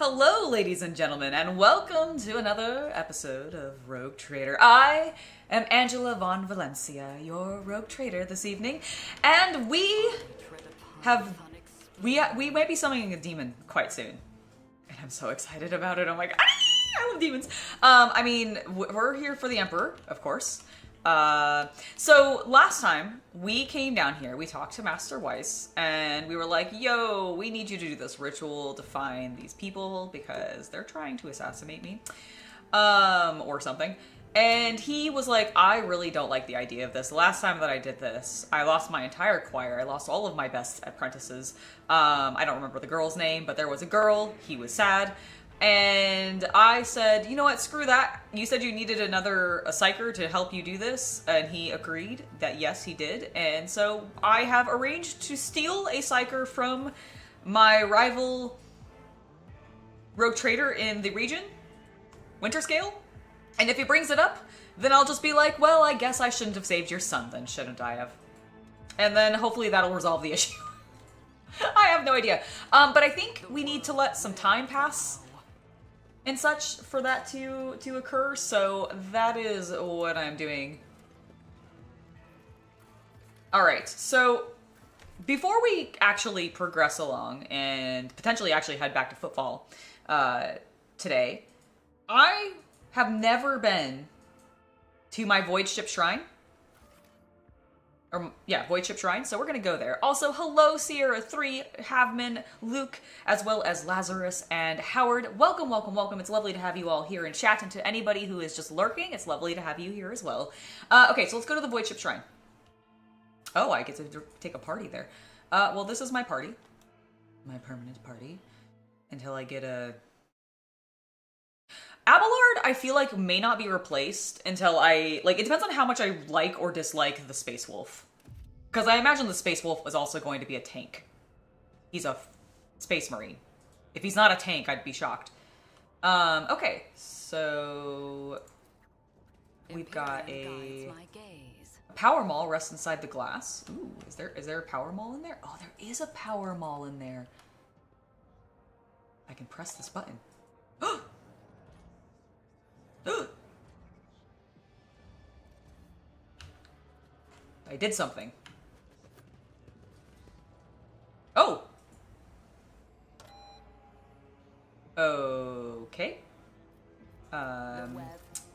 Hello, ladies and gentlemen, and welcome to another episode of Rogue Trader. I am Angela von Valencia, your Rogue Trader this evening, and we might be summoning a demon quite soon, and I'm so excited about it. I'm like, I love demons. We're here for the Emperor, of course. So last time we came down here, we talked to Master Weiss, and we were like, yo, we need you to do this ritual to find these people because they're trying to assassinate me, or something. And he was like, I really don't like the idea of this. The last time that I did this, I lost my entire choir. I lost all of my best apprentices. I don't remember the girl's name, but there was a girl. He was sad. And I said, you know what, screw that. You said you needed a psyker to help you do this, and he agreed that yes, he did. And so I have arranged to steal a psyker from my rival rogue trader in the region, Winterscale. And if he brings it up, then I'll just be like, well, I guess I shouldn't have saved your son then, shouldn't I have? And then hopefully that'll resolve the issue. I have no idea. But I think we need to let some time pass and such for that to occur, so that is what I'm doing. Alright, so before we actually progress along and potentially actually head back to Footfall today, I have never been to my voidship shrine. Voidship Shrine, so we're gonna go there. Also, hello, Sierra 3, Havman, Luke, as well as Lazarus and Howard. Welcome, welcome, welcome. It's lovely to have you all here in chat, and to anybody who is just lurking, it's lovely to have you here as well. Okay, so let's go to the Voidship Shrine. Oh, I get to take a party there. Well, this is my party. My permanent party. Until I get a... Abelard, I feel like, may not be replaced until it depends on how much I like or dislike the Space Wolf. Because I imagine the Space Wolf is also going to be a tank. He's a Space Marine. If he's not a tank, I'd be shocked. Okay, so... We've got a power maul rests inside the glass. Ooh, is there a power maul in there? Oh, there is a power maul in there. I can press this button. I did something. Oh! Okay.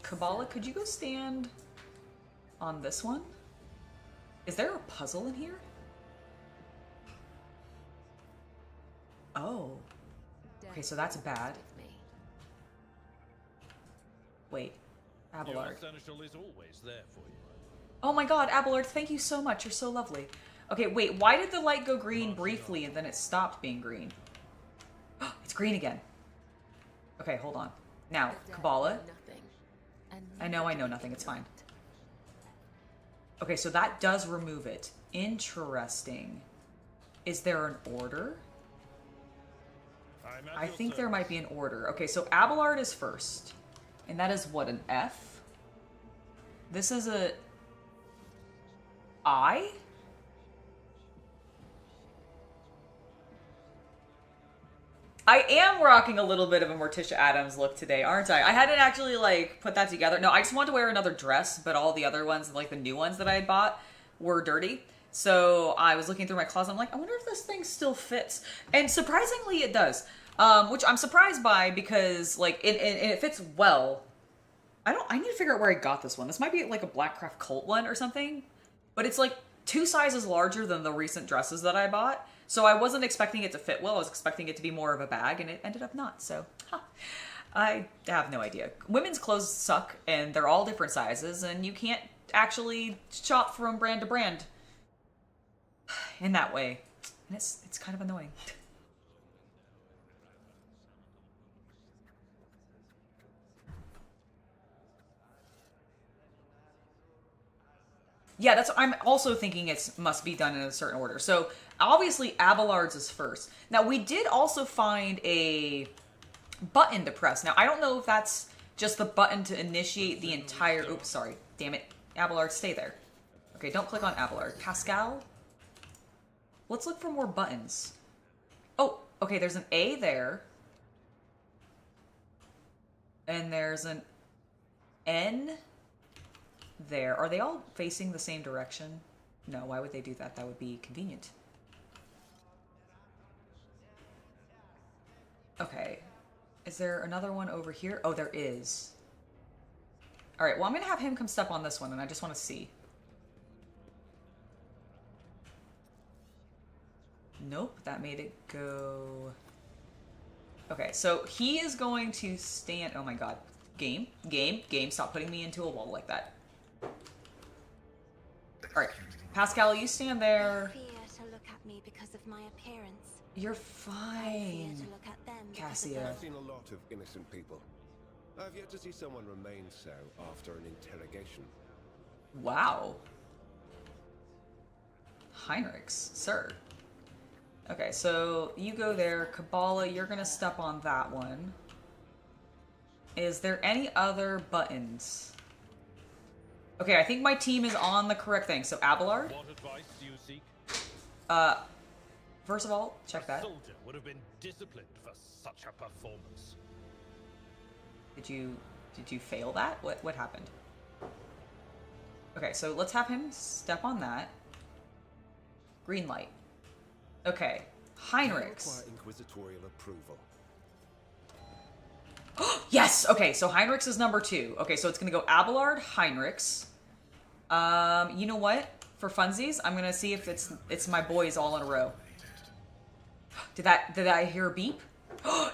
Kabbalah, could you go stand on this one? Is there a puzzle in here? Oh. Okay, so that's bad. Wait, Abelard. Oh my god, Abelard, thank you so much. You're so lovely. Okay, wait, why did the light go green briefly and then it stopped being green? It's green again. Okay, hold on. Now, Kabbalah. I know nothing. It's fine. Okay, so that does remove it. Interesting. Is there an order? I think there might be an order. Okay, so Abelard is first. And that is what, an F? This is a I? I am rocking a little bit of a Morticia Addams look today, aren't I? I hadn't actually, put that together. No, I just wanted to wear another dress, but all the other ones, the new ones that I had bought, were dirty. So I was looking through my closet. I'm like, I wonder if this thing still fits. And surprisingly, it does. Which I'm surprised by because, it fits well. I need to figure out where I got this one. This might be, a Blackcraft Cult one or something. But it's, 2 sizes larger than the recent dresses that I bought. So I wasn't expecting it to fit well. I was expecting it to be more of a bag, and it ended up not. So, I have no idea. Women's clothes suck, and they're all different sizes, and you can't actually shop from brand to brand in that way. And it's kind of annoying. Yeah, I'm also thinking it must be done in a certain order. So, obviously, Abelard's is first. Now, we did also find a button to press. Now, I don't know if that's just the button to initiate the entire... Oops, sorry. Damn it. Abelard, stay there. Okay, don't click on Abelard. Pascal? Let's look for more buttons. Oh, okay, there's an A there. And there's an N there. Are they all facing the same direction? No, why would they do that? That would be convenient. Okay. Is there another one over here? Oh, there is. Alright, well, I'm going to have him come step on this one, and I just want to see. Nope, that made it go... Okay, so he is going to stand... Oh my god. Game, stop putting me into a wall like that. Alright, Pascal, you stand there. They fear to look at me because of my appearance. You're I fine, fear to look at them Cassia. I've seen a lot of innocent people. I've yet to see someone remain so after an interrogation. Wow. Heinrichs, sir. Okay, so you go there. Kabbalah, you're gonna step on that one. Is there any other buttons? Okay, I think my team is on the correct thing. So Abelard. What advice do you seek? First of all, check that. A soldier would have been disciplined for such a performance. Did you fail that? What happened? Okay, so let's have him step on that. Green light. Okay, Heinrichs. Require inquisitorial approval. Yes! Okay, so Heinrichs is number 2. Okay, so it's gonna go Abelard, Heinrichs. You know what? For funsies, I'm gonna see if it's my boys all in a row. Did I hear a beep?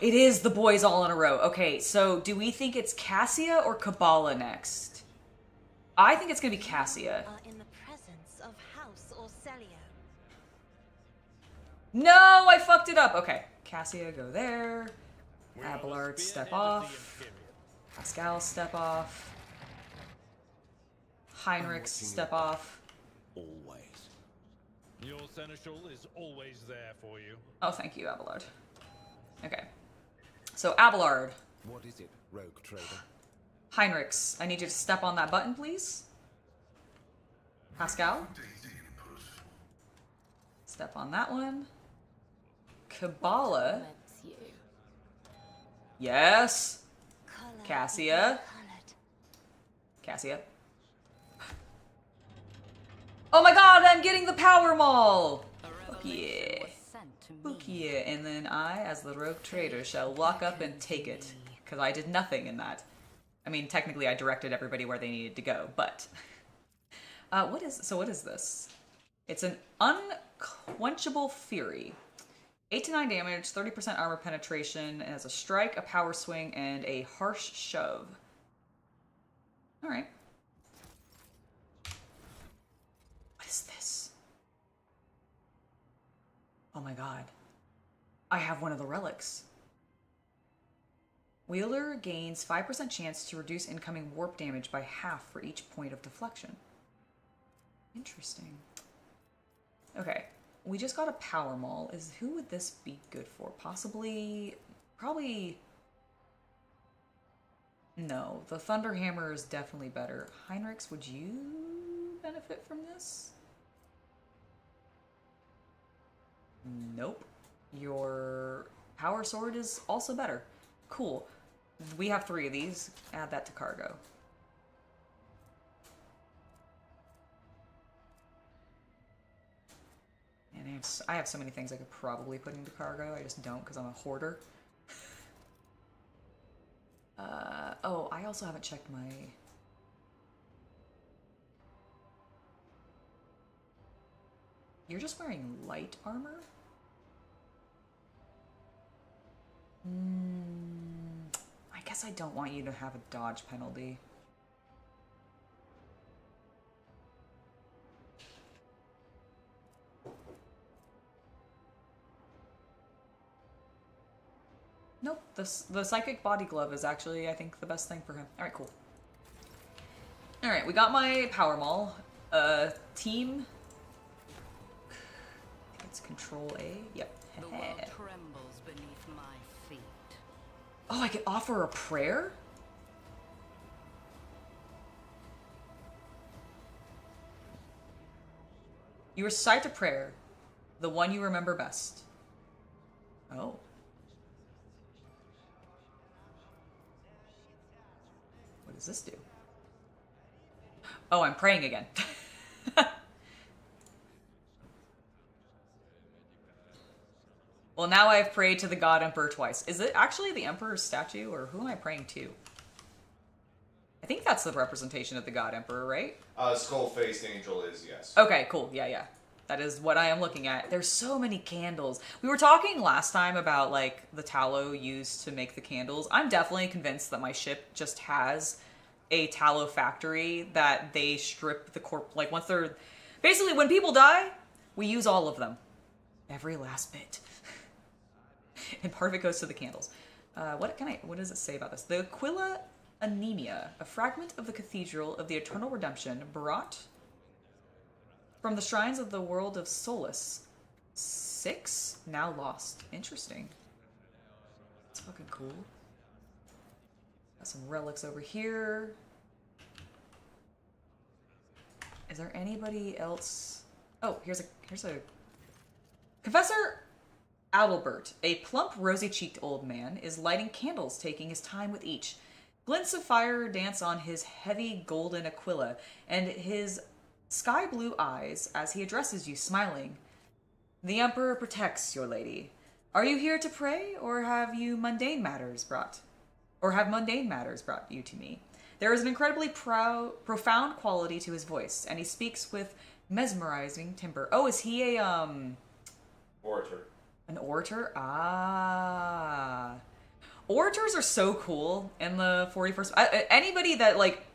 It is the boys all in a row. Okay, so do we think it's Cassia or Kabbalah next? I think it's gonna be Cassia. are in the presence of House Orcelio. No, I fucked it up. Okay, Cassia, go there. Abelard, step off. Pascal, step off. Heinrichs, step off. Always. Your seneschal is always there for you. Oh, thank you, Abelard. Okay. So, Abelard. What is it, rogue trader? Heinrichs, I need you to step on that button, please. Pascal. Step on that one. Kabbalah. Yes. Cassia. Cassia. Oh my god, I'm getting the power maul! Fuck yeah. Fuck yeah. And then I, as the rogue trader, shall walk up and take it. Because I did nothing in that. I mean, technically I directed everybody where they needed to go, but... what is this? It's an unquenchable fury. 8 to 9 damage, 30% armor penetration, and has a strike, a power swing, and a harsh shove. Alright. What is this? Oh my god. I have one of the relics. Wielder gains 5% chance to reduce incoming warp damage by half for each point of deflection. Interesting. Okay. We just got a power maul. Who would this be good for? Possibly... Probably... No. The Thunderhammer is definitely better. Heinrichs, would you benefit from this? Nope. Your power sword is also better. Cool. We have 3 of these. Add that to cargo. And I have so many things I could probably put into cargo. I just don't because I'm a hoarder. Oh, I also haven't checked my... You're just wearing light armor? I guess I don't want you to have a dodge penalty. Nope, the Psychic Body Glove is actually, I think, the best thing for him. Alright, cool. Alright, we got my Power Maul. Team... I think it's Control A? Yep. The world trembles beneath my feet. Oh, I could offer a prayer? You recite a prayer, the one you remember best. Oh. does this do? Oh, I'm praying again. Well, now I've prayed to the God Emperor twice. Is it actually the Emperor's statue, or who am I praying to? I think that's the representation of the God Emperor, right? Skull-faced angel is, yes. Okay, cool. Yeah, yeah. That is what I am looking at. There's so many candles. We were talking last time about, like, the tallow used to make the candles. I'm definitely convinced that my ship just has a tallow factory that they strip the like, once they're... Basically, when people die, we use all of them. Every last bit. And part of it goes to the candles. What does it say about this? The Aquila Anemia, a fragment of the Cathedral of the Eternal Redemption, brought from the shrines of the world of Solace. 6? Now lost. Interesting. That's fucking cool. Got some relics over here. Is there anybody else? Oh, here's a Confessor Adalbert, a plump, rosy-cheeked old man, is lighting candles, taking his time with each. Glints of fire dance on his heavy golden aquila, and his sky-blue eyes as he addresses you, smiling. The Emperor protects your lady. Are you here to pray, or have mundane matters brought you to me? There is an incredibly profound quality to his voice, and he speaks with mesmerizing timbre. Oh, is he a, Orator. An orator? Ah. Orators are so cool in the 41st... anybody that, like...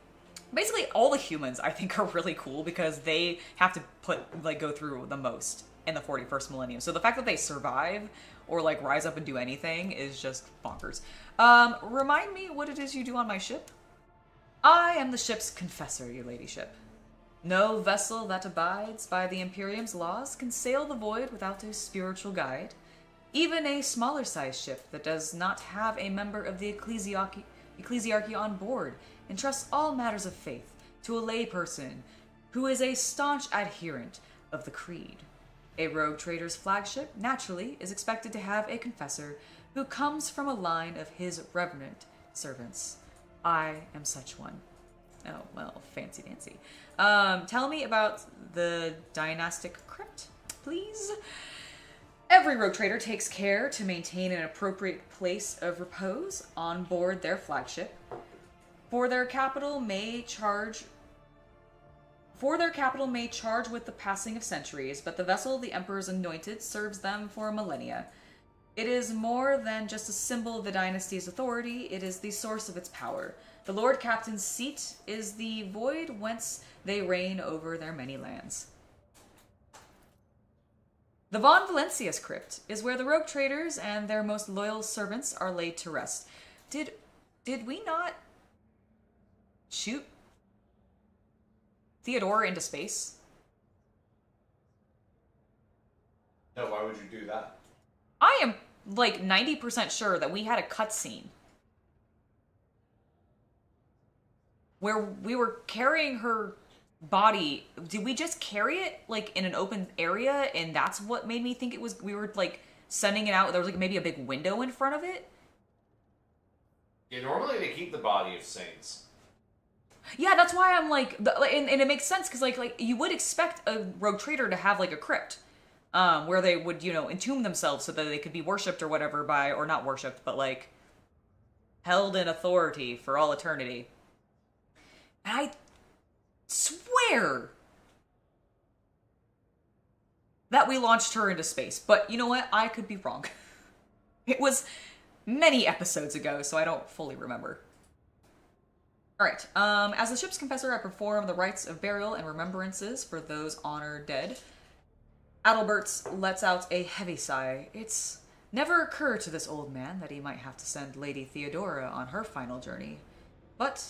Basically, all the humans, I think, are really cool because they have to go through the most in the 41st millennium. So the fact that they survive or, like, rise up and do anything is just bonkers. Remind me what it is you do on my ship? I am the ship's confessor, your ladyship. No vessel that abides by the Imperium's laws can sail the void without a spiritual guide. Even a smaller-sized ship that does not have a member of the ecclesiarchy on board entrusts all matters of faith to a layperson who is a staunch adherent of the creed. A rogue trader's flagship, naturally, is expected to have a confessor who comes from a line of his reverent servants. I am such one. Oh, well, fancy dancy. Tell me about the dynastic crypt, please. Every rogue trader takes care to maintain an appropriate place of repose on board their flagship. For their capital may charge with the passing of centuries, but the vessel the Emperor's anointed serves them for millennia. It is more than just a symbol of the dynasty's authority, it is the source of its power. The Lord Captain's seat is the void whence they reign over their many lands. The Von Valencia's crypt is where the rogue traders and their most loyal servants are laid to rest. Did we not shoot Theodora into space? No, why would you do that? I am like 90% sure that we had a cutscene where we were carrying her body. Did we just carry it like in an open area, and that's what made me think it was we were like sending it out? There was like maybe a big window in front of it. Yeah, normally they keep the body of saints. Yeah, that's why I'm like, and it makes sense because like you would expect a rogue trader to have like a crypt, where they would entomb themselves so that they could be worshipped or whatever by, or not worshipped, but like held in authority for all eternity. And I swear that we launched her into space, but you know what? I could be wrong. It was many episodes ago, so I don't fully remember. Alright, as the ship's confessor, I perform the rites of burial and remembrances for those honored dead. Adalbert lets out a heavy sigh. It's never occurred to this old man that he might have to send Lady Theodora on her final journey. But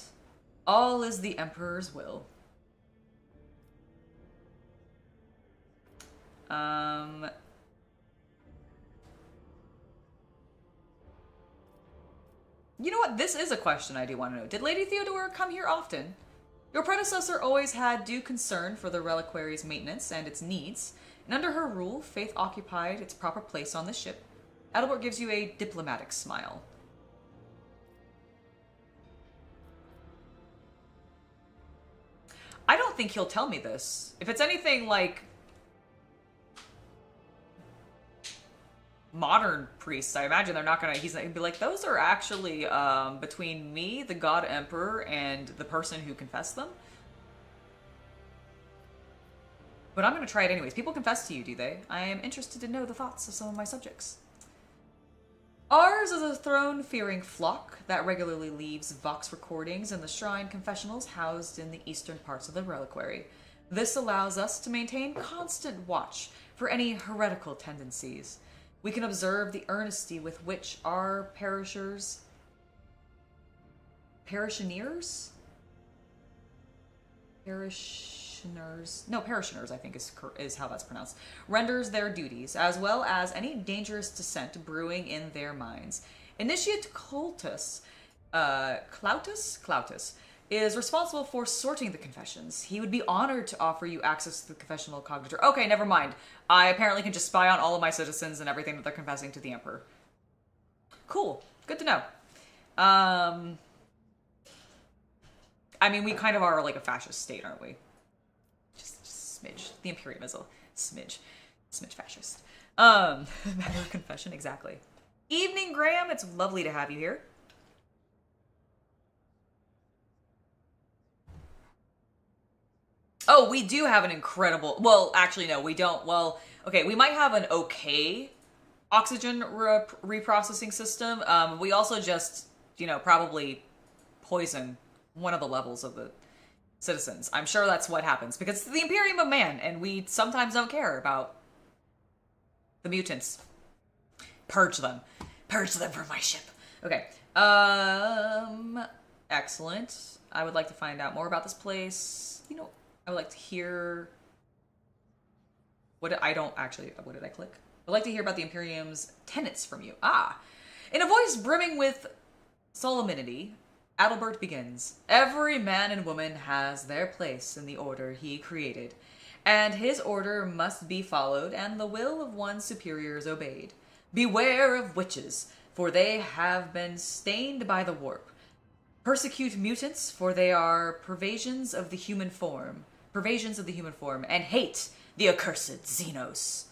all is the Emperor's will. You know what? This is a question I do want to know. Did Lady Theodora come here often? Your predecessor always had due concern for the reliquary's maintenance and its needs, and under her rule, faith occupied its proper place on the ship. Adalbert gives you a diplomatic smile. think he'll tell me this. If it's anything like modern priests, I imagine they're not gonna, he's gonna be like, those are actually between me, the God Emperor, and the person who confessed them. But I'm gonna try it anyways. People confess to you, do they? I am interested to know the thoughts of some of my subjects. Ours is a throne-fearing flock that regularly leaves vox recordings in the shrine confessionals housed in the eastern parts of the reliquary. This allows us to maintain constant watch for any heretical tendencies. We can observe the earnesty with which our parishioners, I think is how that's pronounced, renders their duties, as well as any dangerous dissent brewing in their minds. Initiate Cultus, Cloutus, is responsible for sorting the confessions. He would be honored to offer you access to the confessional cognitor. Okay, never mind. I apparently can just spy on all of my citizens and everything that they're confessing to the Emperor. Cool. Good to know. I mean, we kind of are like a fascist state, aren't we? Just smidge. The Imperium is a smidge fascist. Matter of confession, exactly. Evening, Graham. It's lovely to have you here. Oh, we do have an incredible... Well, actually, no, we don't. Well, okay, we might have an okay oxygen reprocessing system. We also just, probably poison one of the levels of the citizens. I'm sure that's what happens, because it's the Imperium of Man, and we sometimes don't care about the mutants. Purge them. Purge them from my ship. Okay. Excellent. I would like to find out more about this place. I would like to hear... What did I click? I'd like to hear about the Imperium's tenets from you. In a voice brimming with solemnity, Adalbert begins. Every man and woman has their place in the order he created, and his order must be followed and the will of one's superiors obeyed. Beware of witches, for they have been stained by the warp. Persecute mutants, for they are pervasions of the human form, and hate the accursed Xenos.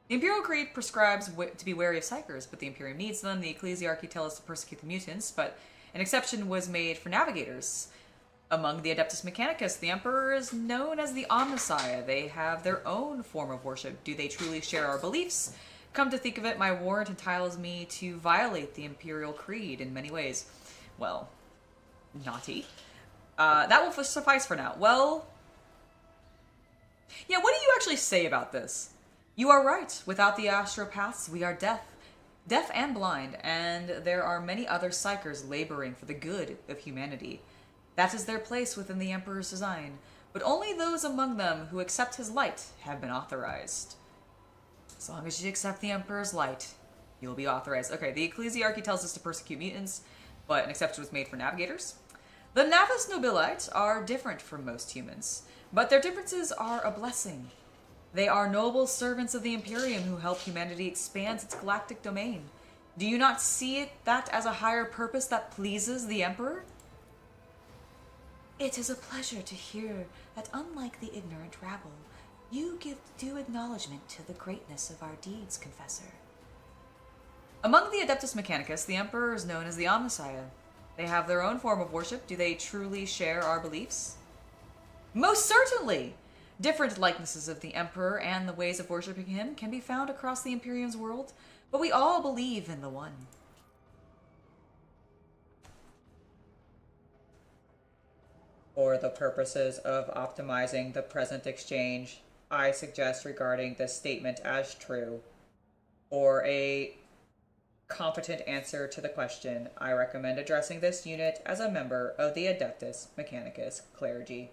The Imperial Creed prescribes to be wary of psychers, but the Imperium needs them. The Ecclesiarchy tell us to persecute the mutants, but an exception was made for navigators. Among the Adeptus Mechanicus, the Emperor is known as the Omnissiah. They have their own form of worship. Do they truly share our beliefs? Come to think of it, my warrant entitles me to violate the Imperial Creed in many ways. Well, naughty. That will suffice for now. Well, yeah, what do you actually say about this? You are right. Without the astropaths, we are deaf and blind, and there are many other psychers laboring for the good of humanity. That is their place within the Emperor's design, but only those among them who accept his light have been authorized. As long as you accept the Emperor's light, you'll be authorized. Okay, the Ecclesiarchy tells us to persecute mutants, but an exception was made for navigators. The Navis Nobilites are different from most humans, but their differences are a blessing. They are noble servants of the Imperium who help humanity expand its galactic domain. Do you not see that as a higher purpose that pleases the Emperor? It is a pleasure to hear that, unlike the ignorant rabble, you give due acknowledgement to the greatness of our deeds, Confessor. Among the Adeptus Mechanicus, the Emperor is known as the Omnissiah. They have their own form of worship. Do they truly share our beliefs? Most certainly! Different likenesses of the Emperor and the ways of worshipping him can be found across the Imperium's world, but we all believe in the one. For the purposes of optimizing the present exchange, I suggest regarding this statement as true. For a competent answer to the question, I recommend addressing this unit as a member of the Adeptus Mechanicus clergy.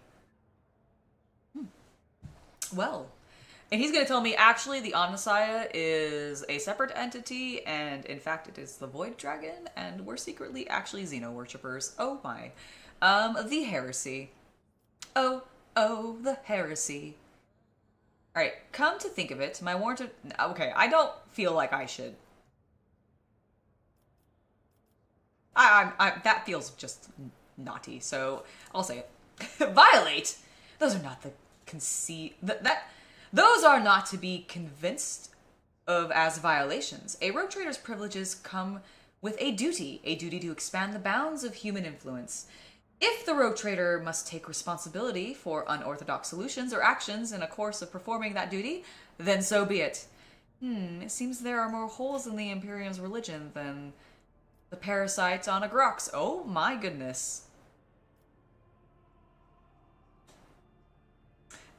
Well, and he's going to tell me, actually, the Omnissiah is a separate entity, and in fact, it is the Void Dragon, and we're secretly actually Xeno worshippers. Oh my. The heresy. Oh, the heresy. Alright, come to think of it, my warrant... Okay, I don't feel like I should... that feels just naughty, so I'll say it. Violate? Those are not the those are not to be convinced of as violations. A rogue trader's privileges come with a duty to expand the bounds of human influence. If the rogue trader must take responsibility for unorthodox solutions or actions in a course of performing that duty, then so be it. It seems there are more holes in the Imperium's religion than the parasites on a Grox. Oh my goodness.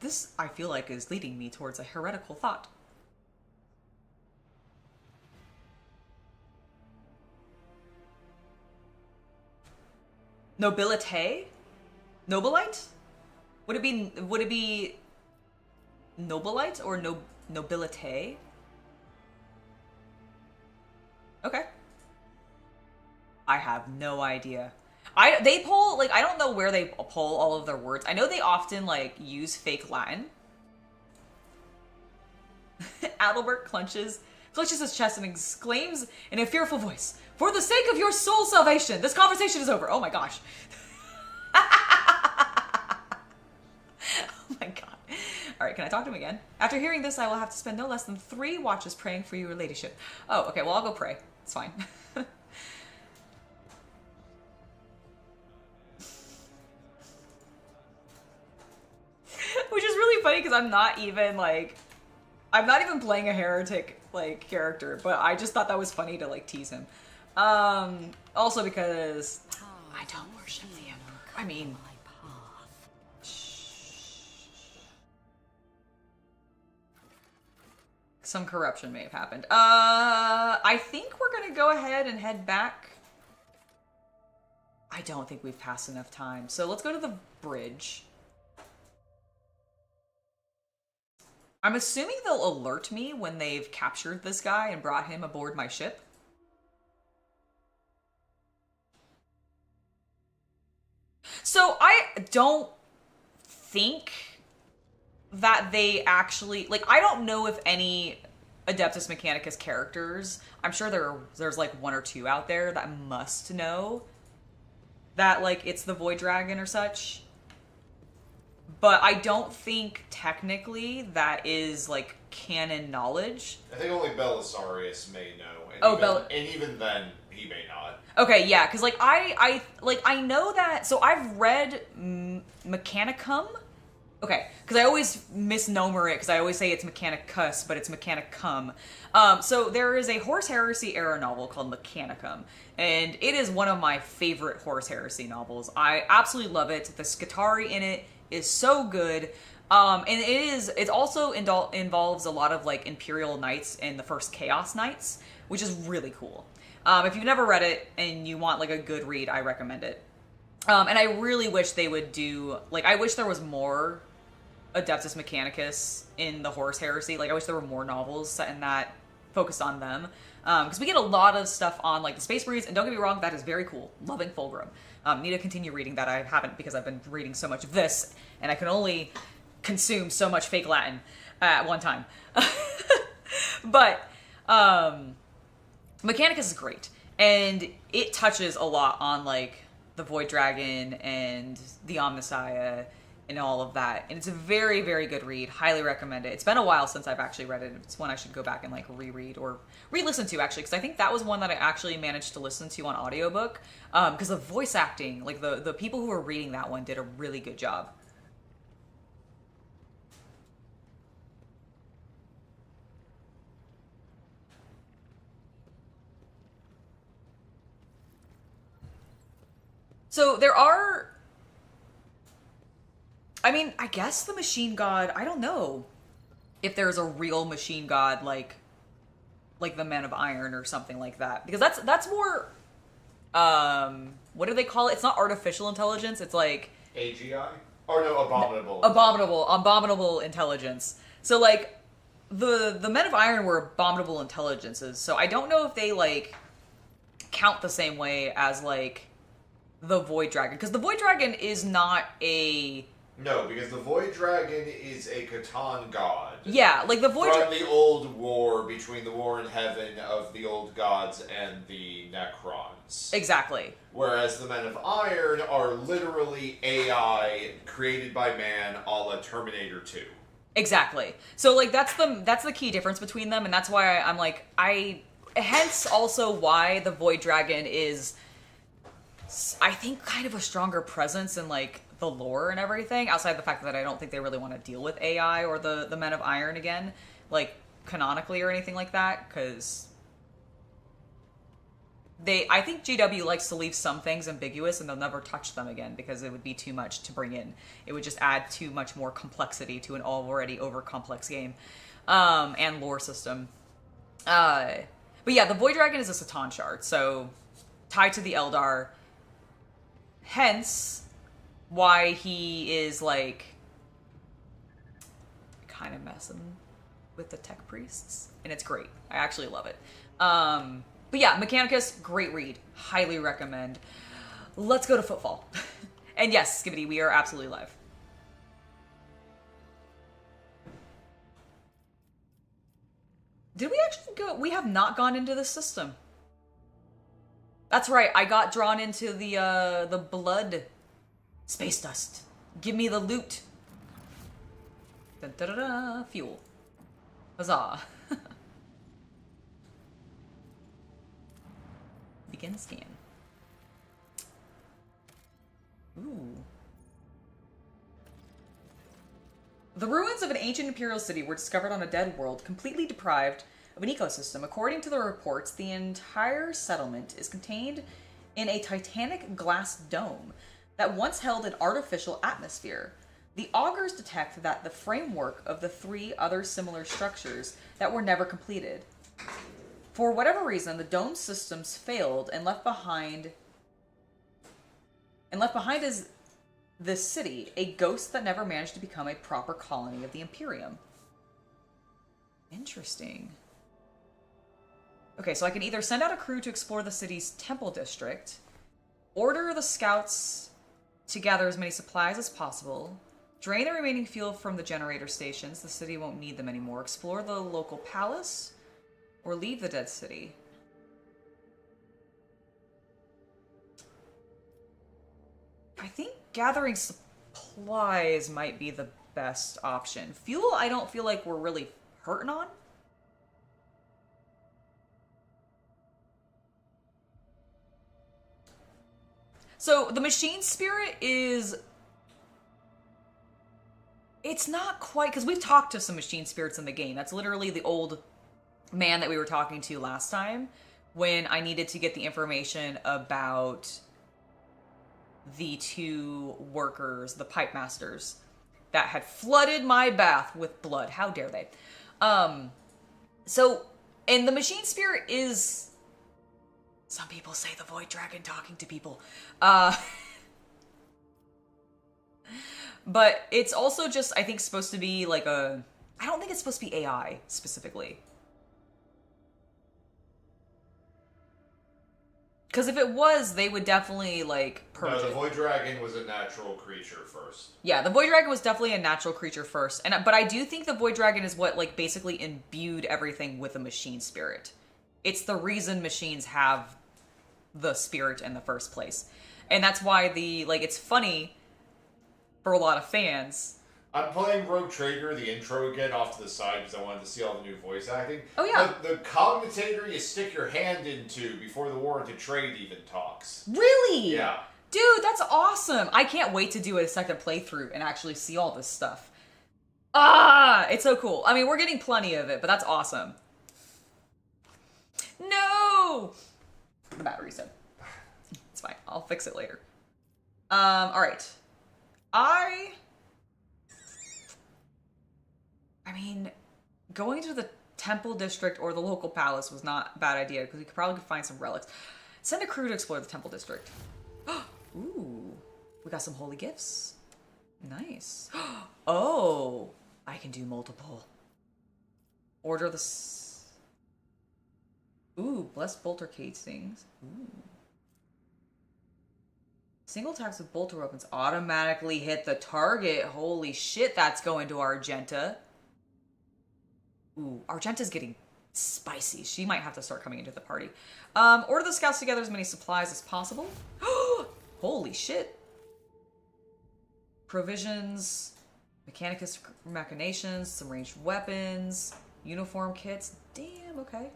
This, I feel like, is leading me towards a heretical thought. Nobilite? Nobilite? Would it be Nobilite or Nobilite? Okay. I have no idea. They pull, like, I don't know where they pull all of their words. I know they often, like, use fake Latin. Adalbert clenches his chest and exclaims in a fearful voice, "For the sake of your soul's salvation, this conversation is over." Oh my gosh. Oh my god. Alright, can I talk to him again? After hearing this, I will have to spend no less than 3 watches praying for your ladyship. Oh, okay, well, I'll go pray. It's fine. Which is really funny because I'm not even playing a heretic like character, but I just thought that was funny to like tease him. Also because I don't worship the Emperor. I mean, some corruption may have happened. I think we're gonna go ahead and head back. I don't think we've passed enough time, so let's go to the bridge. I'm assuming they'll alert me when they've captured this guy and brought him aboard my ship. So I don't think that they actually, like, I don't know if any Adeptus Mechanicus characters, I'm sure there's like 1 or 2 out there that must know that, like, it's the Void Dragon or such. But I don't think technically that is like canon knowledge. I think only Belisarius may know. And even then, he may not. Okay, yeah, because like I know that. So I've read Mechanicum. Okay, because I always misnomer it because I always say it's Mechanicus, but it's Mechanicum. So there is a Horse Heresy era novel called Mechanicum, and it is one of my favorite Horse Heresy novels. I absolutely love it. The Scutari in it is so good. And it also involves a lot of like Imperial Knights and the first Chaos Knights, which is really cool. If you've never read it and you want like a good read, I recommend it. And I really wish they would do, like, I wish there was more Adeptus Mechanicus in the Horse Heresy. Like, I wish there were more novels set in that, focused on them. Because we get a lot of stuff on like the Space Marines, and don't get me wrong, that is very cool. Loving Fulgrim. Need to continue reading that. I haven't because I've been reading so much of this, and I can only consume so much fake Latin at one time. But Mechanicus is great, and it touches a lot on like the Void Dragon and the Omnissiah and all of that, and it's a very, very good read. Highly recommend it. It's been a while since I've actually read it. It's one I should go back and like reread or re-listen to, actually, because I think that was one that I actually managed to listen to on audiobook, because the voice acting, like the people who were reading that one did a really good job. So there are, I mean, I guess the machine god, I don't know if there's a real machine god like the Men of Iron or something like that. Because that's more, what do they call it? It's not artificial intelligence, it's like... AGI? Or no, abominable. Abominable intelligence. So like, the Men of Iron were abominable intelligences, so I don't know if they like count the same way as like the Void Dragon. Because the Void Dragon is not a No, because the Void Dragon is a Catan god. Yeah, like the Void From the old war between the war in heaven of the old gods and the Necrons. Exactly. Whereas the Men of Iron are literally AI created by man a la Terminator 2. Exactly. So like that's the key difference between them, and that's why I'm like hence also why the Void Dragon is, I think, kind of a stronger presence in like the lore and everything, outside the fact that I don't think they really want to deal with AI or the Men of Iron again, like canonically or anything like that, because I think GW likes to leave some things ambiguous and they'll never touch them again because it would be too much to bring in. It would just add too much more complexity to an already over-complex game and lore system. But yeah, the Void Dragon is a Satan shard, so tied to the Eldar. Hence why he is like kind of messing with the tech priests, and it's great. I actually love it. But yeah, Mechanicus, great read. Highly recommend. Let's go to Footfall. And yes, Skibbity, we are absolutely live. Did we actually go? We have not gone into the system. That's right, I got drawn into the blood space dust. Give me the loot. Da-da-da-da, fuel. Huzzah. Begin scan. Ooh. The ruins of an ancient Imperial city were discovered on a dead world, completely deprived of an ecosystem. According to the reports, the entire settlement is contained in a titanic glass dome that once held an artificial atmosphere. The augurs detect that the framework of the 3 other similar structures that were never completed. For whatever reason, the dome systems failed and left behind is this city, a ghost that never managed to become a proper colony of the Imperium. Interesting. Okay, so I can either send out a crew to explore the city's temple district, order the scouts to gather as many supplies as possible, drain the remaining fuel from the generator stations, the city won't need them anymore, explore the local palace, or leave the dead city. I think gathering supplies might be the best option. Fuel, I don't feel like we're really hurting on. So the machine spirit is... It's not quite... Because we've talked to some machine spirits in the game. That's literally the old man that we were talking to last time when I needed to get the information about the 2 workers, the pipe masters, that had flooded my bath with blood. How dare they? And the machine spirit is... Some people say the Void Dragon talking to people. But it's also just, I think, supposed to be like a... I don't think it's supposed to be AI, specifically. Because if it was, they would definitely, like, purge No, the it. Void Dragon was a natural creature first. Yeah, the Void Dragon was definitely a natural creature first. But I do think the Void Dragon is what, like, basically imbued everything with a machine spirit. It's the reason machines have the spirit in the first place. And that's why it's funny for a lot of fans. I'm playing Rogue Trader, the intro again, off to the side because I wanted to see all the new voice acting. Oh, yeah. The cogitator you stick your hand into before the warranted trade even talks. Really? Yeah. Dude, that's awesome. I can't wait to do a second playthrough and actually see all this stuff. It's so cool. I mean, we're getting plenty of it, but that's awesome. No! The battery's dead. It's fine. I'll fix it later. Alright. I mean, going to the temple district or the local palace was not a bad idea because we could probably find some relics. Send a crew to explore the temple district. Ooh, we got some holy gifts. Nice. Oh, I can do multiple. Order the... Ooh, blessed bolter casings. Ooh. Single attacks with bolter weapons automatically hit the target. Holy shit, that's going to Argenta. Ooh, Argenta's getting spicy. She might have to start coming into the party. Order the scouts to gather as many supplies as possible. Holy shit. Provisions, Mechanicus machinations, some ranged weapons, uniform kits. Damn, okay.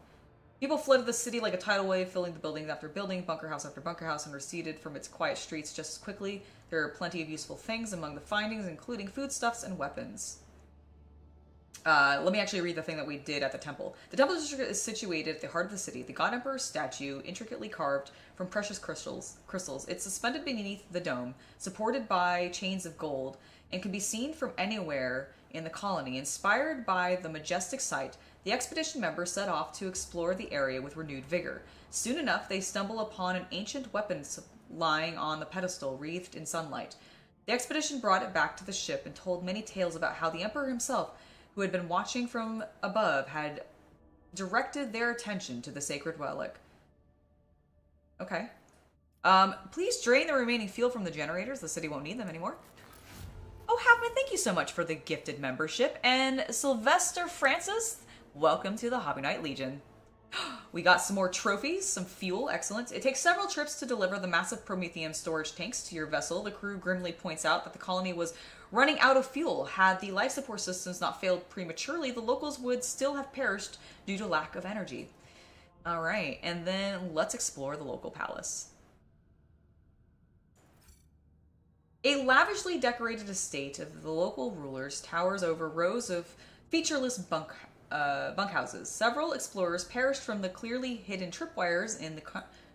People flooded the city like a tidal wave, filling the building after building, bunker house after bunker house, and receded from its quiet streets just as quickly. There are plenty of useful things among the findings, including foodstuffs and weapons. Let me actually read the thing that we did at the temple. The temple district is situated at the heart of the city. The God Emperor's statue, intricately carved from precious crystals. It's suspended beneath the dome, supported by chains of gold, and can be seen from anywhere in the colony. Inspired by the majestic sight, the expedition members set off to explore the area with renewed vigor. Soon enough, they stumble upon an ancient weapon lying on the pedestal, wreathed in sunlight. The expedition brought it back to the ship and told many tales about how the Emperor himself, who had been watching from above, had directed their attention to the sacred relic. Okay. Please drain the remaining fuel from the generators. The city won't need them anymore. Oh, Halfman, thank you so much for the gifted membership. And Sylvester Francis, welcome to the Hobby Knight Legion. We got some more trophies, some fuel, excellent. It takes several trips to deliver the massive Prometheum storage tanks to your vessel. The crew grimly points out that the colony was running out of fuel. Had the life support systems not failed prematurely, the locals would still have perished due to lack of energy. All right, and then let's explore the local palace. A lavishly decorated estate of the local rulers towers over rows of featureless bunkhouses. Several explorers perished from the clearly hidden tripwires in the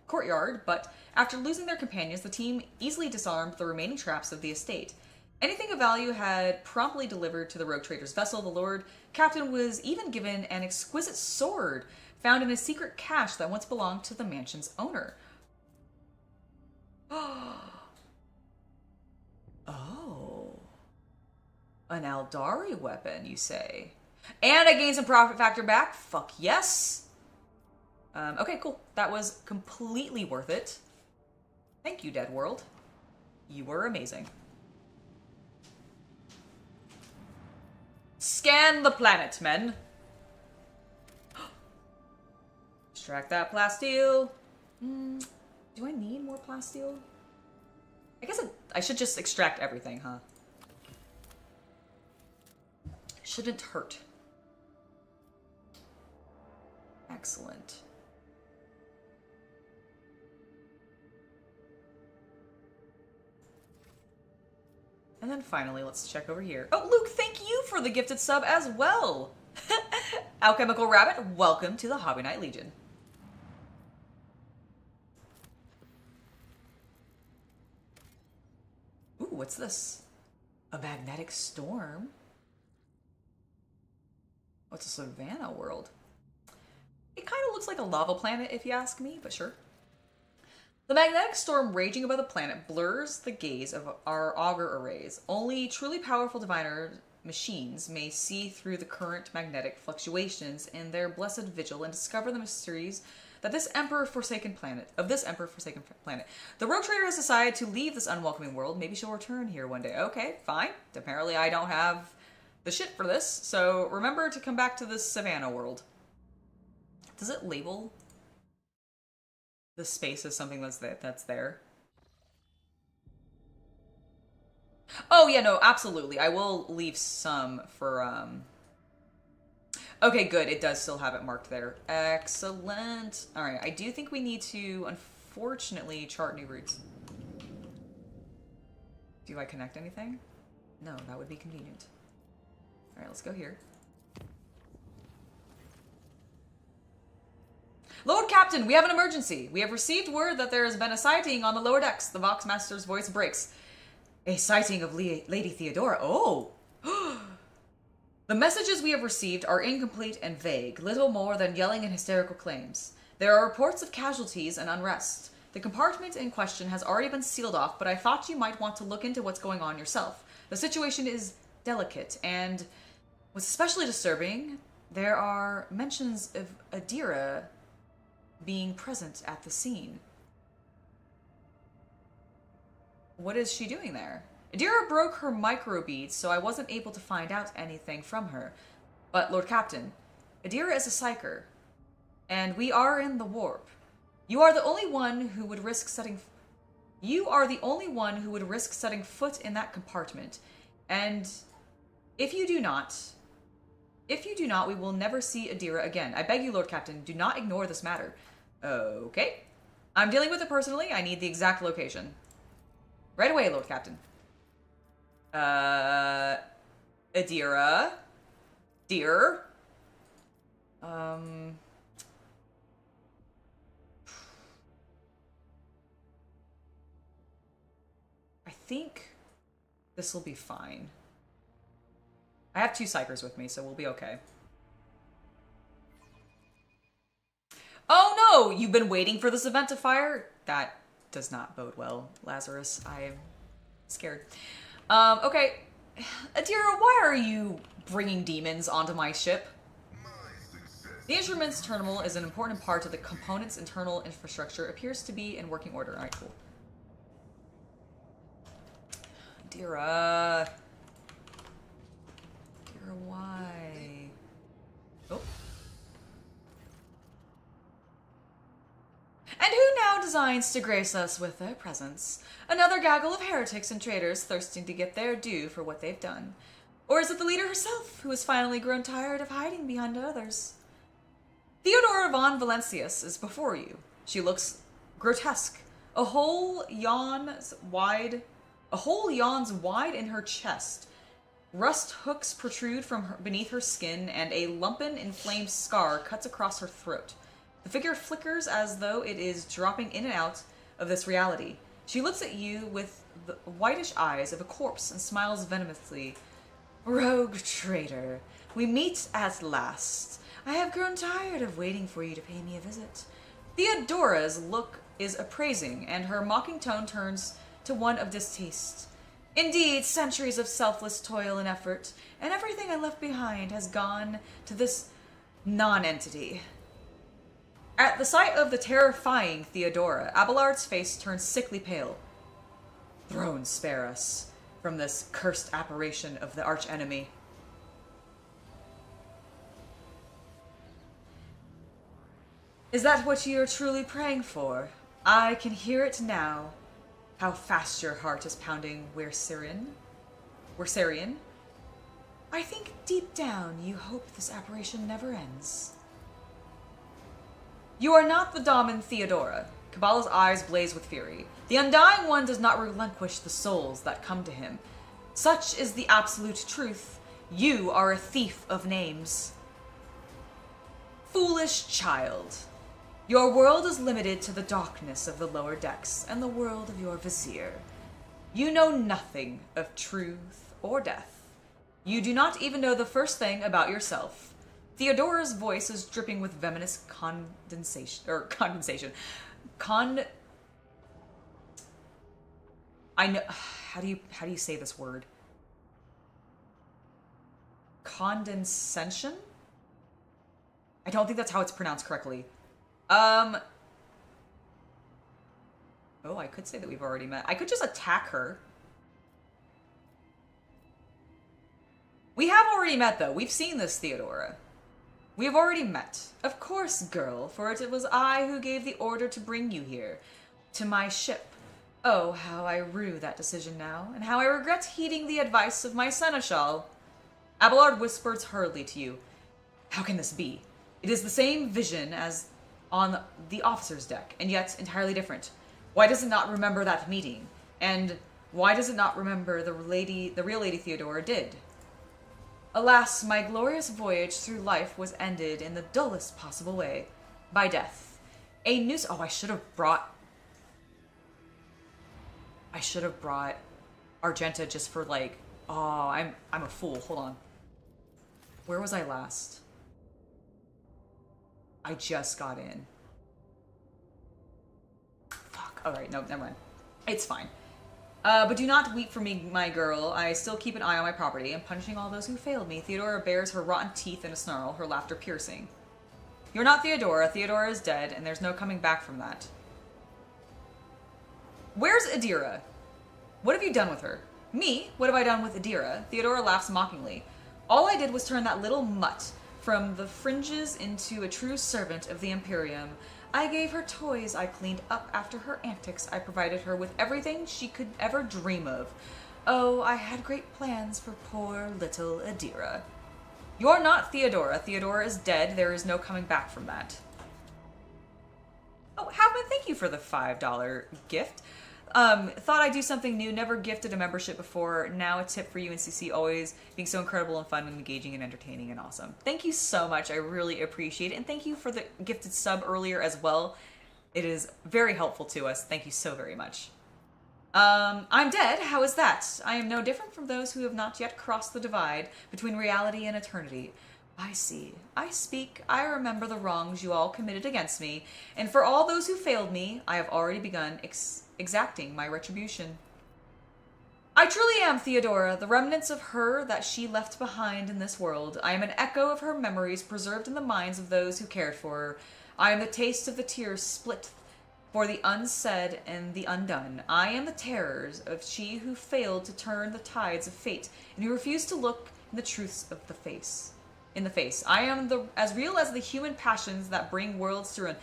courtyard, but after losing their companions, the team easily disarmed the remaining traps of the estate. Anything of value had promptly delivered to the rogue trader's vessel. The Lord Captain was even given an exquisite sword found in a secret cache that once belonged to the mansion's owner. Oh. An Aeldari weapon, you say? And I gained some profit factor back? Fuck yes! Okay, cool. That was completely worth it. Thank you, Dead World. You were amazing. Scan the planet, men. Extract that plasteel. Do I need more plasteel? I guess I should just extract everything, huh? Shouldn't hurt. Excellent. And then finally, let's check over here. Oh, Luke, thank you for the gifted sub as well. Alchemical Rabbit, welcome to the Hobby Knight Legion. Ooh, what's this? A magnetic storm? What's a savannah world? It kind of looks like a lava planet, if you ask me, but sure. The magnetic storm raging above the planet blurs the gaze of our augur arrays. Only truly powerful diviner machines may see through the current magnetic fluctuations in their blessed vigil and discover the mysteries that this emperor-forsaken planet. The rogue trader has decided to leave this unwelcoming world. Maybe she'll return here one day. Okay, fine. Apparently I don't have the shit for this, so remember to come back to this savannah world. Does it label the space as something that's there? Oh yeah, no, absolutely. I will leave some for okay, good. It does still have it marked there. Excellent. All right, I do think we need to, unfortunately, chart new routes. Do I connect anything? No, that would be convenient. All right, let's go here. Lord Captain, we have an emergency. We have received word that there has been a sighting on the lower decks. The Vox Master's voice breaks. A sighting of Lady Theodora. Oh! The messages we have received are incomplete and vague, little more than yelling and hysterical claims. There are reports of casualties and unrest. The compartment in question has already been sealed off, but I thought you might want to look into what's going on yourself. The situation is delicate, and what's especially disturbing, there are mentions of Adira being present at the scene. What is she doing there? Adira broke her microbeads, so I wasn't able to find out anything from her. But, Lord Captain, Adira is a psyker, and we are in the warp. You are the only one who would risk setting foot in that compartment. And if you do not, we will never see Adira again. I beg you, Lord Captain, do not ignore this matter. Okay. I'm dealing with it personally. I need the exact location. Right away, Lord Captain. Adira? Dear? I think this will be fine. I have 2 psychers with me, so we'll be okay. Oh no! You've been waiting for this event to fire? That does not bode well, Lazarus. I'm scared. Okay. Adira, why are you bringing demons onto my ship? The instruments terminal is an important part of the component's internal infrastructure. Appears to be in working order. Alright, cool. Adira, why? Oh. And who now designs to grace us with their presence? Another gaggle of heretics and traitors thirsting to get their due for what they've done. Or is it the leader herself, who has finally grown tired of hiding behind others? Theodora von Valentius is before you. She looks grotesque. A hole yawns wide in her chest. Rust hooks protrude from beneath her skin, and a lumpen, inflamed scar cuts across her throat. The figure flickers as though it is dropping in and out of this reality. She looks at you with the whitish eyes of a corpse and smiles venomously. Rogue traitor, we meet at last. I have grown tired of waiting for you to pay me a visit. Theodora's look is appraising, and her mocking tone turns to one of distaste. Indeed, centuries of selfless toil and effort, and everything I left behind has gone to this non-entity. At the sight of the terrifying Theodora, Abelard's face turns sickly pale. Throne spare us from this cursed apparition of the archenemy. Is that what you are truly praying for? I can hear it now. How fast your heart is pounding, Wersarian. I think deep down you hope this apparition never ends. You are not the Daemon Theodora. Kabbalah's eyes blaze with fury. The Undying One does not relinquish the souls that come to him. Such is the absolute truth. You are a thief of names. Foolish child. Your world is limited to the darkness of the lower decks and the world of your vizier. You know nothing of truth or death. You do not even know the first thing about yourself. Theodora's voice is dripping with venomous condensation. I know. How do you say this word? Condescension? I don't think that's how it's pronounced correctly. Oh, I could say that we've already met. I could just attack her. We have already met, though. We've seen this, Theodora. We have already met. Of course, girl, for it was I who gave the order to bring you here, to my ship. Oh, how I rue that decision now, and how I regret heeding the advice of my seneschal. Abelard whispers hurriedly to you. How can this be? It is the same vision as on the officer's deck, and yet entirely different. Why does it not remember that meeting? And why does it not remember the real Lady Theodora did? Alas, my glorious voyage through life was ended in the dullest possible way, by death. A noose. Oh, I should have brought Argenta just for like. Oh, I'm a fool. Hold on. Where was I last? I just got in. Fuck. All right. No, never mind. It's fine. But do not weep for me, my girl. I still keep an eye on my property. I'm punishing all those who failed me. Theodora bares her rotten teeth in a snarl, her laughter piercing. You're not Theodora. Theodora is dead, and there's no coming back from that. Where's Adira? What have you done with her? Me? What have I done with Adira? Theodora laughs mockingly. All I did was turn that little mutt from the fringes into a true servant of the Imperium. I gave her toys, I cleaned up after her antics, I provided her with everything she could ever dream of. Oh, I had great plans for poor little Adira. You're not Theodora. Theodora is dead. There is no coming back from that. Oh, Havman, thank you for the $5 gift. Thought I'd do something new. Never gifted a membership before. Now a tip for you and CC, always being so incredible and fun and engaging and entertaining and awesome. Thank you so much. I really appreciate it. And thank you for the gifted sub earlier as well. It is very helpful to us. Thank you so very much. I'm dead. How is that? I am no different from those who have not yet crossed the divide between reality and eternity. I see. I speak. I remember the wrongs you all committed against me. And for all those who failed me, I have already begun exacting my retribution. I truly am Theodora, the remnants of her that she left behind in this world. I am an echo of her memories preserved in the minds of those who cared for her. I am the taste of the tears split for the unsaid and the undone. I am the terrors of she who failed to turn the tides of fate and who refused to look in the truths of the face. In the face. I am as real as the human passions that bring worlds to ruin.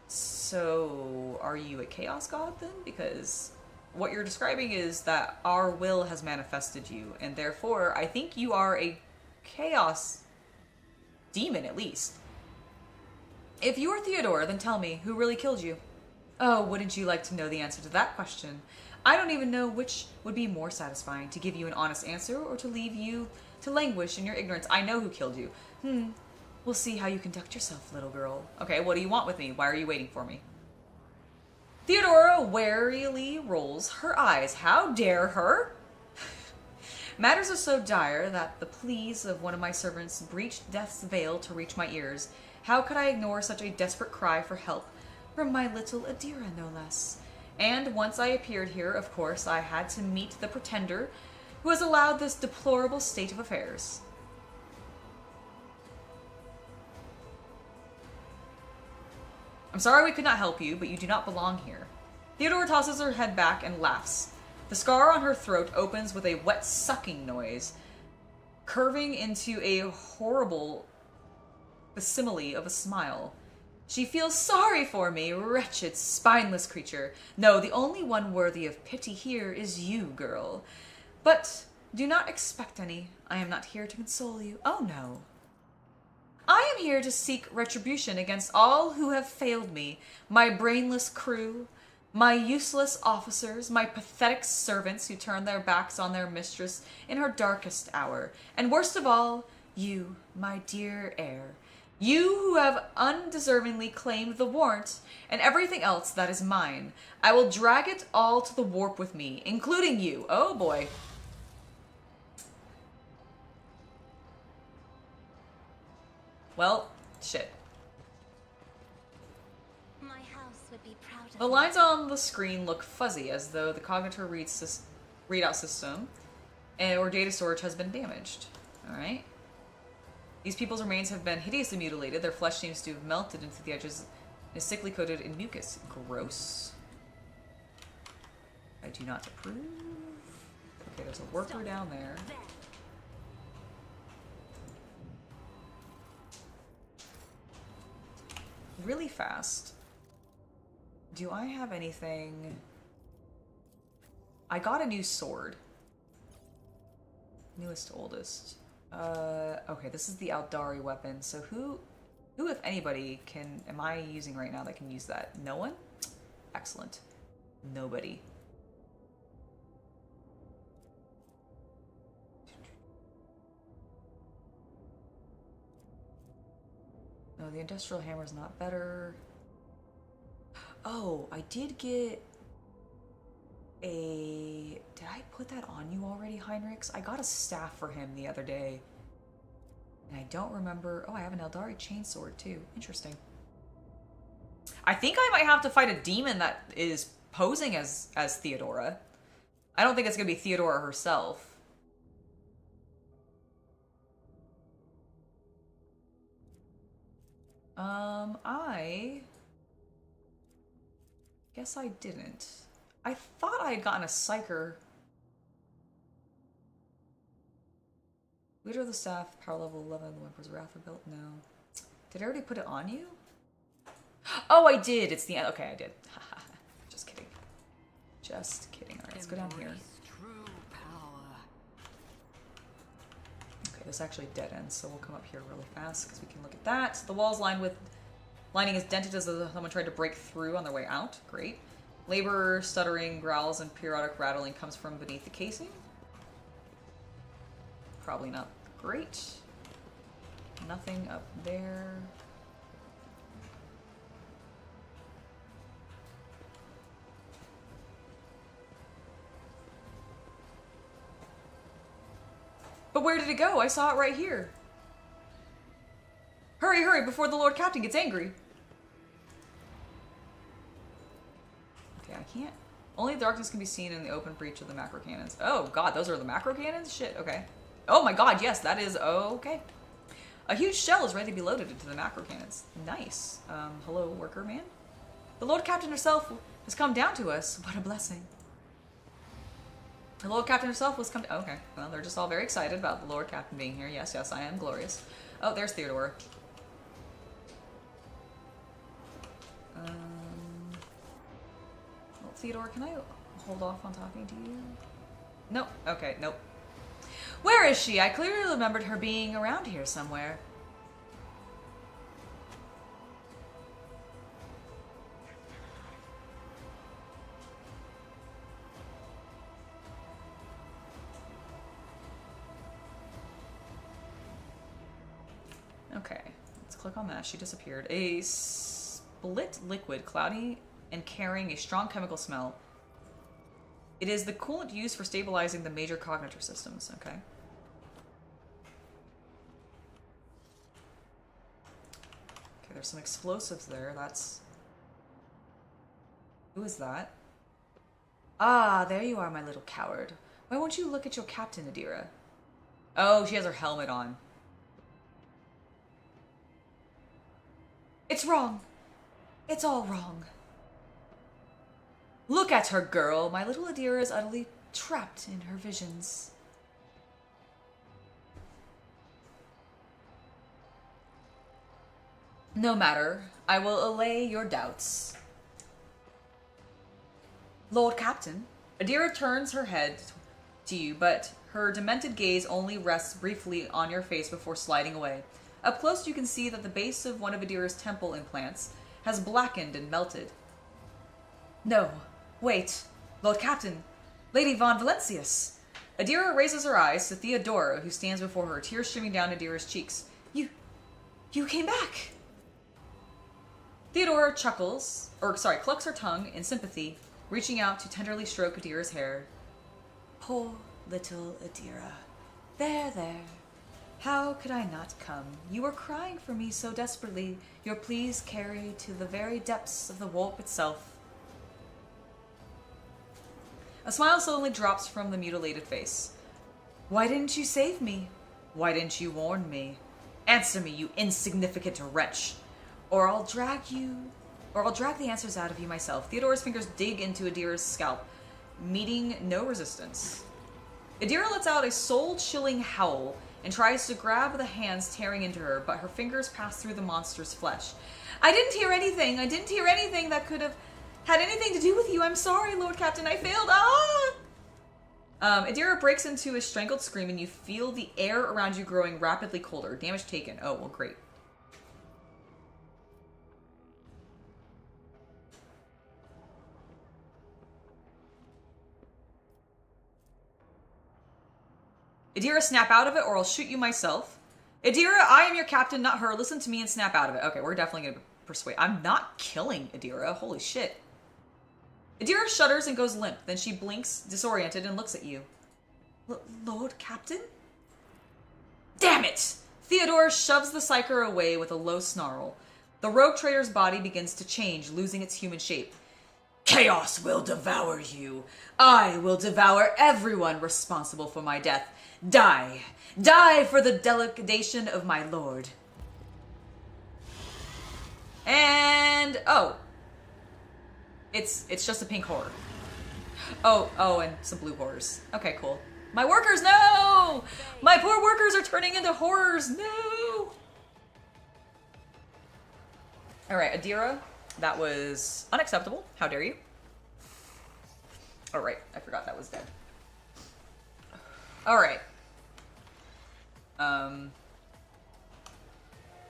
So, are you a chaos god then? Because what you're describing is that our will has manifested you, and therefore I think you are a chaos demon at least. If you are Theodora, then tell me, who really killed you? Oh, wouldn't you like to know the answer to that question? I don't even know which would be more satisfying, to give you an honest answer or to leave you to languish in your ignorance. I know who killed you. We'll see how you conduct yourself, little girl. Okay, what do you want with me? Why are you waiting for me? Theodora warily rolls her eyes. How dare her? Matters are so dire that the pleas of one of my servants breached death's veil to reach my ears. How could I ignore such a desperate cry for help from my little Adira, no less? And once I appeared here, of course, I had to meet the pretender who has allowed this deplorable state of affairs. I'm sorry we could not help you, but you do not belong here. Theodora tosses her head back and laughs. The scar on her throat opens with a wet sucking noise, curving into a horrible facsimile of a smile. She feels sorry for me, wretched, spineless creature. No, the only one worthy of pity here is you, girl. But do not expect any. I am not here to console you. Oh, no. I am here to seek retribution against all who have failed me, my brainless crew, my useless officers, my pathetic servants who turned their backs on their mistress in her darkest hour, and worst of all, you, my dear heir. You who have undeservingly claimed the warrant and everything else that is mine. I will drag it all to the warp with me, including you. Oh boy. Well, shit. My house would be proud of The lines on the screen look fuzzy, as though the cognitor readout system or data storage has been damaged. Alright. These people's remains have been hideously mutilated. Their flesh seems to have melted into the edges and is sickly coated in mucus. Gross. I do not approve. Okay, there's a worker down there. Really fast. Do I have anything? I got a new sword. Newest to oldest. Okay, this is the Aeldari weapon. So who if anybody am I using right now that can use that? No one? Excellent. Nobody. No, the industrial hammer is not better. Oh, I did get a... Did I put that on you already, Heinrichs? I got a staff for him the other day. And I don't remember... Oh, I have an Aeldari chainsword too. Interesting. I think I might have to fight a demon that is posing as Theodora. I don't think it's going to be Theodora herself. I guess I didn't. I thought I had gotten a Psyker. Leader of the Staff, power level 11, the Emperor's Wrath rebuilt? No. Did I already put it on you? Oh, I did! It's the end. Okay, I did. Just kidding. Just kidding. Alright, let's go down here. True power. Okay, this actually dead ends, so we'll come up here really fast because we can look at that. The wall's lined with... Lining is dented as though someone tried to break through on their way out. Great. Labor, stuttering, growls, and periodic rattling comes from beneath the casing. Probably not great. Nothing up there. But where did it go? I saw it right here. Hurry, hurry, before the Lord Captain gets angry. Okay, I can't. Only darkness can be seen in the open breach of the macro cannons. Oh god, those are the macro cannons? Shit, okay. Oh my god, yes, that is okay. A huge shell is ready to be loaded into the macro cannons. Nice. Hello, worker man? The Lord Captain herself has come down to us. What a blessing. The Lord Captain herself was come to... Okay, well, they're just all very excited about the Lord Captain being here. Yes, yes, I am glorious. Oh, there's Theodore. Well, Theodore, can I hold off on talking to you? Nope. Okay, nope. Where is she? I clearly remembered her being around here somewhere. Okay, let's click on that. She disappeared. A split liquid, cloudy and carrying a strong chemical smell. It is the coolant used for stabilizing the major cognitor systems. Okay. Okay, there's some explosives there. That's... Who is that? Ah, there you are, my little coward. Why won't you look at your captain, Adira? Oh, she has her helmet on. It's wrong. It's all wrong. Look at her, girl. My little Adira is utterly trapped in her visions. No matter. I will allay your doubts. Lord Captain. Adira turns her head to you, but her demented gaze only rests briefly on your face before sliding away. Up close, you can see that the base of one of Adira's temple implants has blackened and melted. No. Wait. Lord Captain. Lady Von Valencius. Adira raises her eyes to Theodora, who stands before her, tears streaming down Adira's cheeks. You came back! Theodora clucks her tongue in sympathy, reaching out to tenderly stroke Adira's hair. Poor little Adira. There, there. How could I not come? You were crying for me so desperately, your pleas carry to the very depths of the warp itself. A smile suddenly drops from the mutilated face. Why didn't you save me? Why didn't you warn me? Answer me, you insignificant wretch. Or I'll drag the answers out of you myself. Theodora's fingers dig into Adira's scalp, meeting no resistance. Adira lets out a soul-chilling howl and tries to grab the hands tearing into her, but her fingers pass through the monster's flesh. I didn't hear anything. I didn't hear anything that could have had anything to do with you. I'm sorry, Lord Captain. I failed. Adira breaks into a strangled scream, and you feel the air around you growing rapidly colder. Damage taken. Oh, well, great. Adira, snap out of it or I'll shoot you myself. Adira, I am your captain, not her. Listen to me and snap out of it. Okay, we're definitely going to persuade. I'm not killing Adira. Holy shit. Adira shudders and goes limp. Then she blinks, disoriented, and looks at you. Lord Captain? Damn it! Theodore shoves the psyker away with a low snarl. The rogue trader's body begins to change, losing its human shape. Chaos will devour you. I will devour everyone responsible for my death. Die! Die for the degradation of my lord. And... oh. It's just a pink horror. Oh, and some blue horrors. Okay, cool. My workers, no! My poor workers are turning into horrors, no! Alright, Adira, that was unacceptable. How dare you? Oh, right, I forgot that was dead. Alright.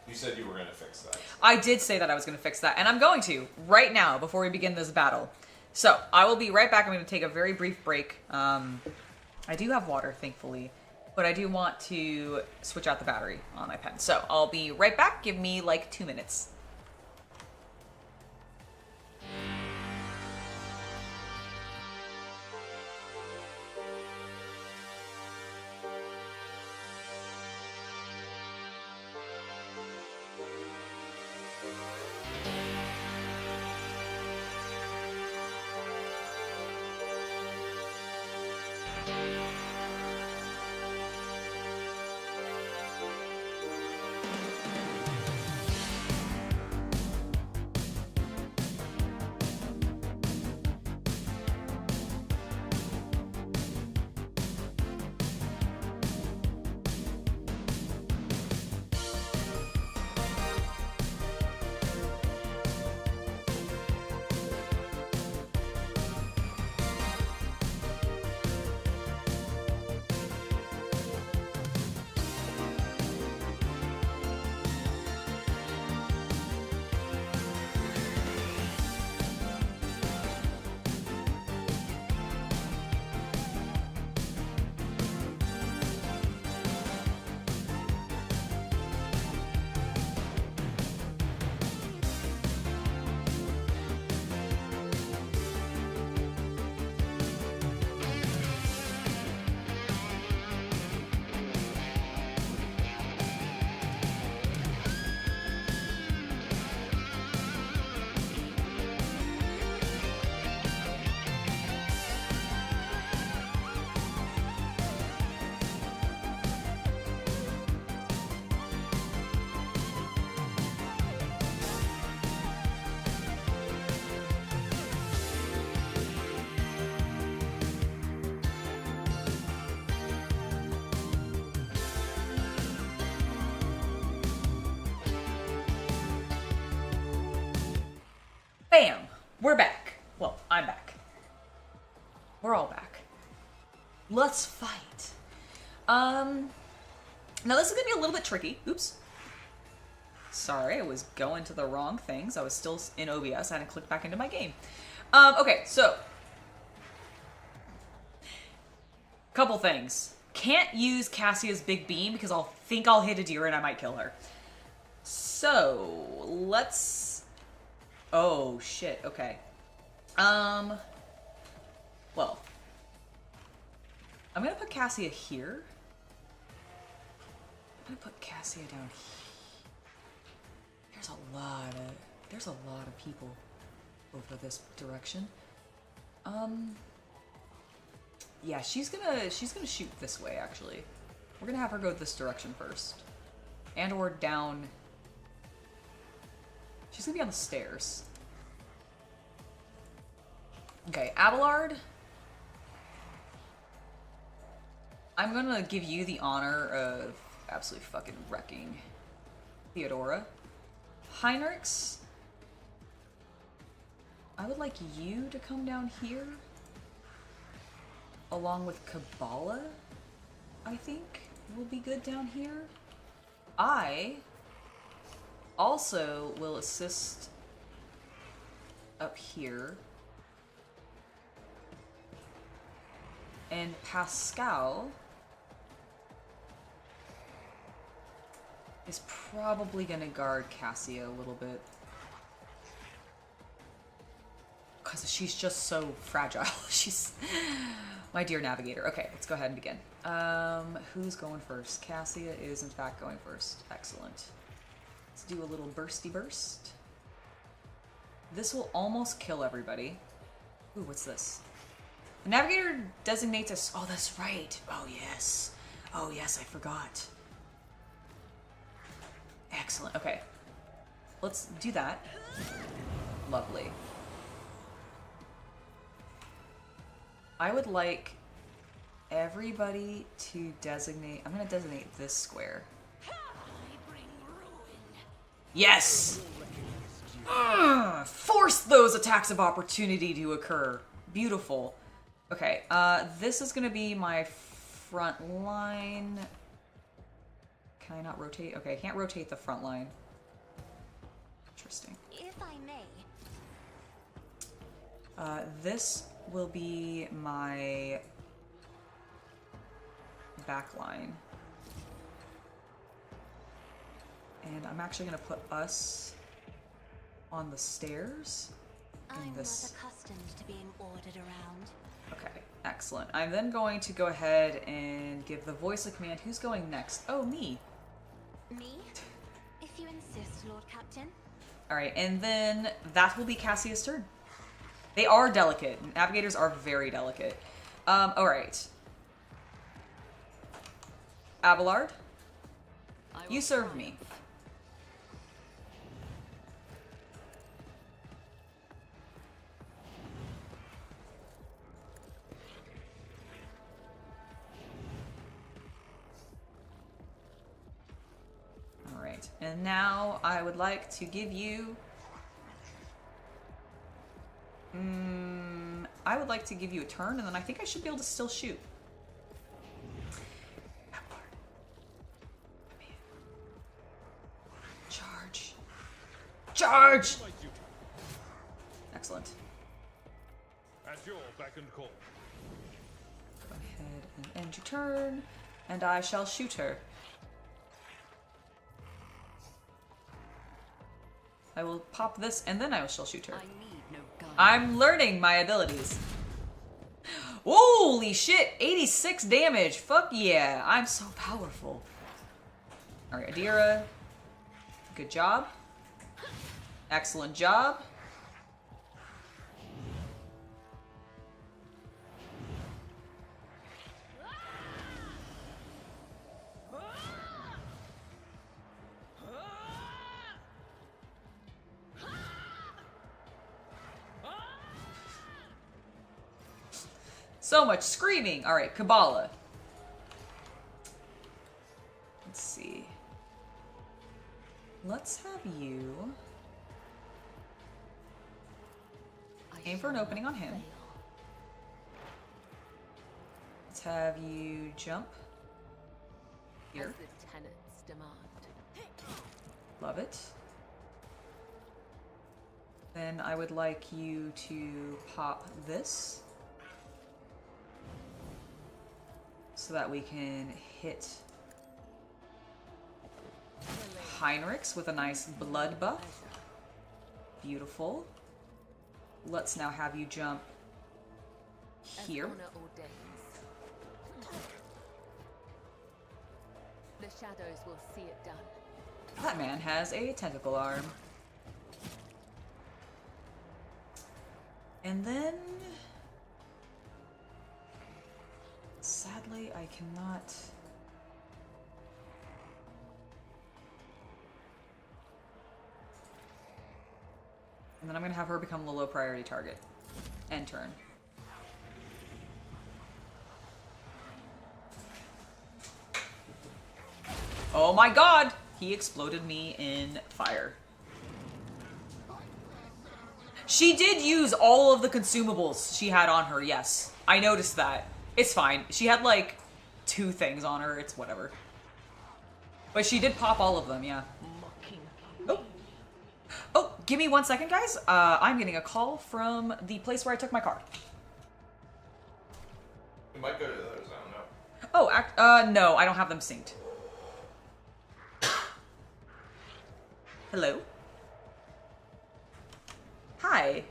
You said you were going to fix that. I did say that I was going to fix that, and I'm going to, right now, before we begin this battle. So, I will be right back. I'm going to take a very brief break. I do have water, thankfully, but I do want to switch out the battery on my pen. So, I'll be right back. Give me, like, 2 minutes. Bam! We're back. Well, I'm back. We're all back. Let's fight. Now this is gonna be a little bit tricky. Oops. Sorry, I was going to the wrong things. I was still in OBS. I hadn't clicked back into my game. Okay, so. Couple things. Can't use Cassia's big beam because I'll think I'll hit Adira and I might kill her. So, let's... Oh, shit. Okay. Well. I'm gonna put Cassia here. I'm gonna put Cassia down here. There's a lot of people over this direction. Yeah, she's gonna shoot this way, actually. We're gonna have her go this direction first. And or down. She's gonna be on the stairs. Okay, Abelard. I'm gonna give you the honor of absolutely fucking wrecking Theodora. Heinrichs. I would like you to come down here. Along with Kabbalah, I think will be good down here. I also will assist up here. And Pascal is probably gonna guard Cassia a little bit. Because she's just so fragile. She's my dear navigator. Okay, let's go ahead and begin. Who's going first? Cassia is in fact going first. Excellent. Let's do a little bursty burst. This will almost kill everybody. Ooh, what's this? The navigator designates us. Oh, that's right. Oh, yes. Oh, yes, I forgot. Excellent. Okay. Let's do that. Lovely. I would like everybody to designate... I'm going to designate this square. Yes! Force those attacks of opportunity to occur. Beautiful. Okay, this is going to be my front line. Can I not rotate? Okay, I can't rotate the front line. Interesting. If I may. This will be my back line. And I'm actually going to put us on the stairs. I'm this... not accustomed to being ordered around. Okay, excellent. I'm then going to go ahead and give the voice of command. Who's going next? Oh, me. Me? If you insist, Lord Captain. Alright, and then that will be Cassia's turn. They are delicate. Navigators are very delicate. Alright. Abelard, you serve me. Alright, and now I would like to give you... I would like to give you a turn, and then I think I should be able to still shoot. Charge. Charge! Excellent. At your beck and call. Go ahead and end your turn, and I shall shoot her. I will pop this, and then I shall shoot her. I need no gun. I'm learning my abilities. Holy shit! 86 damage! Fuck yeah! I'm so powerful. Alright, Adira. Good job. Excellent job. So much screaming. All right, Kabbalah. Let's see. Let's have you aim for an opening on him. Let's have you jump here. As the tenants demand. Love it. Then I would like you to pop this so that we can hit Heinrichs with a nice blood buff. Beautiful. Let's now have you jump here. As honor ordains. The shadows will see it done. That man has a tentacle arm. And then... sadly, I cannot... And then I'm going to have her become the low priority target. End turn. Oh my god! He exploded me in fire. She did use all of the consumables she had on her, yes. I noticed that. It's fine. She had like 2 things on her. It's whatever. But she did pop all of them, yeah. Oh. Oh, give me 1 second, guys. I'm getting a call from the place where I took my car. We might go to those, I don't know. Oh, no, I don't have them synced. Hello? Hi.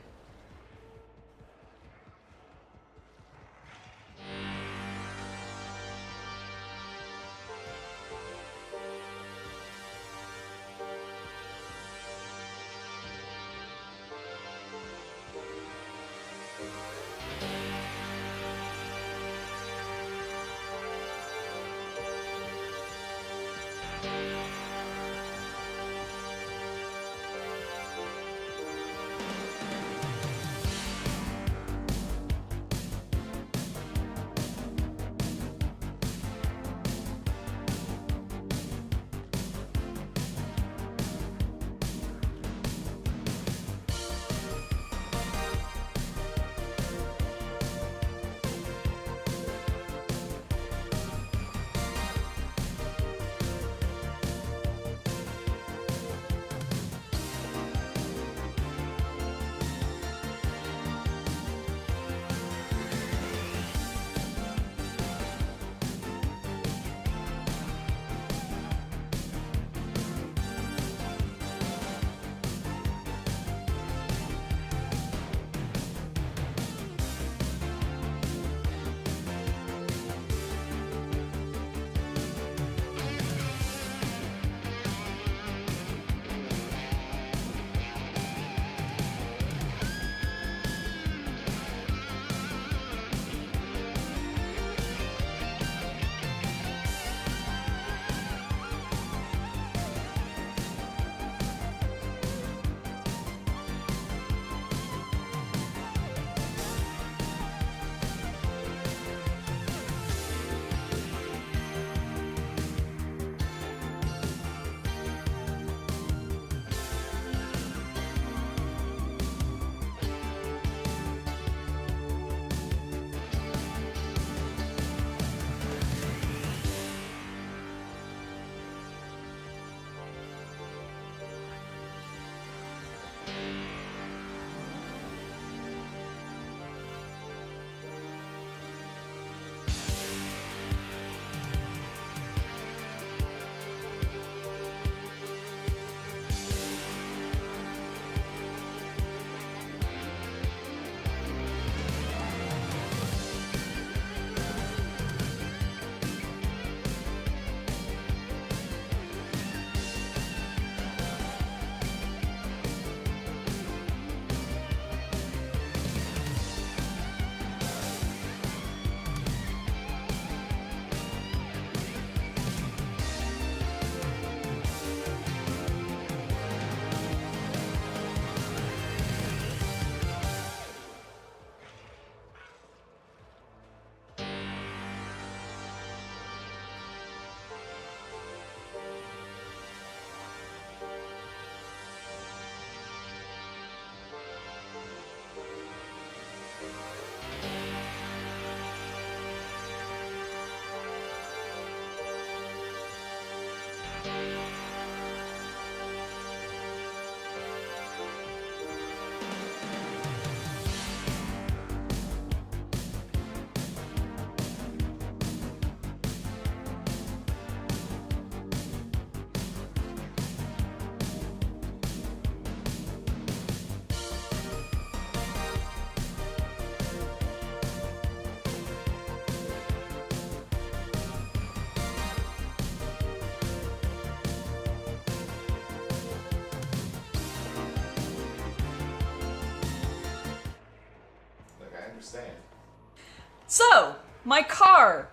So, my car,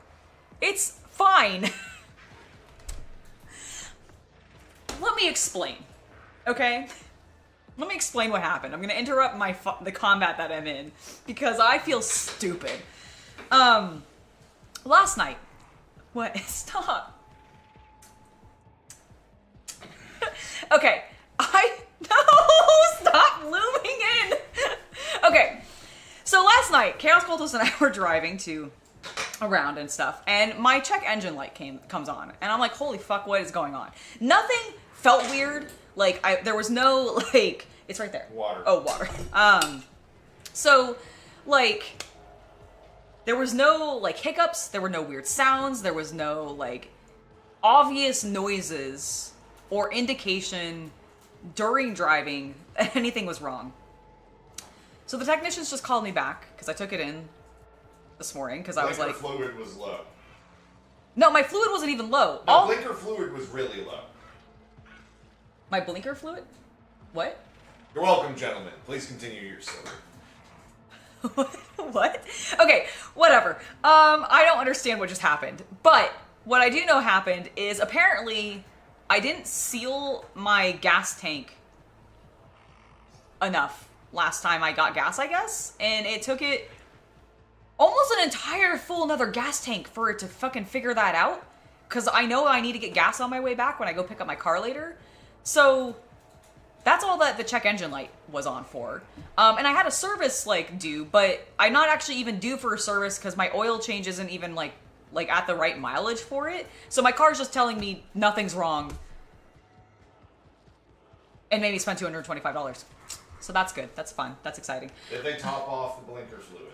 it's fine. Let me explain, okay? Let me explain what happened. I'm gonna interrupt the combat that I'm in because I feel stupid. Last night, what? Stop. Okay, no, stop looming in. Okay, so last night, Chaos Cultist and I were driving around and stuff, and my check engine light comes on, and I'm like, holy fuck, what is going on? Nothing felt weird. Like, there was no, like, it's right there. Water. Oh, water. So, like, there was no, like, hiccups, there were no weird sounds, there was no, like, obvious noises or indication during driving that anything was wrong. So the technicians just called me back, because I took it in this morning, because I was like... fluid was low. No, my fluid wasn't even low. No, blinker fluid was really low. My blinker fluid? What? You're welcome, gentlemen. Please continue your story. What? Okay, whatever. I don't understand what just happened. But what I do know happened is apparently I didn't seal my gas tank enough last time I got gas, I guess. And it took it almost an entire full another gas tank for it to fucking figure that out. Because I know I need to get gas on my way back when I go pick up my car later. So that's all that the check engine light was on for. And I had a service, like, due, but I'm not actually even due for a service because my oil change isn't even, like at the right mileage for it. So my car's just telling me nothing's wrong. And made me spend $225. So that's good. That's fun. That's exciting. Did they top off the blinker fluid?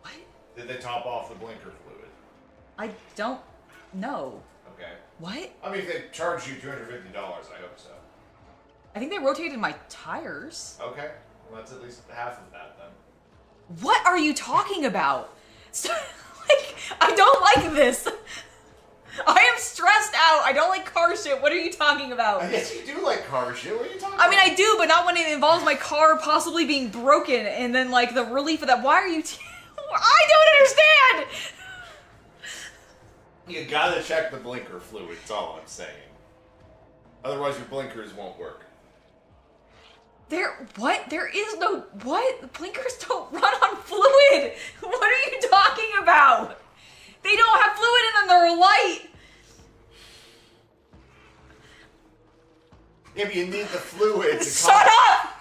What? Did they top off the blinker fluid? I don't know. Okay. What? I mean, if they charged you $250, I hope so. I think they rotated my tires. Okay. Well, that's at least half of that, then. What are you talking about? Like, I don't like this. I am stressed out. I don't like car shit. What are you talking about? I guess you do like car shit. What are you talking about? I mean, I do, but not when it involves my car possibly being broken and then, like, the relief of that. Why are you... I don't understand! You gotta check the blinker fluid, that's all I'm saying. Otherwise your blinkers won't work. What? There is no... What? Blinkers don't run on fluid! What are you talking about? They don't have fluid in them, they're a light! Yeah, but you need the fluid to... Shut up!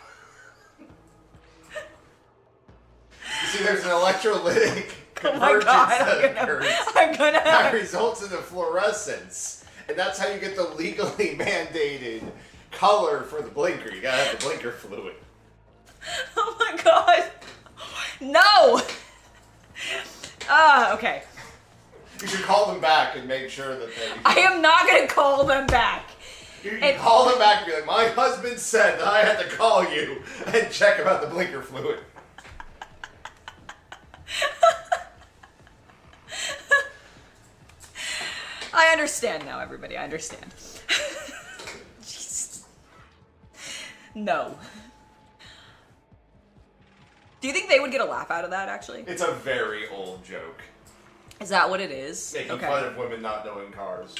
You see, there's an electrolytic Oh my convergence god, that occurs I'm gonna... that results in a fluorescence. And that's how you get the legally mandated color for the blinker. You gotta have the blinker fluid. Oh my god. No! Okay. You should call them back and make sure that they... I am not gonna call them back. You call them back and be like, my husband said that I had to call you and check about the blinker fluid. I understand now, everybody. I understand. Jesus. No. Do you think they would get a laugh out of that, actually? It's a very old joke. Is that what it is? Making fun of women not knowing cars.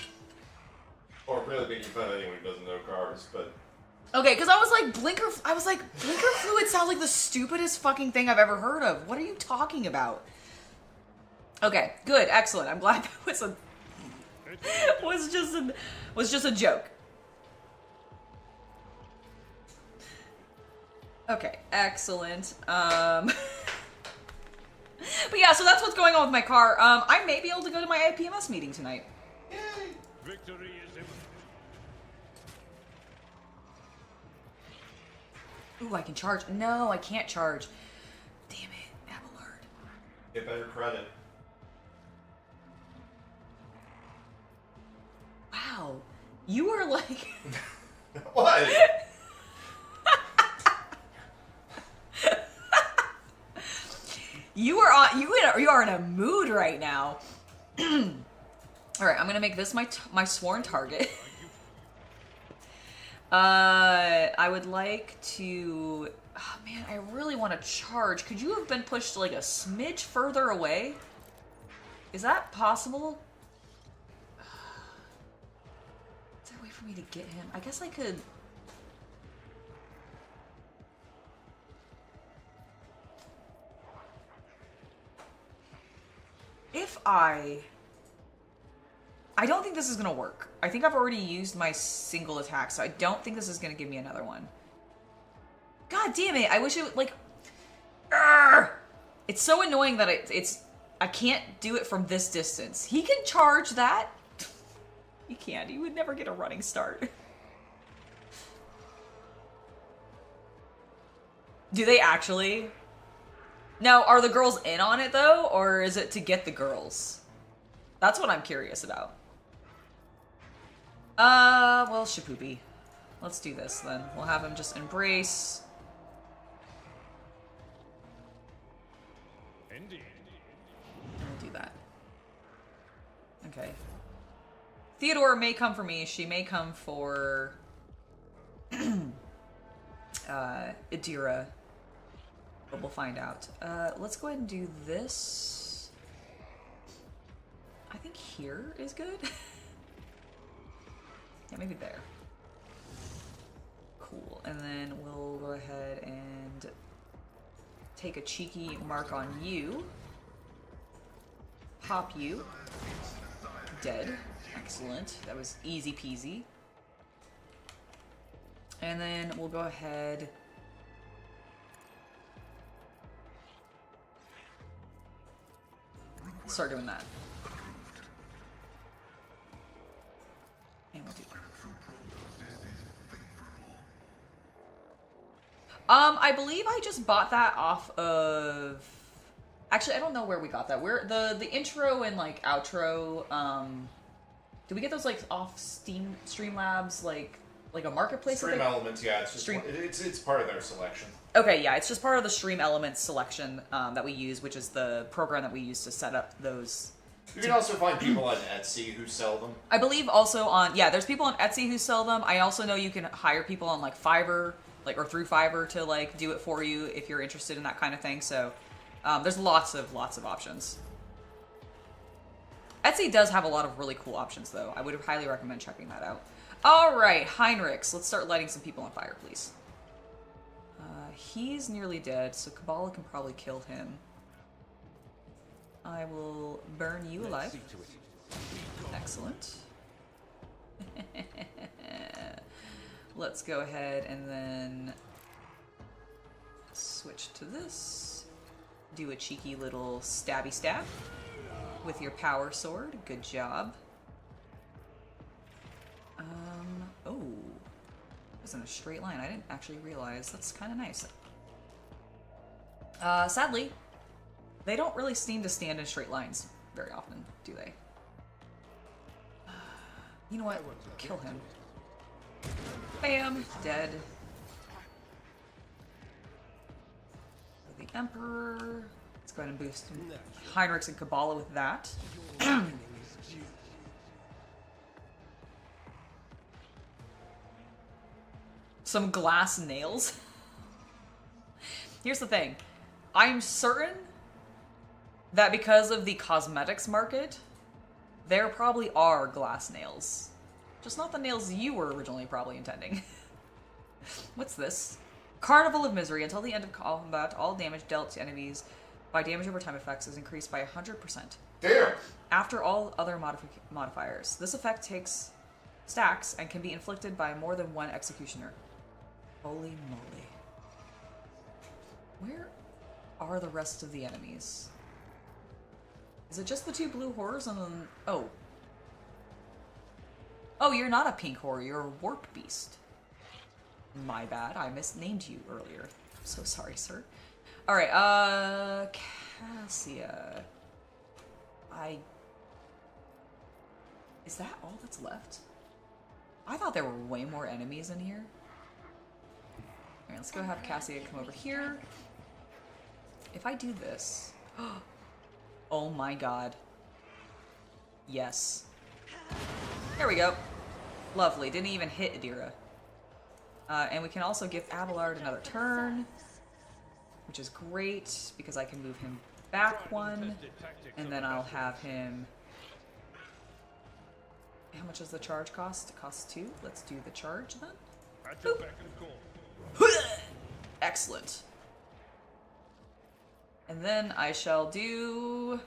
Or really making fun of anyone who doesn't know cars, but... Okay, because I was like, blinker fluid sounds like the stupidest fucking thing I've ever heard of. What are you talking about? Okay, good, excellent. I'm glad that was just a joke. Okay, excellent. But yeah, so that's what's going on with my car. I may be able to go to my IPMS meeting tonight. Yay! Victory is imminent. Ooh, I can charge. No, I can't charge. Damn it, Abelard. Get better credit. Wow, you are like... What? You are in a mood right now. All right, I'm gonna make this my sworn target. I would like to... Oh, man, I really want to charge. Could you have been pushed like a smidge further away? Is that possible? Is there a way for me to get him? I guess I could... If I don't think this is gonna work. I think I've already used my single attack, so I don't think this is gonna give me another one. God damn it, I wish it would, like... Urgh! It's so annoying that I can't do it from this distance. He can charge that. He can't. He would never get a running start. Do they actually? Now, are the girls in on it, though? Or is it to get the girls? That's what I'm curious about. Well, shapoopy. Let's do this, then. We'll have him just embrace. Indeed. We'll do that. Okay. Theodora may come for me. She may come for... Adira. But we'll find out. Let's go ahead and do this. I think here is good. Yeah, maybe there. Cool. And then we'll go ahead and take a cheeky mark on you. Pop you. Dead. Excellent. That was easy peasy. And then we'll go ahead... start doing that. And we'll do that. I believe I just bought that off of... Actually, I don't know where we got that. Where the intro and like outro, did we get those like off Streamlabs, like a marketplace? Stream Elements, yeah, it's just it's part of their selection. Okay, yeah, it's just part of the Stream Elements selection that we use, which is the program that we use to set up those. You can also find people on Etsy who sell them. I believe also on, yeah, there's people on Etsy who sell them. I also know you can hire people on like Fiverr, or through Fiverr to like do it for you if you're interested in that kind of thing. So there's lots of options. Etsy does have a lot of really cool options though. I would highly recommend checking that out. All right, Heinrichs. Let's start lighting some people on fire, please. He's nearly dead, so Kabbalah can probably kill him. I will burn you alive. Excellent. Let's go ahead and then switch to this. Do a cheeky little stabby stab with your power sword. Good job. Oh. It was in a straight line. I didn't actually realize. That's kind of nice. Sadly, they don't really seem to stand in straight lines very often, do they? You know what? Kill him. Bam! Dead. The Emperor. Let's go ahead and boost Heinrichs and Kabbalah with that. Some glass nails. Here's the thing. I'm certain that because of the cosmetics market, there probably are glass nails. Just not the nails you were originally probably intending. What's this? Carnival of Misery. Until the end of combat, all damage dealt to enemies by damage over time effects is increased by 100%. Damn! After all other modifiers. This effect takes stacks and can be inflicted by more than one executioner. Holy moly. Where are the rest of the enemies? Is it just the two blue horrors and then... Oh. Oh, you're not a pink horror, you're a warp beast. My bad, I misnamed you earlier. I'm so sorry, sir. Alright, Cassia. Is that all that's left? I thought there were way more enemies in here. Alright, let's go have Cassia come over here. If I do this... Oh my god. Yes. There we go. Lovely. Didn't even hit Adira. And we can also give Abelard another turn, which is great because I can move him back one, and then I'll have him... How much does the charge cost? It costs 2. Let's do the charge then. At your beck and call. Excellent. And then I shall do...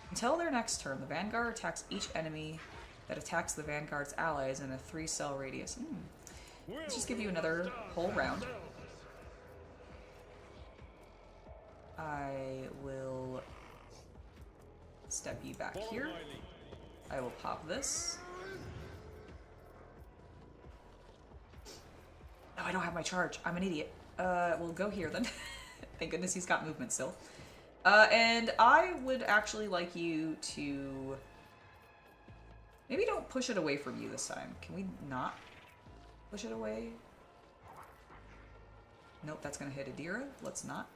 Until their next turn, the Vanguard attacks each enemy that attacks the Vanguard's allies in a 3-cell radius. Let's just give you another whole round. I will step you back here. I will pop this. Oh, I don't have my charge. I'm an idiot. We'll go here then. Thank goodness he's got movement still. And I would actually like you to... Maybe don't push it away from you this time. Can we not push it away? Nope, that's gonna hit Adira. Let's not.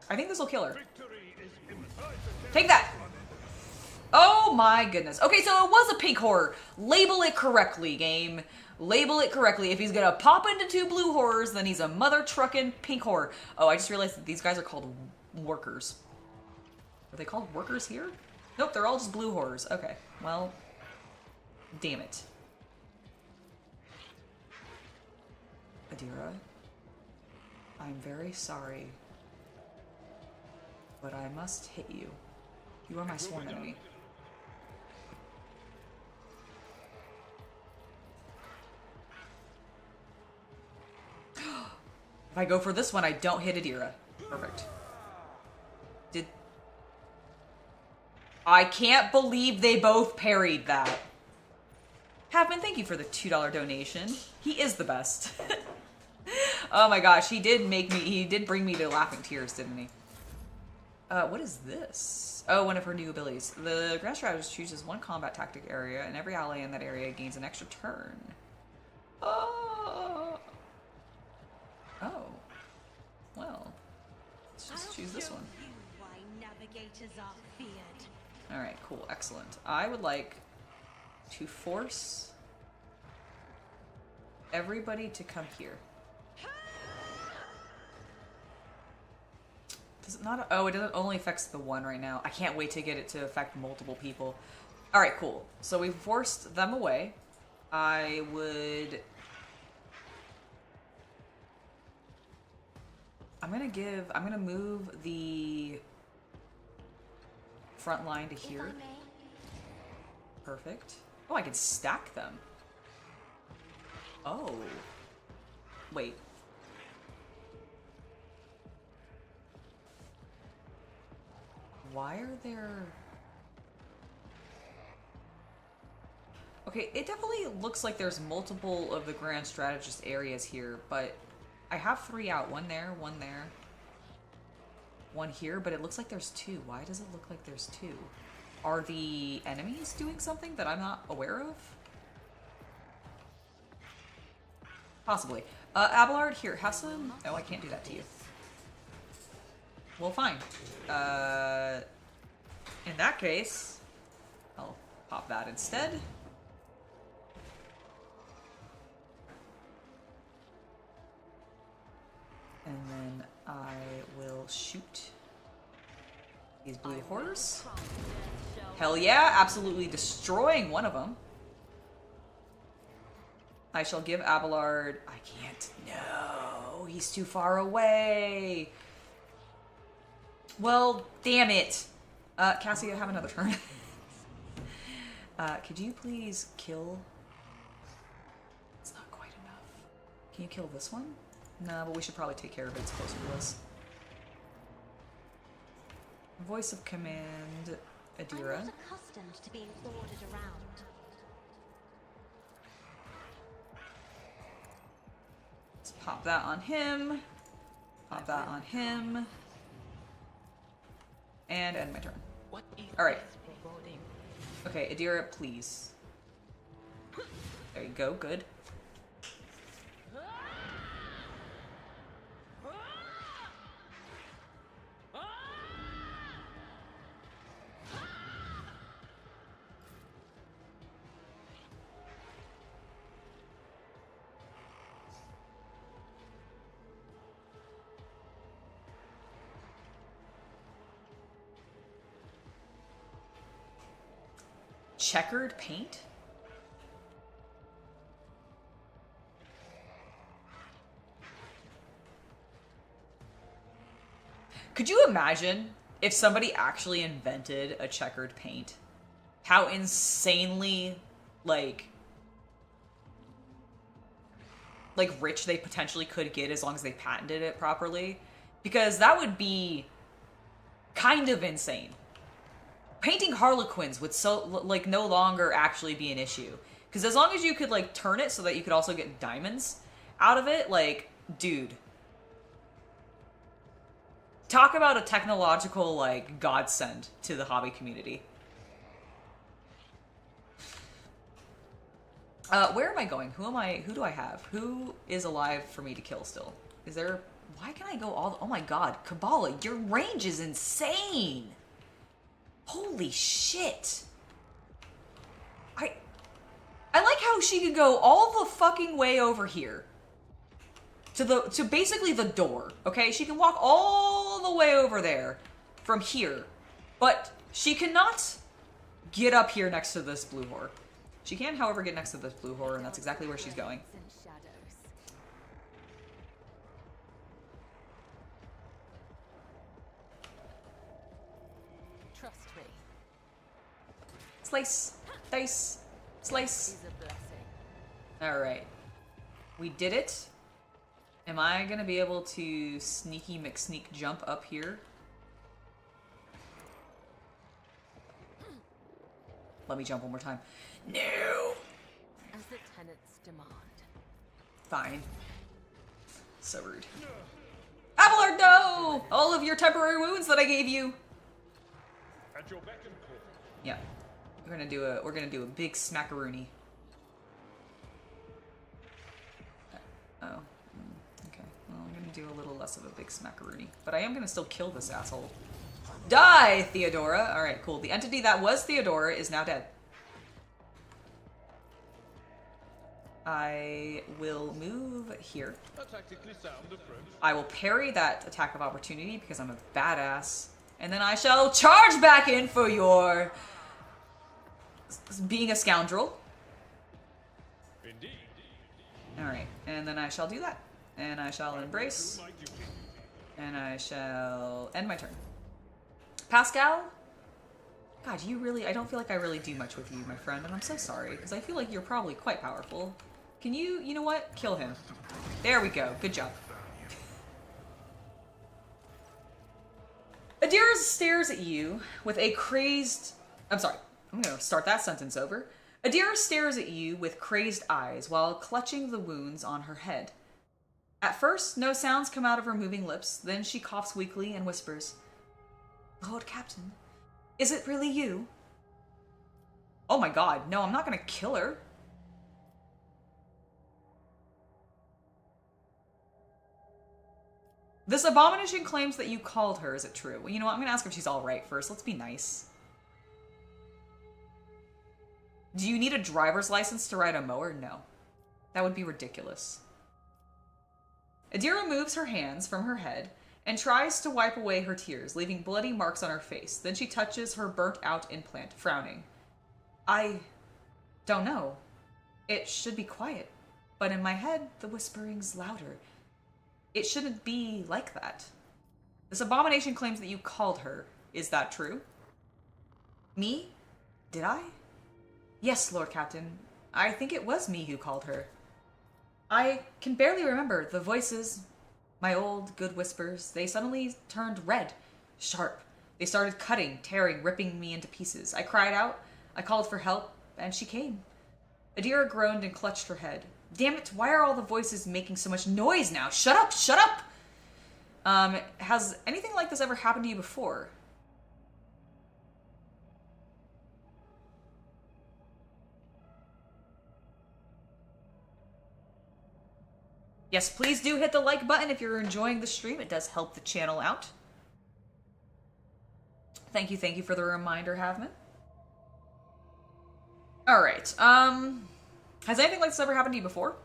I think this will kill her. Take that! Oh my goodness. Okay, so it was a pink horror. Label it correctly, game. Label it correctly. If he's gonna pop into 2 blue horrors, then he's a mother truckin' pink horror. Oh, I just realized that these guys are called workers. Are they called workers here? Nope, they're all just blue horrors. Okay, well, damn it. Adira, I'm very sorry, but I must hit you. You are my sworn enemy. If I go for this one, I don't hit Adira. Perfect. I can't believe they both parried that. Havman, thank you for the $2 donation. He is the best. Oh my gosh, he did bring me to laughing tears, didn't he? What is this? Oh, one of her new abilities. The Grand Strategist chooses 1 combat tactic area, and every ally in that area gains an extra turn. Oh. Well. Let's just choose this one. Alright, cool. Excellent. I would like to force everybody to come here. Does it not? Oh, it doesn't only affects the one right now. I can't wait to get it to affect multiple people. Alright, cool. So we forced them away. I'm gonna move the front line to here. Perfect. Oh, I can stack them. Oh. Wait. Why are there... Okay, it definitely looks like there's multiple of the Grand Strategist areas here, but I have 3 out. 1 there, 1 there. 1 here, but it looks like there's 2. Why does it look like there's 2? Are the enemies doing something that I'm not aware of? Possibly. Abelard, here, have some... Oh, I can't do that to you. Well, fine. In that case, I'll pop that instead. And then I will shoot these blue horrors. Hell yeah, absolutely destroying one of them. I shall give Abelard... I can't. No, he's too far away. Well, damn it. Cassie, I have another turn. Could you please kill... It's not quite enough. Can you kill this one? No, but we should probably take care of it. It's closer to us. Voice of command, Adira. I'm not accustomed to being ordered around. Let's pop that on him. Pop that on him. And end my turn. Alright. Okay, Adira, please. There you go, good. checkered paint? Could you imagine if somebody actually invented a checkered paint? How insanely, like rich they potentially could get as long as they patented it properly? Because that would be kind of insane. Painting Harlequins would no longer actually be an issue. Because as long as you could, like, turn it so that you could also get diamonds out of it, like, dude. Talk about a technological, like, godsend to the hobby community. Where am I going? Who do I have? Who is alive for me to kill still? Is there, why can I go oh my god, Kabbalah, your range is insane! Holy shit! I like how she could go all the fucking way over here. To basically the door, okay? She can walk all the way over there from here. But she cannot get up here next to this blue whore. She can, however, get next to this blue whore, and that's exactly where she's going. Trust me. Slice, dice, slice. Is a blessing. Alright. We did it. Am I gonna be able to sneaky McSneak jump up here? Let me jump one more time. No! As the tenants demand. Fine. So rude. Abelard, no! All of your temporary wounds that I gave you! At your beck and call. Yeah. We're gonna do a big smackaroony. Oh. Okay. Well, I'm gonna do a little less of a big smackaroony. But I am gonna still kill this asshole. Die, Theodora! Alright, cool. The entity that was Theodora is now dead. I will move here. A tactically sound approach. I will parry that attack of opportunity because I'm a badass. And then I shall charge back in for your being a scoundrel. Indeed. Alright, and then I shall do that. And I shall embrace. My duty. And I shall end my turn. Pascal? God, I don't feel like I really do much with you, my friend, and I'm so sorry, because I feel like you're probably quite powerful. Can you know what? Kill him. There we go. Good job. Adira stares at you with a crazed... I'm sorry. I'm going to start that sentence over. Adira stares at you with crazed eyes while clutching the wounds on her head. At first, no sounds come out of her moving lips. Then she coughs weakly and whispers, "Lord Captain, is it really you?" Oh my god, no, I'm not going to kill her. This abomination claims that you called her. Is it true? Well, you know what? I'm going to ask if she's alright first. Let's be nice. Do you need a driver's license to ride a mower? No. That would be ridiculous. Adira moves her hands from her head and tries to wipe away her tears, leaving bloody marks on her face. Then she touches her burnt-out implant, frowning. I don't know. It should be quiet, but in my head, the whispering's louder. It shouldn't be like that. This abomination claims that you called her. Is that true? Me? Did I? Yes, Lord Captain. I think it was me who called her. I can barely remember the voices. My old, good whispers, they suddenly turned red, sharp. They started cutting, tearing, ripping me into pieces. I cried out, I called for help, and she came. Adira groaned and clutched her head. Damn it, why are all the voices making so much noise now? Shut up, shut up! Has anything like this ever happened to you before? Yes, please do hit the like button if you're enjoying the stream. It does help the channel out. Thank you for the reminder, Havman. Alright, has anything like this ever happened to you before?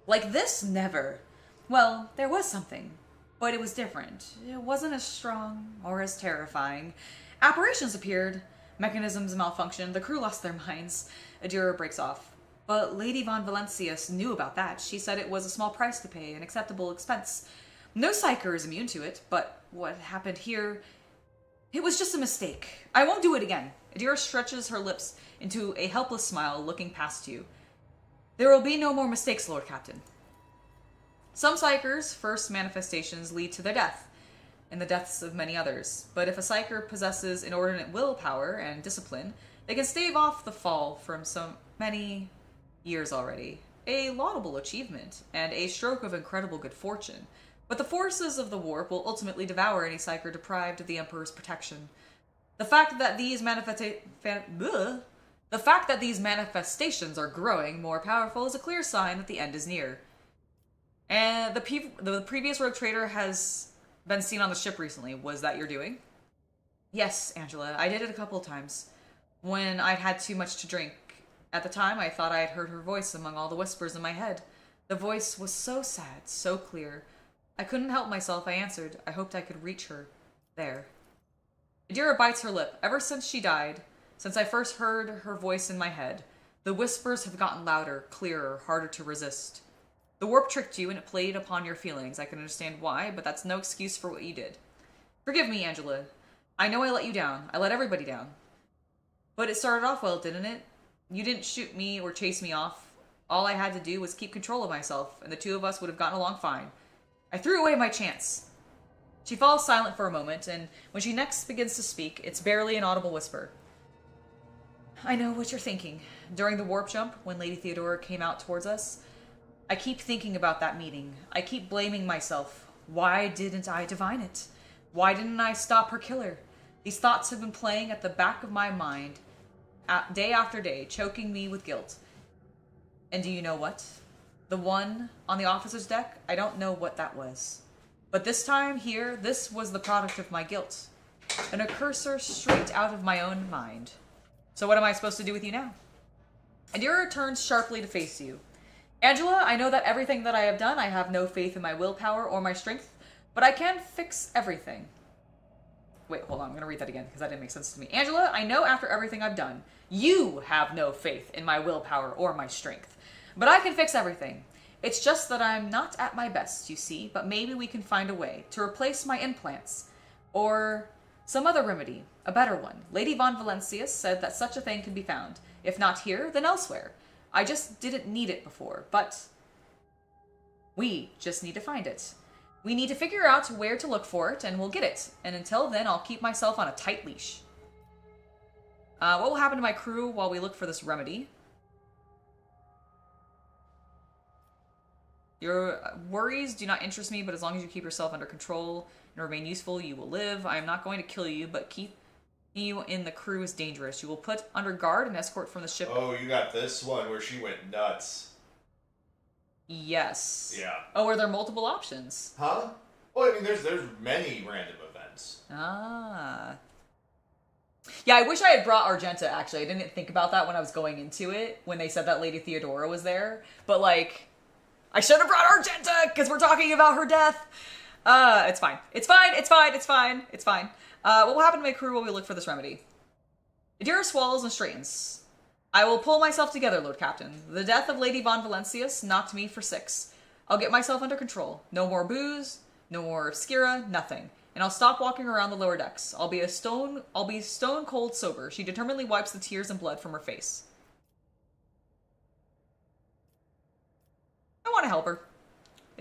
Like this? Never. Well, there was something, but it was different. It wasn't as strong or as terrifying. Apparitions appeared, Mechanisms malfunction. The crew lost their minds. Adira breaks off. But Lady Von Valencius knew about that. She said it was a small price to pay, an acceptable expense. No psyker is immune to it, but what happened here... It was just a mistake. I won't do it again. Adira stretches her lips into a helpless smile, looking past you. There will be no more mistakes, Lord Captain. Some psykers' first manifestations lead to their death, and the deaths of many others. But if a psyker possesses inordinate willpower and discipline, they can stave off the fall from so many years already. A laudable achievement, and a stroke of incredible good fortune. But the forces of the warp will ultimately devour any psyker deprived of the Emperor's protection. The fact that these manifestations are growing more powerful is a clear sign that the end is near. And the previous rogue trader has been seen on the ship recently. Was that your doing? Yes, Angela. I did it a couple of times. When I'd had too much to drink. At the time, I thought I had heard her voice among all the whispers in my head. The voice was so sad, so clear. I couldn't help myself, I answered. I hoped I could reach her. There. Adira bites her lip. Ever since she died, since I first heard her voice in my head, the whispers have gotten louder, clearer, harder to resist. The warp tricked you and it played upon your feelings. I can understand why, but that's no excuse for what you did. Forgive me, Angela. I know I let you down. I let everybody down. But it started off well, didn't it? You didn't shoot me or chase me off. All I had to do was keep control of myself, and the two of us would have gotten along fine. I threw away my chance. She falls silent for a moment, and when she next begins to speak, it's barely an audible whisper. I know what you're thinking. During the warp jump, when Lady Theodora came out towards us, I keep thinking about that meeting. I keep blaming myself. Why didn't I divine it? Why didn't I stop her killer? These thoughts have been playing at the back of my mind, day after day, choking me with guilt. And do you know what? The one on the officer's deck, I don't know what that was. But this time here, this was the product of my guilt. An accursor straight out of my own mind. So what am I supposed to do with you now? Adira turns sharply to face you. Angela, I know that everything that I have done, I have no faith in my willpower or my strength, but I can fix everything. Wait, hold on, I'm going to read that again because that didn't make sense to me. Angela, I know after everything I've done, you have no faith in my willpower or my strength. But I can fix everything. It's just that I'm not at my best, you see, but maybe we can find a way to replace my implants. Or some other remedy, a better one. Lady Von Valencius said that such a thing can be found. If not here, then elsewhere. I just didn't need it before, but we just need to find it. We need to figure out where to look for it, and we'll get it. And until then, I'll keep myself on a tight leash. What will happen to my crew while we look for this remedy? Your worries do not interest me, but as long as you keep yourself under control and remain useful, you will live. I am not going to kill you, but keep you in the crew is dangerous. You will put under guard and escort from the ship. Oh, you got this one where she went nuts. Yes. Yeah. Oh, are there multiple options? Huh? Well, I mean, there's many random events. Ah. Yeah, I wish I had brought Argenta, actually. I didn't think about that when I was going into it, when they said that Lady Theodora was there. But, like, I should have brought Argenta, because we're talking about her death. It's fine. It's fine. It's fine. It's fine. It's fine. What will happen to my crew while we look for this remedy? Adira swallows and straightens. I will pull myself together, Lord Captain. The death of Lady Von Valencius knocked me for 6. I'll get myself under control. No more booze, no more obscura, nothing. And I'll stop walking around the lower decks. I'll be stone cold sober. She determinedly wipes the tears and blood from her face. I want to help her.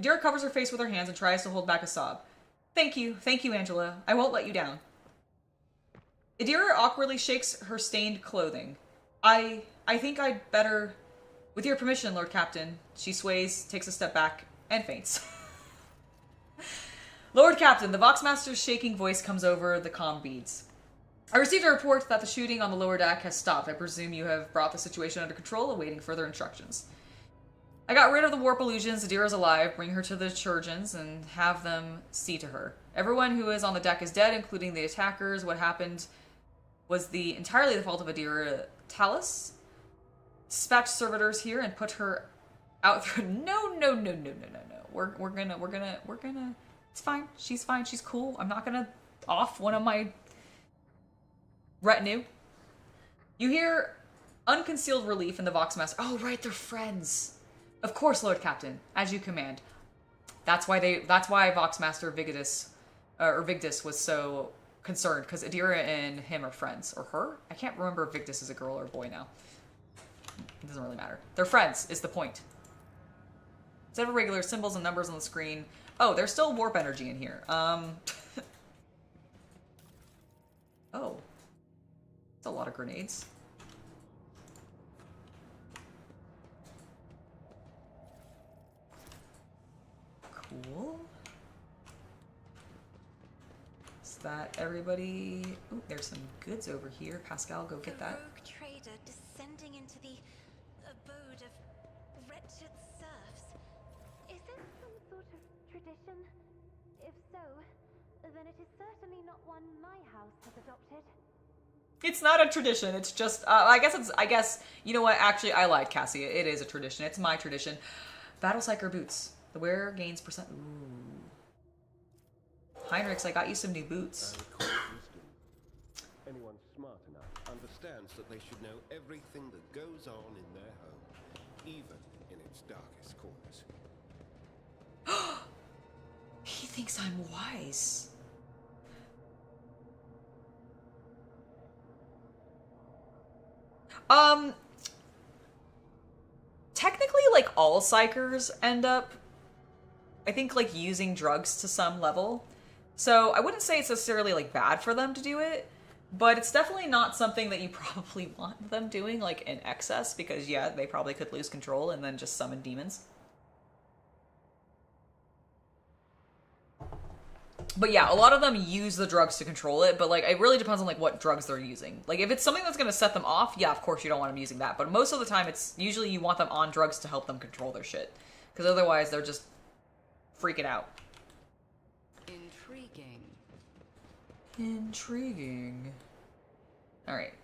Adira covers her face with her hands and tries to hold back a sob. Thank you, Angela. I won't let you down. Adira awkwardly shakes her stained clothing. I think I'd better... With your permission, Lord Captain. She sways, takes a step back, and faints. Lord Captain, the Voxmaster's shaking voice comes over the comm beads. I received a report that the shooting on the lower deck has stopped. I presume you have brought the situation under control, awaiting further instructions. I got rid of the warp illusions. Adira's alive. Bring her to the Churgeons and have them see to her. Everyone who is on the deck is dead, including the attackers. What happened was entirely the fault of Adira Talus. Dispatch servitors here and put her out through. No. We're gonna. It's fine. She's fine. She's cool. I'm not gonna off one of my retinue. You hear unconcealed relief in the Voxmaster. Oh, right, they're friends. Of course, Lord Captain, as you command. That's why Voxmaster Vigdis was so concerned, because Adira and him are friends. Or her? I can't remember if Vigdis is a girl or a boy now. It doesn't really matter. They're friends, is the point. Instead of regular symbols and numbers on the screen. Oh, there's still warp energy in here. Oh. That's a lot of grenades. Cool. Is that everybody? Ooh, there's some goods over here. Pascal, go get that. A rogue trader descending into the abode of wretched serfs. Is it some sort of tradition? If so, then it is certainly not one my house has adopted. It's not a tradition. It's just, I guess, you know what? Actually, I lied, Cassie. It is a tradition. It's my tradition. Battle Psyker boots. The wearer gains percent. Ooh. Heinrichs, I got you some new boots. Anyone smart enough understands that they should know everything that goes on in their home, even in its darkest corners. He thinks I'm wise. Technically, like, all psychers end up, I think, like, using drugs to some level. So I wouldn't say it's necessarily, like, bad for them to do it, but it's definitely not something that you probably want them doing, like, in excess, because, yeah, they probably could lose control and then just summon demons. But yeah, a lot of them use the drugs to control it, but like it really depends on like what drugs they're using. Like if it's something that's going to set them off, yeah, of course you don't want them using that. But most of the time it's usually you want them on drugs to help them control their shit. Because otherwise they're just freaking out. Intriguing. Intriguing. Alright.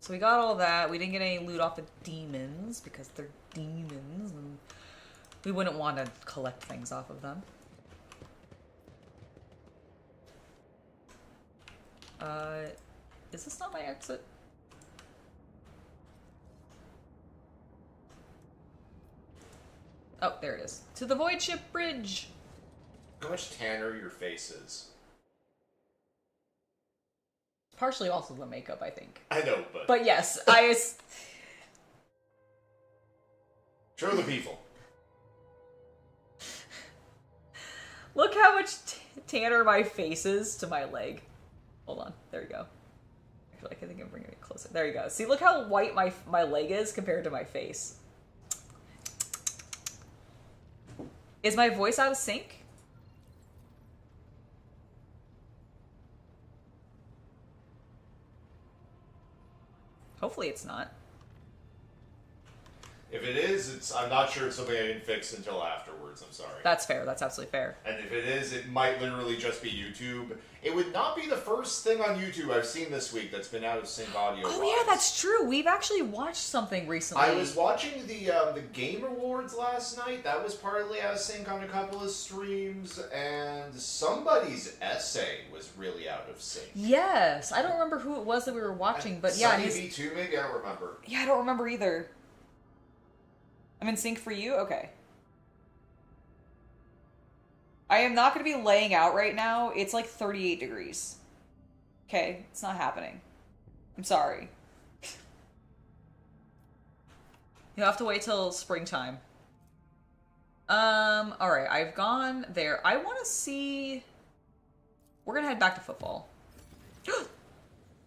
So we got all that. We didn't get any loot off the demons because they're demons. And we wouldn't want to collect things off of them. Is this not my exit? Oh, there it is. To the voidship bridge! How much tanner your face is. Partially also the makeup, I think. I know, but... But yes, Show the people. Look how much tanner my face is to my leg. Hold on. There you go. Actually, I think I'm bringing it closer. There you go. See, look how white my leg is compared to my face. Is my voice out of sync? Hopefully it's not. If it is, I'm not sure it's something I didn't fix until afterwards. I'm sorry. That's fair. That's absolutely fair. And if it is, it might literally just be YouTube. It would not be the first thing on YouTube I've seen this week that's been out of sync audio. Oh yeah, that's true. We've actually watched something recently. I was watching the Game Awards last night. That was partly out of sync on a couple of streams, and somebody's essay was really out of sync. Yes, I don't remember who it was that we were watching, but yeah, Sunny V2 maybe, I don't remember. Yeah, I don't remember either. I'm in sync for you? Okay. I am not going to be laying out right now. It's like 38 degrees. Okay, it's not happening. I'm sorry. You'll have to wait till springtime. Alright, I've gone there. I want to see... We're going to head back to Footfall.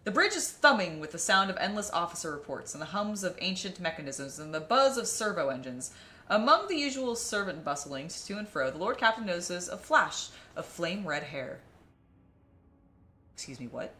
The bridge is thumbing with the sound of endless officer reports and the hums of ancient mechanisms and the buzz of servo engines. Among the usual servant bustlings to and fro, the Lord Captain notices a flash of flame red hair. Excuse me, what?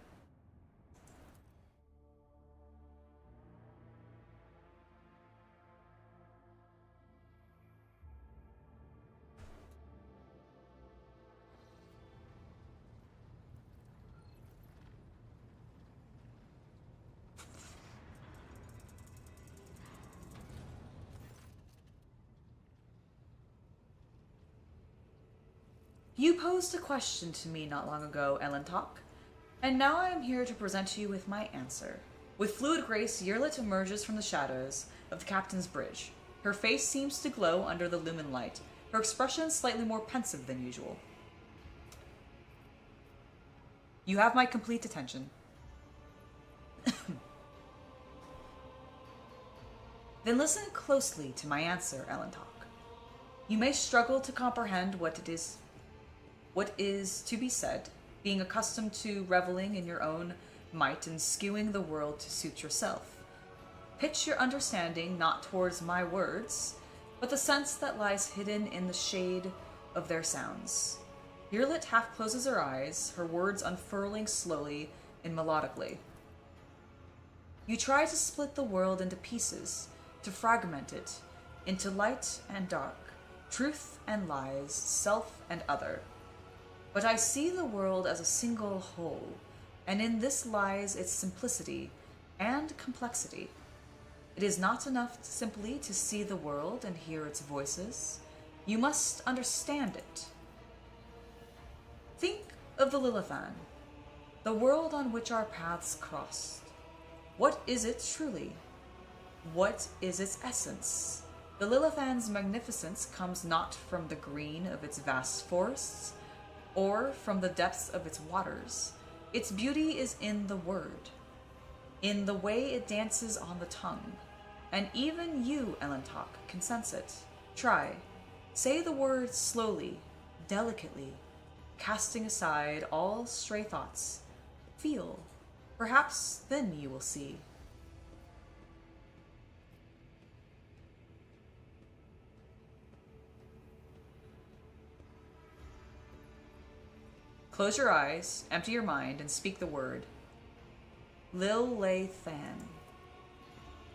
You posed a question to me not long ago, Ellentalk, and now I am here to present you with my answer. With fluid grace, Yrilet emerges from the shadows of the captain's bridge. Her face seems to glow under the lumen light, her expression slightly more pensive than usual. You have my complete attention. Then listen closely to my answer, Elentok. You may struggle to comprehend what is to be said, being accustomed to reveling in your own might and skewing the world to suit yourself. Pitch your understanding not towards my words, but the sense that lies hidden in the shade of their sounds. Yrilet half closes her eyes, her words unfurling slowly and melodically. You try to split the world into pieces, to fragment it into light and dark, truth and lies, self and other. But I see the world as a single whole, and in this lies its simplicity and complexity. It is not enough simply to see the world and hear its voices. You must understand it. Think of the Lilithan, the world on which our paths crossed. What is it truly? What is its essence? The Lilithan's magnificence comes not from the green of its vast forests, or from the depths of its waters. Its beauty is in the word, in the way it dances on the tongue. And even you, Elentok, can sense it. Try. Say the word slowly, delicately, casting aside all stray thoughts. Feel. Perhaps then you will see. Close your eyes, empty your mind, and speak the word. Lil-lay-than.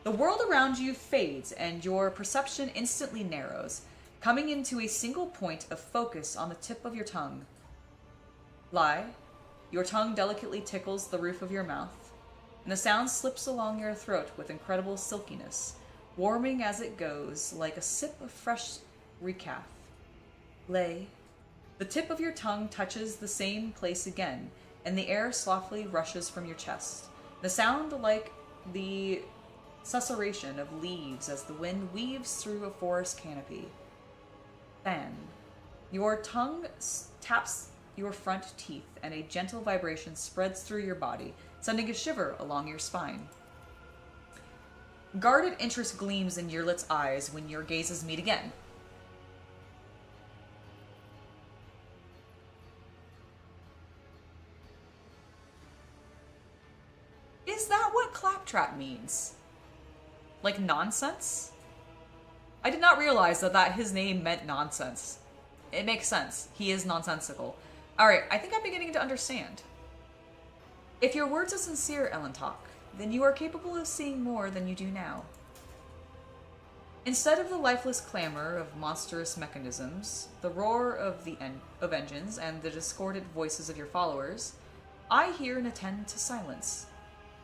The world around you fades, and your perception instantly narrows, coming into a single point of focus on the tip of your tongue. Lie. Your tongue delicately tickles the roof of your mouth, and the sound slips along your throat with incredible silkiness, warming as it goes like a sip of fresh recaf. Lay. The tip of your tongue touches the same place again, and the air softly rushes from your chest. The sound like the susurration of leaves as the wind weaves through a forest canopy. Then, your tongue taps your front teeth, and a gentle vibration spreads through your body, sending a shiver along your spine. Guarded interest gleams in Yrilet's eyes when your gazes meet again. Is that what claptrap means? Like nonsense? I did not realize that his name meant nonsense. It makes sense. He is nonsensical. Alright, I think I'm beginning to understand. If your words are sincere, Elentok, then you are capable of seeing more than you do now. Instead of the lifeless clamor of monstrous mechanisms, the roar of engines, and the discordant voices of your followers, I hear and attend to silence.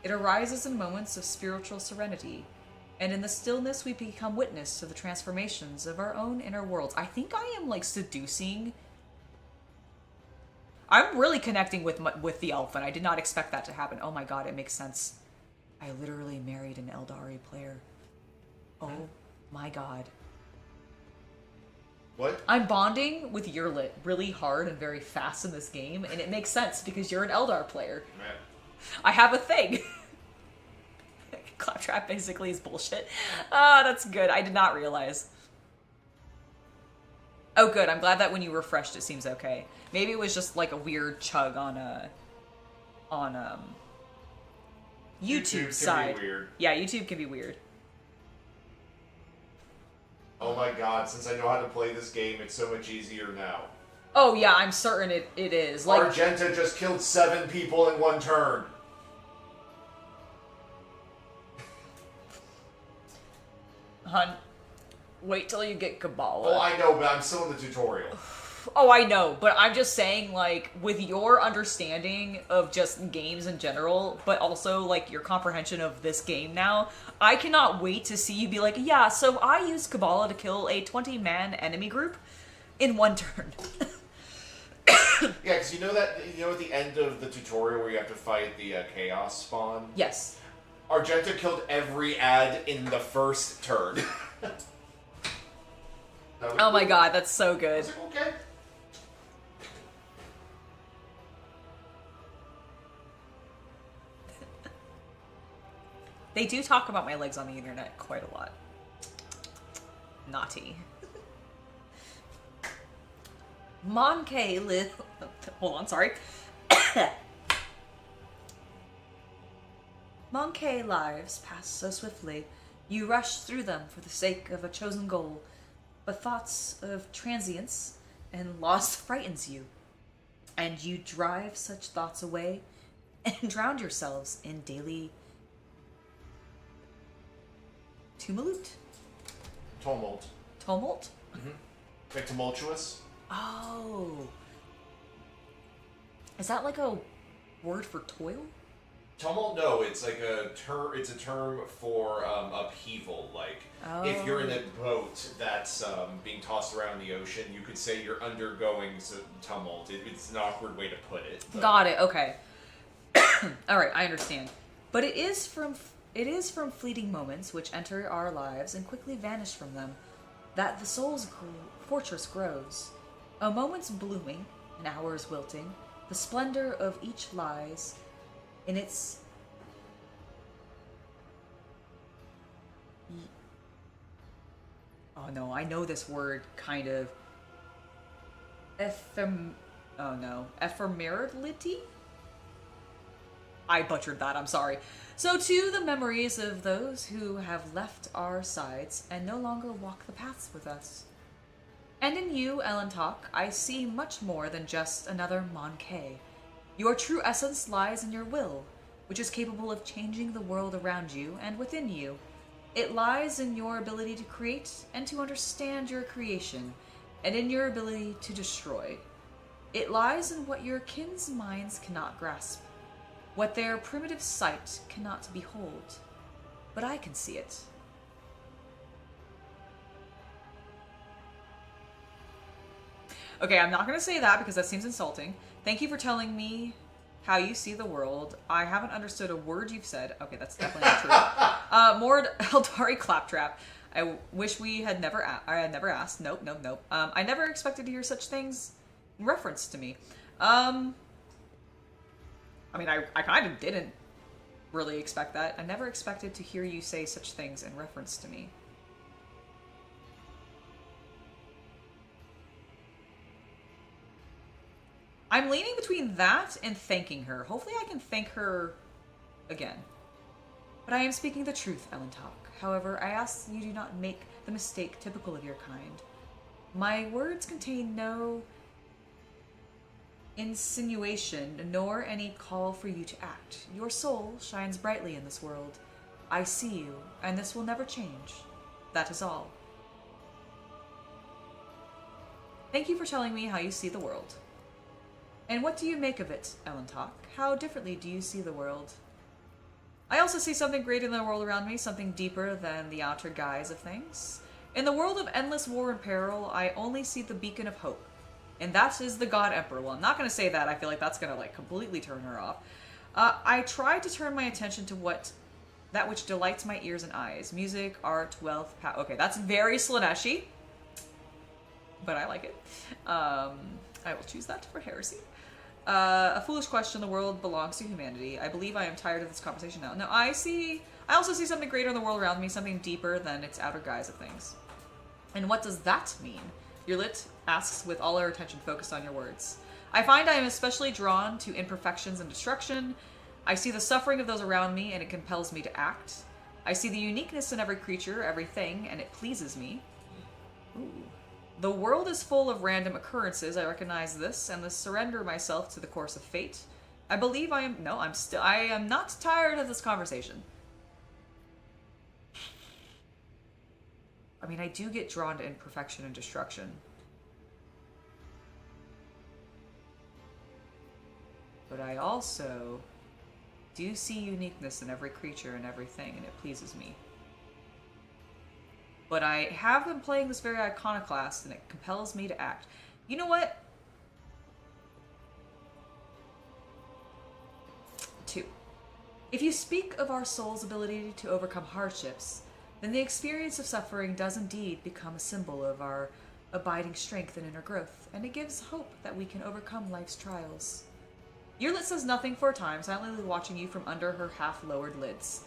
It arises in moments of spiritual serenity, and in the stillness we become witness to the transformations of our own inner worlds. I think I am, like, seducing... I'm really connecting with the elf, and I did not expect that to happen. Oh my god, it makes sense. I literally married an Aeldari player. Oh my god. What? I'm bonding with Yrilet really hard and very fast in this game, and it makes sense because you're an Eldar player. Man. I have a thing. Claptrap basically is bullshit. Ah, that's good. I did not realize. Oh, good. I'm glad that when you refreshed, it seems okay. Maybe it was just like a weird chug on YouTube side. Can be weird. Yeah, YouTube can be weird. Oh my god, since I know how to play this game, it's so much easier now. Oh yeah, I'm certain it is. Like, Argenta just killed 7 people in one turn. Hun, wait till you get Kabbalah. Oh, I know, but I'm still in the tutorial. Oh, I know, but I'm just saying, like, with your understanding of just games in general, but also, like, your comprehension of this game now, I cannot wait to see you be like, yeah, so I used Kabbalah to kill a 20-man enemy group in one turn. Yeah, because you know at the end of the tutorial where you have to fight the Chaos Spawn? Yes. Argenta killed every ad in the first turn. Oh my god, that's so I good. was like, okay. They do talk about my legs on the internet quite a lot. Naughty. Monkey live. Hold on, sorry. Monkey lives pass so swiftly. You rush through them for the sake of a chosen goal. But thoughts of transience and loss frightens you. And you drive such thoughts away and drown yourselves in daily tumult? Tumult. Tumult? Like tumultuous? Oh. Is that like a word for toil? Tumult? No, it's like a term. It's a term for upheaval. Like if you're in a boat that's being tossed around the ocean, you could say you're undergoing tumult. It's an awkward way to put it. But. Got it. Okay. All right, I understand. But it is from fleeting moments which enter our lives and quickly vanish from them that the soul's fortress grows. A moment's blooming, an hour's wilting. The splendor of each lies in its oh no, I know this word kind of ephemerality? I butchered that, I'm sorry. So to the memories of those who have left our sides and no longer walk the paths with us. And in you, Elentok, I see much more than just another Monkey. Your true essence lies in your will, which is capable of changing the world around you and within you. It lies in your ability to create and to understand your creation, and in your ability to destroy. It lies in what your kin's minds cannot grasp, what their primitive sight cannot behold. But I can see it. Okay, I'm not going to say that because that seems insulting. Thank you for telling me how you see the world. I haven't understood a word you've said. Okay, that's definitely not true. More Aeldari claptrap. I wish we had never. I had never asked. Nope. I never expected to hear such things in reference to me. I mean, I kind of didn't really expect that. I never expected to hear you say such things in reference to me. I'm leaning between that and thanking her. Hopefully I can thank her again. But I am speaking the truth, Elentok. However, I ask you do not make the mistake typical of your kind. My words contain no insinuation, nor any call for you to act. Your soul shines brightly in this world. I see you, and this will never change. That is all. Thank you for telling me how you see the world. And what do you make of it, Elentok? How differently do you see the world? I also see something great in the world around me, something deeper than the outer guise of things. In the world of endless war and peril, I only see the beacon of hope. And that is the God Emperor. Well, I'm not going to say that. I feel like that's going to completely turn her off. I try to turn my attention to that which delights my ears and eyes. Music, art, wealth, power. Okay, that's very Slaneshi. But I like it. I will choose that for heresy. A foolish question. The world belongs to humanity. I believe I am tired of this conversation now. No, I also see something greater in the world around me, something deeper than its outer guise of things. And what does that mean? Yrilet asks with all her attention focused on your words. I find I am especially drawn to imperfections and destruction. I see the suffering of those around me, and it compels me to act. I see the uniqueness in every creature, everything, and it pleases me. Ooh. The world is full of random occurrences. I recognize this and surrender myself to the course of fate. I believe I am not tired of this conversation. I mean, I do get drawn to imperfection and destruction. But I also do see uniqueness in every creature and everything, and it pleases me. But I have been playing this very iconoclast, and it compels me to act. You know what? 2. If you speak of our soul's ability to overcome hardships, then the experience of suffering does indeed become a symbol of our abiding strength and inner growth, and it gives hope that we can overcome life's trials. Yrilet says nothing for a time, silently watching you from under her half-lowered lids.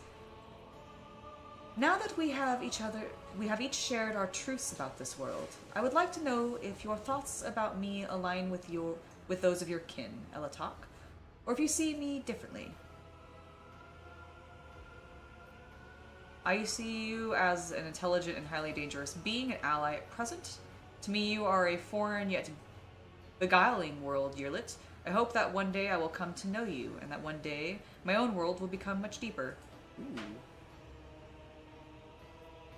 Now that we have each shared our truths about this world, I would like to know if your thoughts about me align with those of your kin, Elatok, or if you see me differently. I see you as an intelligent and highly dangerous being, an ally at present. To me, you are a foreign yet beguiling world, Yrilet. I hope that one day I will come to know you, and that one day my own world will become much deeper. Ooh.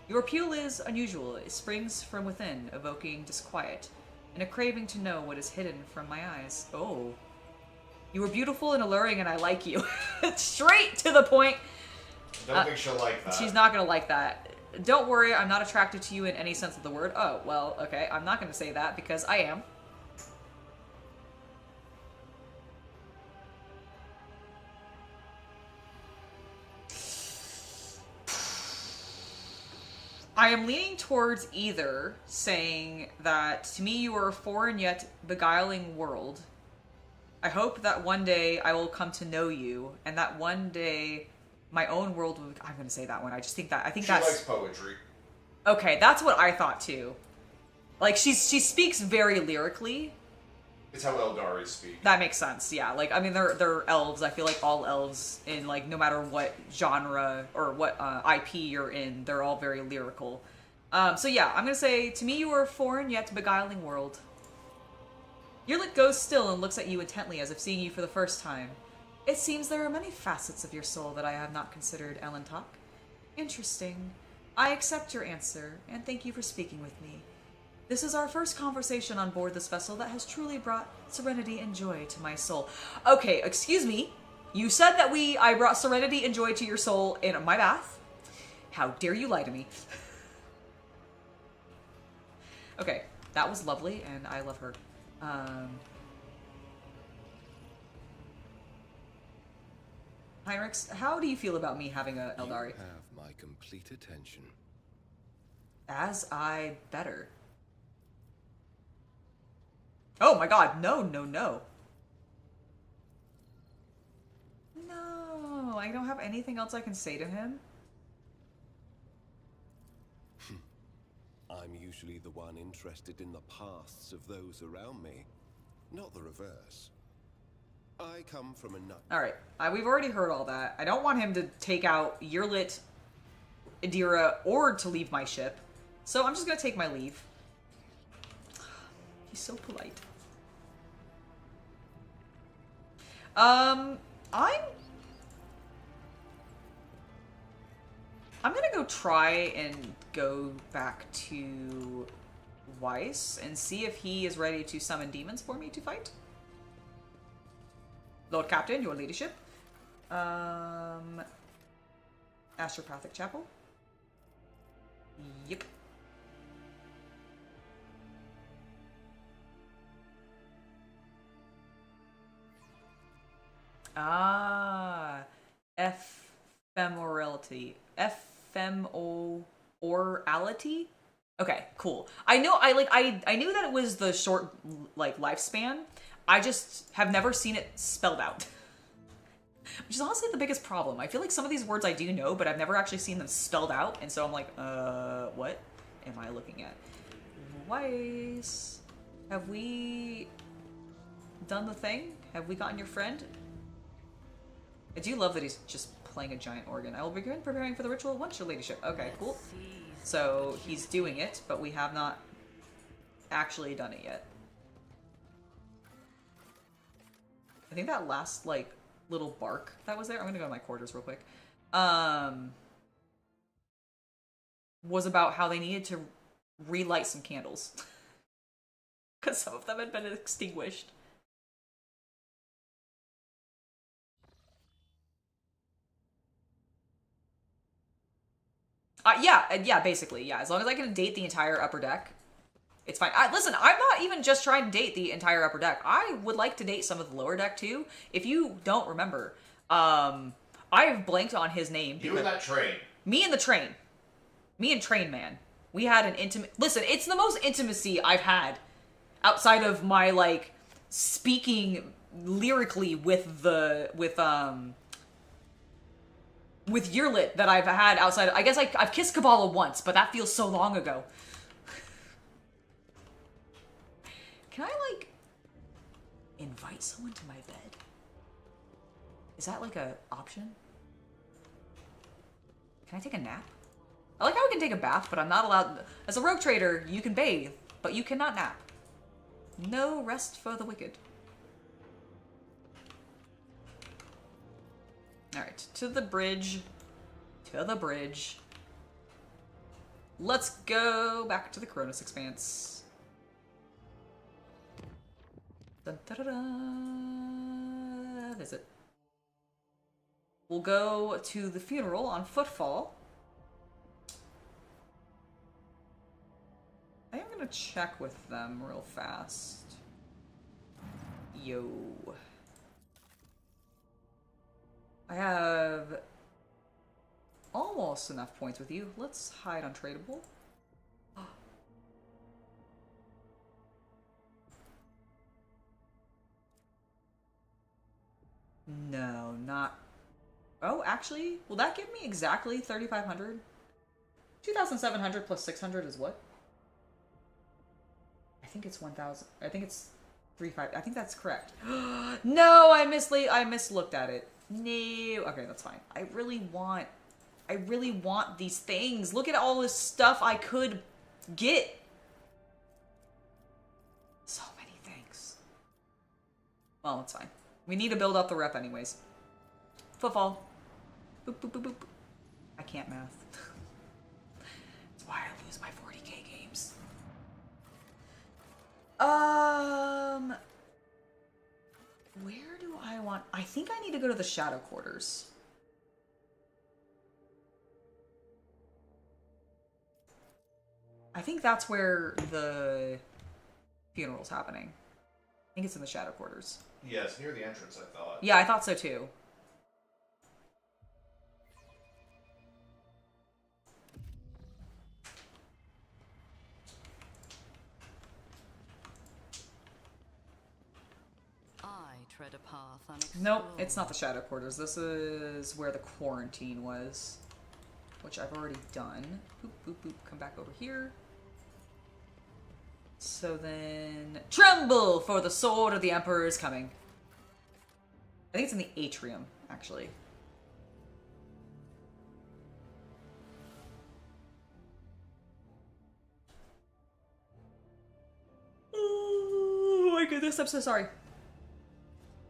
Your appeal is unusual. It springs from within, evoking disquiet, and a craving to know what is hidden from my eyes. Oh. You are beautiful and alluring, and I like you. Straight to the point. Don't think she'll like that. She's not gonna like that. Don't worry, I'm not attracted to you in any sense of the word. Oh, well, okay, I'm not gonna say that because I am. I am leaning towards either saying that to me you are a foreign yet beguiling world. I hope that one day I will come to know you, and that one day my own world will... I'm going to say that one. I think that's... She likes poetry. Okay, that's what I thought too. Like, she speaks very lyrically. It's how Aeldari speak. That makes sense, yeah. Like, I mean, they're elves. I feel like all elves, in, like, no matter what genre or what IP you're in, they're all very lyrical. So yeah, I'm gonna say, to me you are a foreign yet beguiling world. Yrilet goes still and looks at you intently as if seeing you for the first time. It seems there are many facets of your soul that I have not considered, Elentok. Interesting. I accept your answer, and thank you for speaking with me. This is our first conversation on board this vessel that has truly brought serenity and joy to my soul. Okay, excuse me. You said that I brought serenity and joy to your soul in my bath. How dare you lie to me? Okay, that was lovely, and I love her. Heinrichs, how do you feel about me having a Aeldari? You have my complete attention. As I better. Oh my god, no, no, no. No, I don't have anything else I can say to him. I'm usually the one interested in the pasts of those around me, not the reverse. I come from a nut. Alright, we've already heard all that. I don't want him to take out Yrilet, Adira, or to leave my ship. So I'm just gonna take my leave. He's so polite. I'm gonna go try and go back to Weiss and see if he is ready to summon demons for me to fight. Lord Captain, your ladyship. Astropathic Chapel. Yep. Ah, ephemerality. Ephemerality? Okay, cool. I knew that it was the short lifespan. I just have never seen it spelled out. Which is honestly the biggest problem. I feel like some of these words I do know, but I've never actually seen them spelled out, and so I'm like, what am I looking at? Weiss. Have we done the thing? Have we gotten your friend? I do love that he's just playing a giant organ. I will begin preparing for the ritual once, your ladyship. Okay, cool. So he's doing it, but we have not actually done it yet. I think that last, little bark that was there, I'm gonna go to my quarters real quick, was about how they needed to relight some candles. Because some of them had been extinguished. Yeah, basically, yeah. As long as I can date the entire upper deck, it's fine. Listen, I'm not even just trying to date the entire upper deck. I would like to date some of the lower deck, too. If you don't remember, I have blanked on his name. You and that train. Me and the train. Me and Train Man. We had an intimate... Listen, it's the most intimacy I've had outside of my, like, speaking lyrically with Yrilet that I've had outside. I guess I've kissed Kabbalah once, but that feels so long ago. Can I, like, invite someone to my bed? Is that, like, a option? Can I take a nap? I like how I can take a bath, but I'm not allowed... As a rogue trader, you can bathe, but you cannot nap. No rest for the wicked. Alright, to the bridge. To the bridge. Let's go back to the Cronus Expanse. Dun, da, da, da. Visit. We'll go to the funeral on Footfall. I am gonna check with them real fast. Yo. I have almost enough points with you. Let's hide untradeable. No, not... Oh, actually, will that give me exactly 3,500? 2,700 plus 600 is what? I think it's 1,000. I think it's 3,500. I think that's correct. No, I mislooked at it. No. Okay, that's fine. I really want these things. Look at all this stuff I could get. So many things. Well, it's fine. We need to build up the rep anyways. Footfall. Boop, boop, boop, boop. I can't math. That's why I lose my 40k games. Where do I want... I think I need to go to the Shadow Quarters. I think that's where the funeral's happening. I think it's in the Shadow Quarters. Yes, near the entrance, I thought. Yeah, I thought so too. Tread a path unexplored. Nope, it's not the Shadow Quarters. This is where the quarantine was, which I've already done. Boop, boop, boop. Come back over here. So then... Tremble, for the sword of the Emperor is coming. I think it's in the atrium, actually. Oh my goodness, I'm so sorry.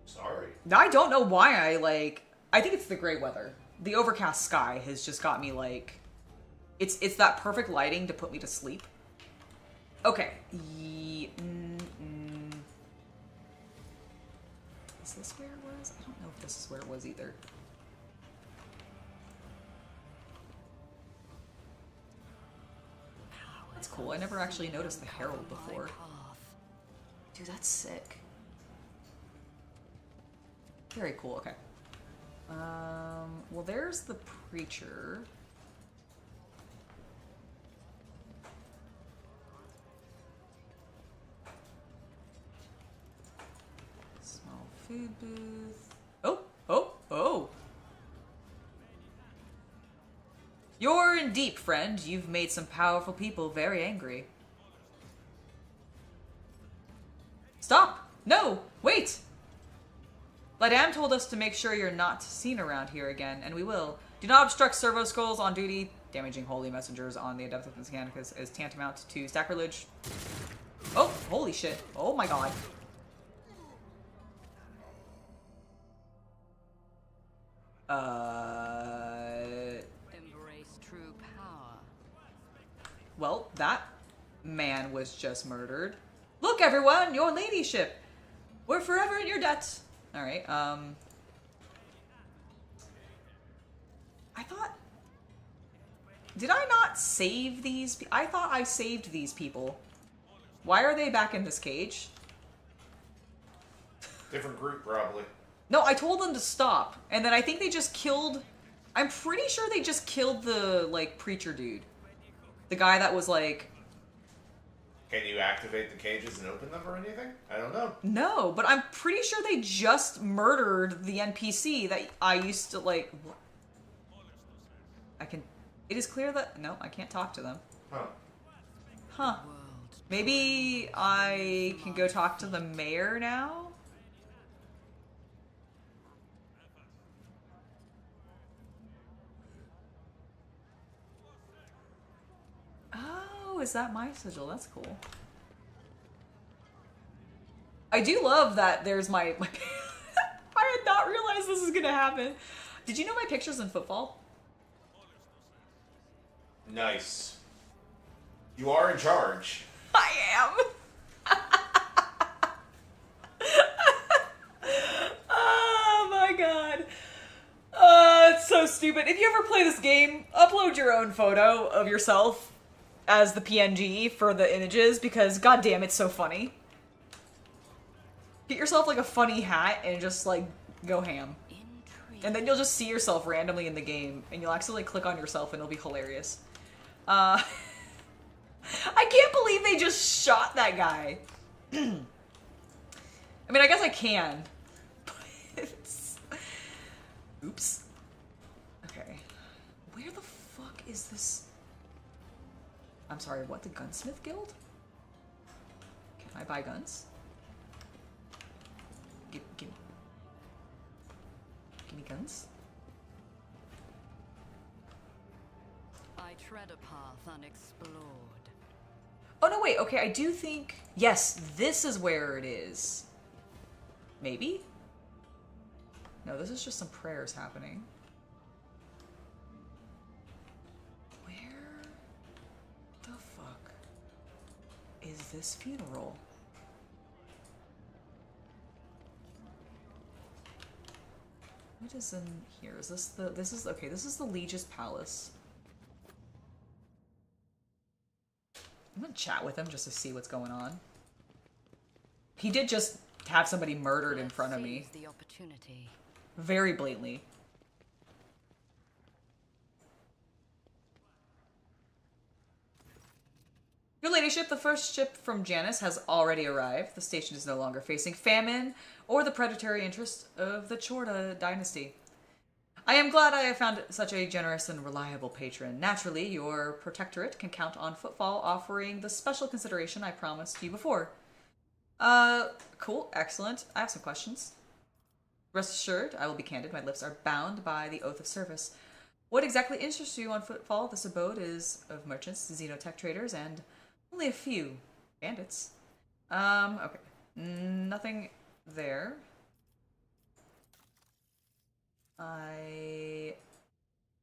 Sorry. I don't know why I think it's the gray weather. The overcast sky has just got me like... It's that perfect lighting to put me to sleep. Okay. Is this where it was? I don't know if this is where it was either. That's cool. I never actually noticed the herald before. Dude, that's sick. Very cool, okay. Well, there's the preacher. Small food booth. Oh! You're in deep, friend. You've made some powerful people very angry. Stop! No! Wait! Ladam told us to make sure you're not seen around here again, and we will. Do not obstruct servo skulls on duty. Damaging holy messengers on the Adeptus Mechanicus is tantamount to sacrilege. Oh, holy shit. Oh my god. Embrace true power. Well, that man was just murdered. Look, everyone, your ladyship. We're forever in your debt. Alright, I thought... Did I not save these? I thought I saved these people. Why are they back in this cage? Different group, probably. No, I told them to stop, and then I think they just killed... I'm pretty sure they just killed the, like, preacher dude. The guy that was, like... Can you activate the cages and open them or anything? I don't know. No, but I'm pretty sure they just murdered the NPC that I used to, like... I can... It is clear that... No, I can't talk to them. Huh. Huh. Maybe I can go talk to the mayor now? Oh, is that my sigil? That's cool. I do love that there's my I had not realized this is gonna happen. Did you know my picture's in Footfall? Nice. You are in charge. I am. Oh my god. It's so stupid. If you ever play this game, upload your own photo of yourself as the PNG for the images, because goddamn, it's so funny. Get yourself like a funny hat and just like go ham. And then you'll just see yourself randomly in the game, and you'll actually click on yourself and it'll be hilarious. I can't believe they just shot that guy. I mean, I guess I can. But it's... Oops. Okay. Where the fuck is this? I'm sorry, what? The Gunsmith Guild? Can I buy guns? Give me guns? I tread a path unexplored. Oh, no, wait. Okay, I do think... Yes, this is where it is. Maybe? No, this is just some prayers happening. Where the fuck is this funeral? What is in here? Is this the... This is... Okay, this is the Legis Palace. I'm gonna chat with him just to see what's going on. He did just have somebody murdered in front of me. The opportunity. Very blatantly. Your ladyship, the first ship from Janus has already arrived. The station is no longer facing famine or the predatory interest of the Chorda dynasty. I am glad I have found such a generous and reliable patron. Naturally, your protectorate can count on Footfall offering the special consideration I promised you before. Cool, excellent. I have some questions. Rest assured, I will be candid. My lips are bound by the oath of service. What exactly interests you on Footfall? This abode is of merchants, xenotech traders, and only a few bandits. Okay. Nothing there.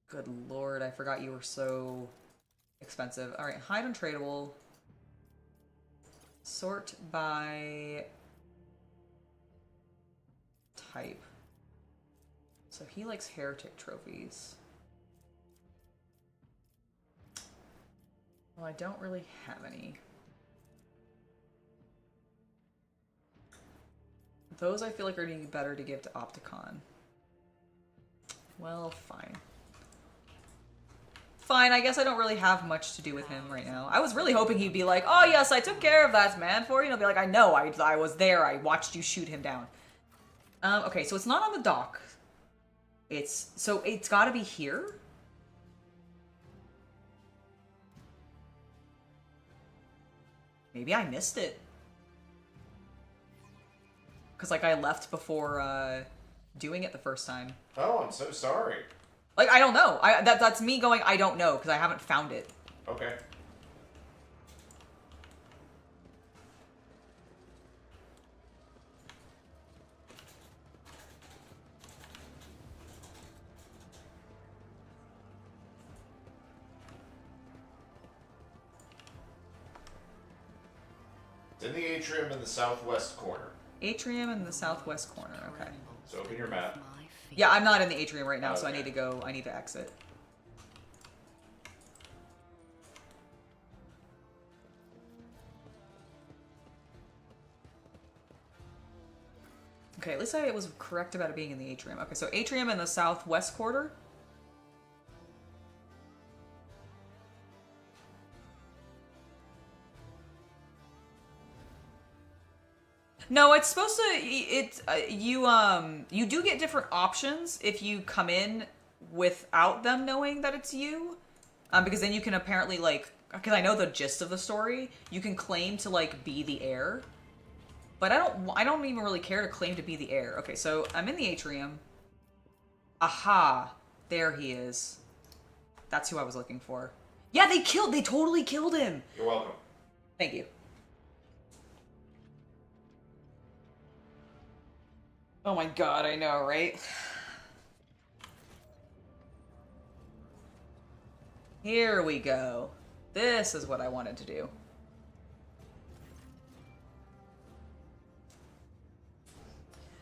Good lord, I forgot you were so expensive. Alright, hide untradeable. Sort by type. So he likes heretic trophies. Well, I don't really have any. Those I feel like are going to be better to give to Opticon. Well, fine. Fine, I guess I don't really have much to do with him right now. I was really hoping he'd be like, oh yes, I took care of that man for you. And I'll be like, I know, I was there, I watched you shoot him down. Okay, so it's not on the dock. So it's gotta be here? Maybe I missed it. Because, like, I left before, doing it the first time. Oh, I'm so sorry. Like, I don't know. That's me going, I don't know, because I haven't found it. Okay. It's in the atrium in the southwest corner. Atrium in the southwest corner, okay. So open your map. Yeah, I'm not in the atrium right now, so I Okay. need to go, I need to exit. Okay, at least I was correct about it being in the atrium. Okay, so atrium in the southwest quarter. No, it's supposed to. You do get different options if you come in without them knowing that it's you, because then you can apparently like. Because I know the gist of the story, you can claim to like be the heir, but I don't even really care to claim to be the heir. Okay, so I'm in the atrium. Aha, there he is. That's who I was looking for. Yeah, they totally killed him. You're welcome. Thank you. Oh my god, I know, right? Here we go. This is what I wanted to do.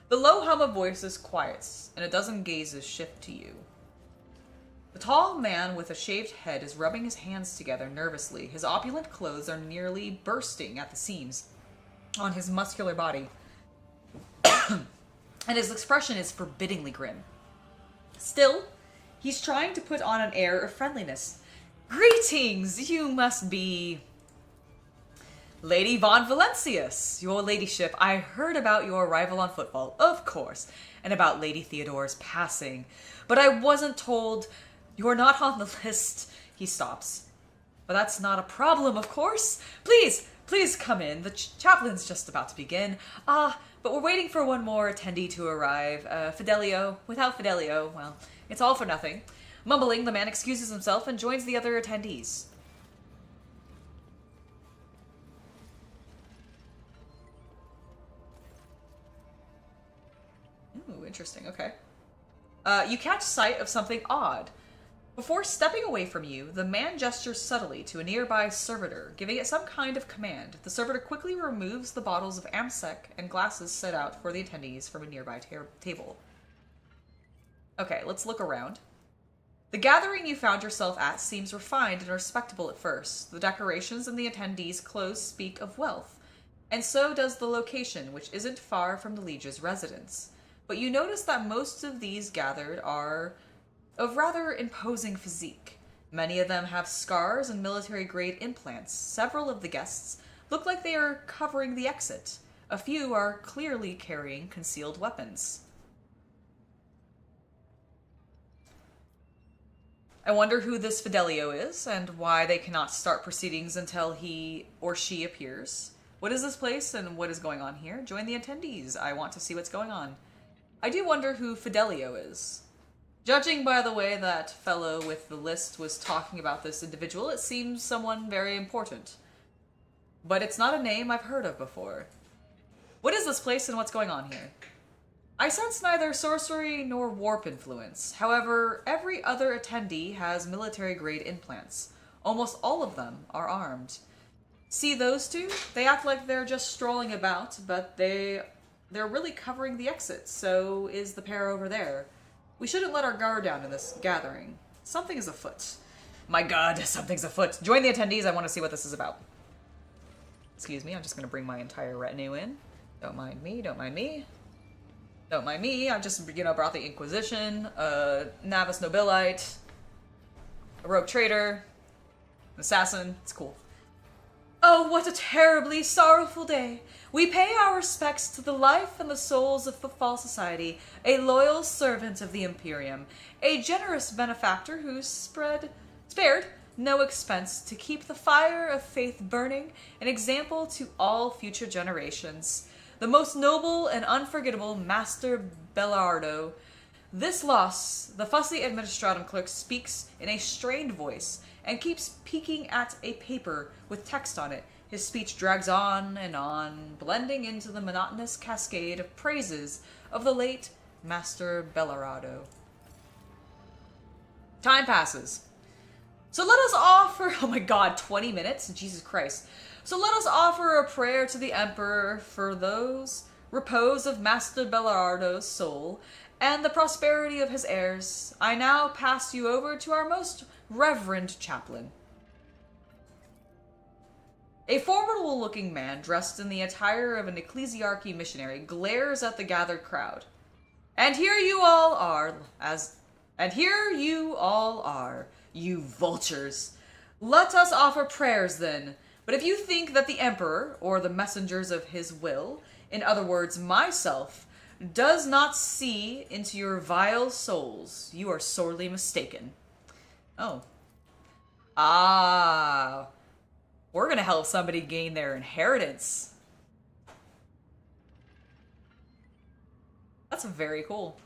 The low hum of voices quiets, and a dozen gazes shift to you. The tall man with a shaved head is rubbing his hands together nervously. His opulent clothes are nearly bursting at the seams on his muscular body. And his expression is forbiddingly grim. Still, he's trying to put on an air of friendliness. Greetings! You must be Lady Von Valencius, your ladyship. I heard about your arrival on Footfall, of course, and about Lady Theodore's passing. But I wasn't told you're not on the list. He stops. But that's not a problem, of course. Please come in. The chaplain's just about to begin. But we're waiting for one more attendee to arrive. Fidelio. Without Fidelio, well, it's all for nothing. Mumbling, the man excuses himself and joins the other attendees. Ooh, interesting. Okay. You catch sight of something odd. Before stepping away from you, the man gestures subtly to a nearby servitor, giving it some kind of command. The servitor quickly removes the bottles of Amsec and glasses set out for the attendees from a nearby table. Okay, let's look around. The gathering you found yourself at seems refined and respectable at first. The decorations and the attendees' clothes speak of wealth, and so does the location, which isn't far from the Liege's residence. But you notice that most of these gathered are of rather imposing physique. Many of them have scars and military-grade implants. Several of the guests look like they are covering the exit. A few are clearly carrying concealed weapons. I wonder who this Fidelio is, and why they cannot start proceedings until he or she appears. What is this place, and what is going on here? Join the attendees. I want to see what's going on. I do wonder who Fidelio is. Judging by the way that fellow with the list was talking about this individual, it seems someone very important. But it's not a name I've heard of before. What is this place and what's going on here? I sense neither sorcery nor warp influence. However, every other attendee has military-grade implants. Almost all of them are armed. See those two? They act like they're just strolling about, but they're really covering the exit. So is the pair over there. We shouldn't let our guard down in this gathering. Something is afoot. My god, something's afoot. Join the attendees, I want to see what this is about. Excuse me, I'm just going to bring my entire retinue in. Don't mind me, don't mind me. Don't mind me, I've just, brought the Inquisition, a Navis Nobilite, a rogue trader, an assassin. It's cool. Oh, what a terribly sorrowful day. We pay our respects to the life and the souls of Footfall Society, a loyal servant of the Imperium, a generous benefactor who spared no expense to keep the fire of faith burning, an example to all future generations. The most noble and unforgettable Master Bellardo. This loss, the fussy administratum clerk speaks in a strained voice and keeps peeking at a paper with text on it. His speech drags on and on, blending into the monotonous cascade of praises of the late Master Bellardo. Time passes. So let us offer... Oh my god, 20 minutes? Jesus Christ. So let us offer a prayer to the Emperor for those repose of Master Bellardo's soul and the prosperity of his heirs. I now pass you over to our most reverend chaplain. A formidable-looking man dressed in the attire of an ecclesiarchy missionary glares at the gathered crowd. And here you all are, you vultures. Let us offer prayers then. But if you think that the Emperor, or the messengers of his will, in other words, myself, does not see into your vile souls, you are sorely mistaken. Oh. Ah. We're gonna help somebody gain their inheritance. That's very cool.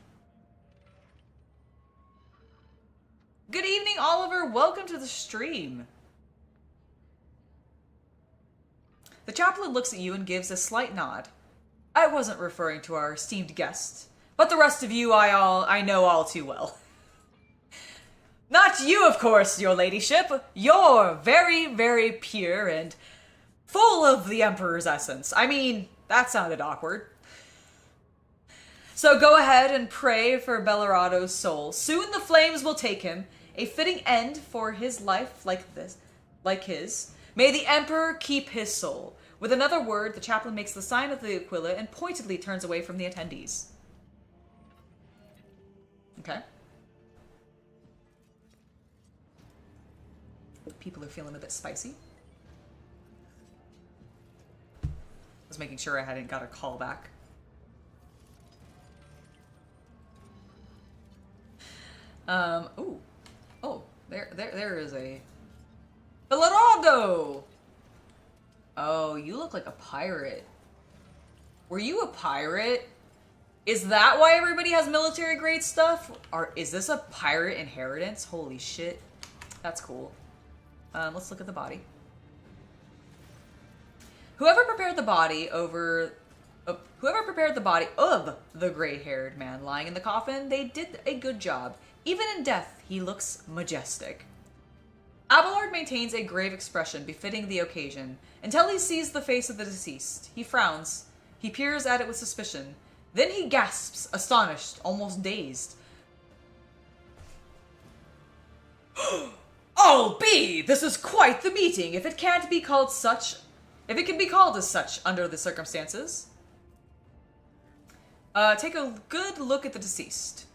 Good evening, Oliver. Welcome to the stream. The chaplain looks at you and gives a slight nod. I wasn't referring to our esteemed guest, but the rest of you I know all too well. Not you, of course, your ladyship. You're very, very pure and full of the Emperor's essence. I mean, that sounded awkward. So go ahead and pray for Bellorado's soul. Soon the flames will take him. A fitting end for his life like his. May the Emperor keep his soul. With another word, the chaplain makes the sign of the Aquila and pointedly turns away from the attendees. Okay. People are feeling a bit spicy. I was making sure I hadn't got a call back. Ooh. Oh, there is a Belorado! Oh, you look like a pirate. Were you a pirate? Is that why everybody has military grade stuff? Or is this a pirate inheritance? Holy shit. That's cool. Let's look at the body. Whoever prepared the body of the gray-haired man lying in the coffin, they did a good job. Even in death, he looks majestic. Abelard maintains a grave expression befitting the occasion, until he sees the face of the deceased. He frowns. He peers at it with suspicion. Then he gasps, astonished, almost dazed. Oh, B! This is quite the meeting, if it can be called as such under the circumstances. Take a good look at the deceased.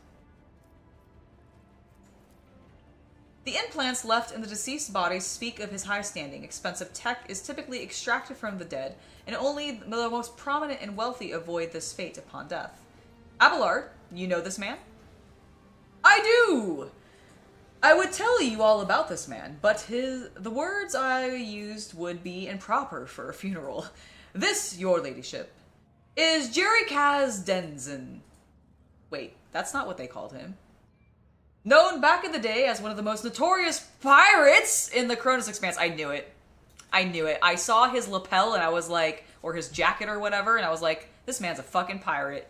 The implants left in the deceased body speak of his high standing. Expensive tech is typically extracted from the dead, and only the most prominent and wealthy avoid this fate upon death. Abelard, you know this man? I do! I would tell you all about this man, but the words I used would be improper for a funeral. This, your ladyship, is Jerikaz Denzin. Wait, that's not what they called him. Known back in the day as one of the most notorious pirates in the Cronus Expanse. I knew it. I saw his lapel and I was like, or his jacket or whatever, and I was like, this man's a fucking pirate.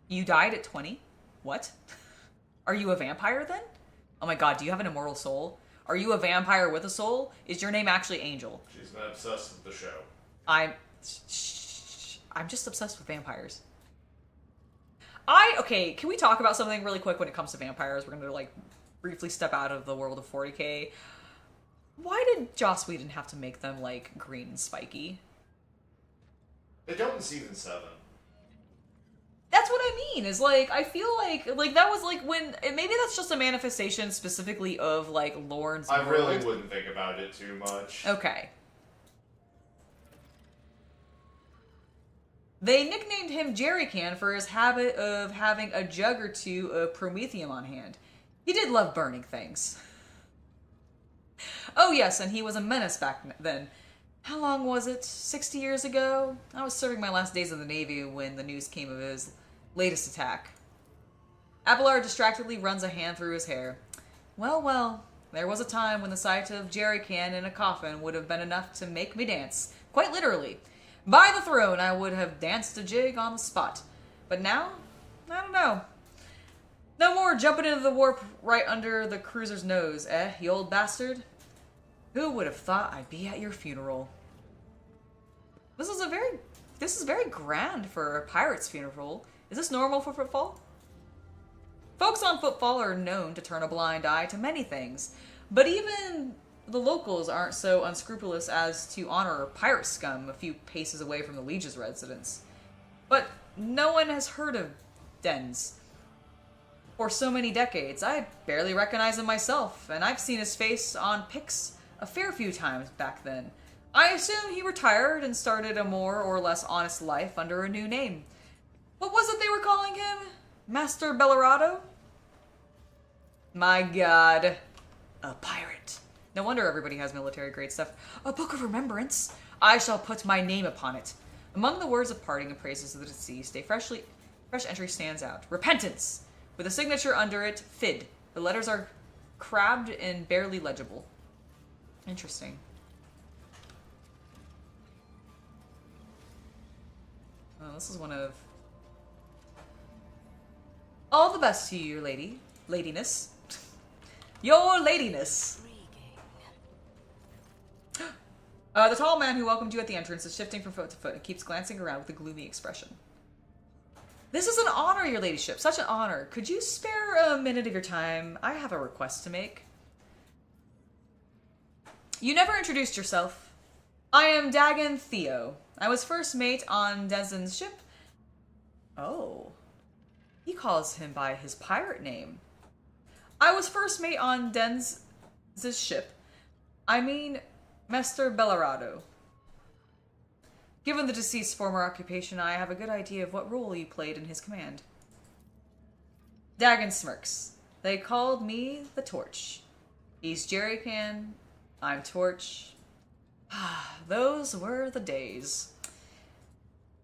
You died at 20? What? Are you a vampire then? Oh my god, do you have an immortal soul? Are you a vampire with a soul? Is your name actually Angel? She's not obsessed with the show. I'm just obsessed with vampires. Okay, can we talk about something really quick when it comes to vampires? We're gonna, briefly step out of the world of 40k. Why did Joss Whedon have to make them, green and spiky? They don't in Season 7. That's what I mean, is, I feel like that was, when... Maybe that's just a manifestation specifically of, Lorne's I world. really wouldn't think about it too much. Okay. They nicknamed him Jerrycan for his habit of having a jug or two of promethium on hand. He did love burning things. Oh yes, and he was a menace back then. How long was it? 60 years ago? I was serving my last days in the Navy when the news came of his latest attack. Abelard distractedly runs a hand through his hair. Well, there was a time when the sight of Jerrycan in a coffin would have been enough to make me dance. Quite literally. By the throne, I would have danced a jig on the spot. But now, I don't know. No more jumping into the warp right under the cruiser's nose, you old bastard? Who would have thought I'd be at your funeral? This is very grand for a pirate's funeral. Is this normal for Footfall? Folks on Footfall are known to turn a blind eye to many things, But even the locals aren't so unscrupulous as to honor pirate scum a few paces away from the Liege's residence. But no one has heard of Dens. For so many decades, I barely recognize him myself, and I've seen his face on pics a fair few times back then. I assume he retired and started a more or less honest life under a new name. What was it they were calling him? Master Bellarado? My god. A pirate. No wonder everybody has military-grade stuff. A book of remembrance. I shall put my name upon it. Among the words of parting and praises of the deceased, a fresh entry stands out. Repentance! With a signature under it, Fid. The letters are crabbed and barely legible. Interesting. Oh, this is one of... All the best to you, your lady. Ladiness. Your ladiness. The tall man who welcomed you at the entrance is shifting from foot to foot and keeps glancing around with a gloomy expression. This is an honor, your ladyship. Such an honor. Could you spare a minute of your time? I have a request to make. You never introduced yourself. I am Dagon Theo. I was first mate on Dezen's ship. Oh. He calls him by his pirate name. I was first mate on Denz's ship. I mean, Master Bellarado. Given the deceased's former occupation, I have a good idea of what role you played in his command. Dagon smirks. They called me the Torch. He's Jerrycan. I'm Torch. Those were the days.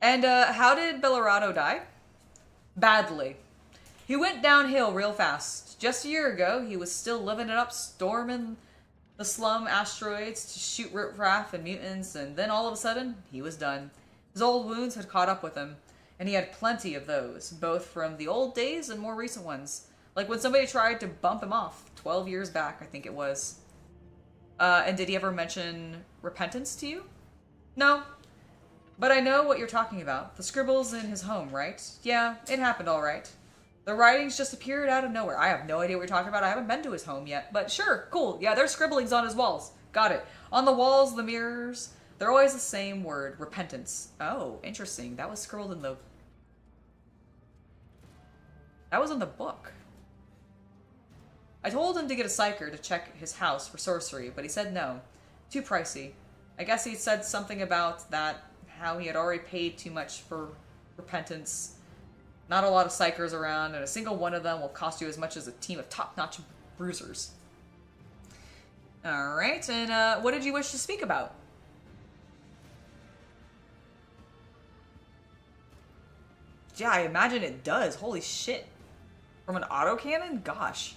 And, how did Bellarado die? Badly. He went downhill real fast. Just a year ago, he was still living it up, storming the slum asteroids to shoot riffraff and mutants, and then all of a sudden, he was done. His old wounds had caught up with him, and he had plenty of those, both from the old days and more recent ones. Like when somebody tried to bump him off 12 years back, I think it was. And did he ever mention repentance to you? No. But I know what you're talking about. The scribbles in his home, right? Yeah, it happened all right. The writings just appeared out of nowhere. I have no idea what you're talking about. I haven't been to his home yet. But sure, cool. Yeah, there's scribblings on his walls. Got it. On the walls, the mirrors, they're always the same word. Repentance. Oh, interesting. That was scribbled in the... That was in the book. I told him to get a psyker to check his house for sorcery, but he said no. Too pricey. I guess he said something about that, how he had already paid too much for repentance. Not a lot of psychers around, and a single one of them will cost you as much as a team of top-notch bruisers. Alright, and what did you wish to speak about? Yeah, I imagine it does. Holy shit. From an autocannon? Gosh.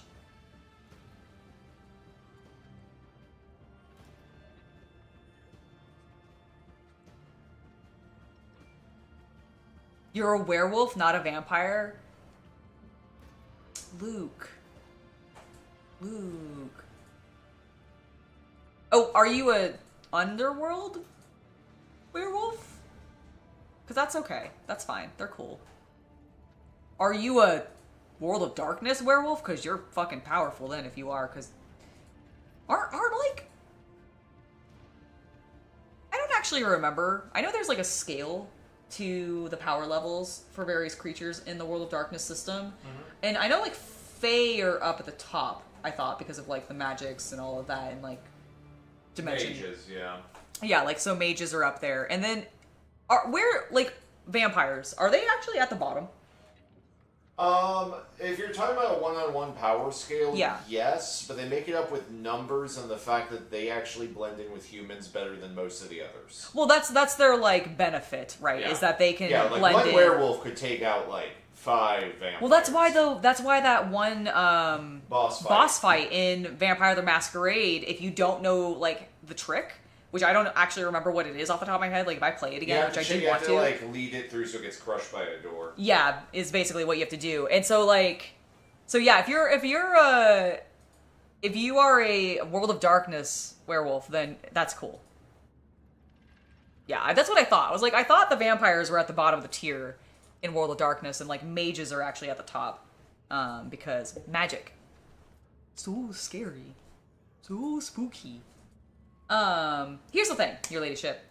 You're a werewolf, not a vampire? Luke. Oh, are you a underworld werewolf? Because that's okay. That's fine. They're cool. Are you a World of Darkness werewolf? Because you're fucking powerful then if you are, because... Aren't like... I don't actually remember. I know there's like a scale to the power levels for various creatures in the World of Darkness system. Mm-hmm. And I know like Fae are up at the top, I thought, because of like the magics and all of that and like dimension. Mages, yeah. Yeah, like so mages are up there. And then where like vampires, are they actually at the bottom? If you're talking about a one-on-one power scale, yeah. Yes, but they make it up with numbers and the fact that they actually blend in with humans better than most of the others. Well, that's their like benefit, right? Yeah. Is that they can like blend one in. werewolf could take out like 5 vampires. Well, that's why that one boss fight in Vampire the Masquerade, if you don't know like the trick, which I don't actually remember what it is off the top of my head. Like if I play it again, which I do want to. You have to like lead it through so it gets crushed by a door. Yeah, is basically what you have to do. And so yeah, if you are a World of Darkness werewolf, then that's cool. Yeah, that's what I thought. I thought the vampires were at the bottom of the tier in World of Darkness, and like mages are actually at the top because magic. So scary. So spooky. Here's the thing, your ladyship.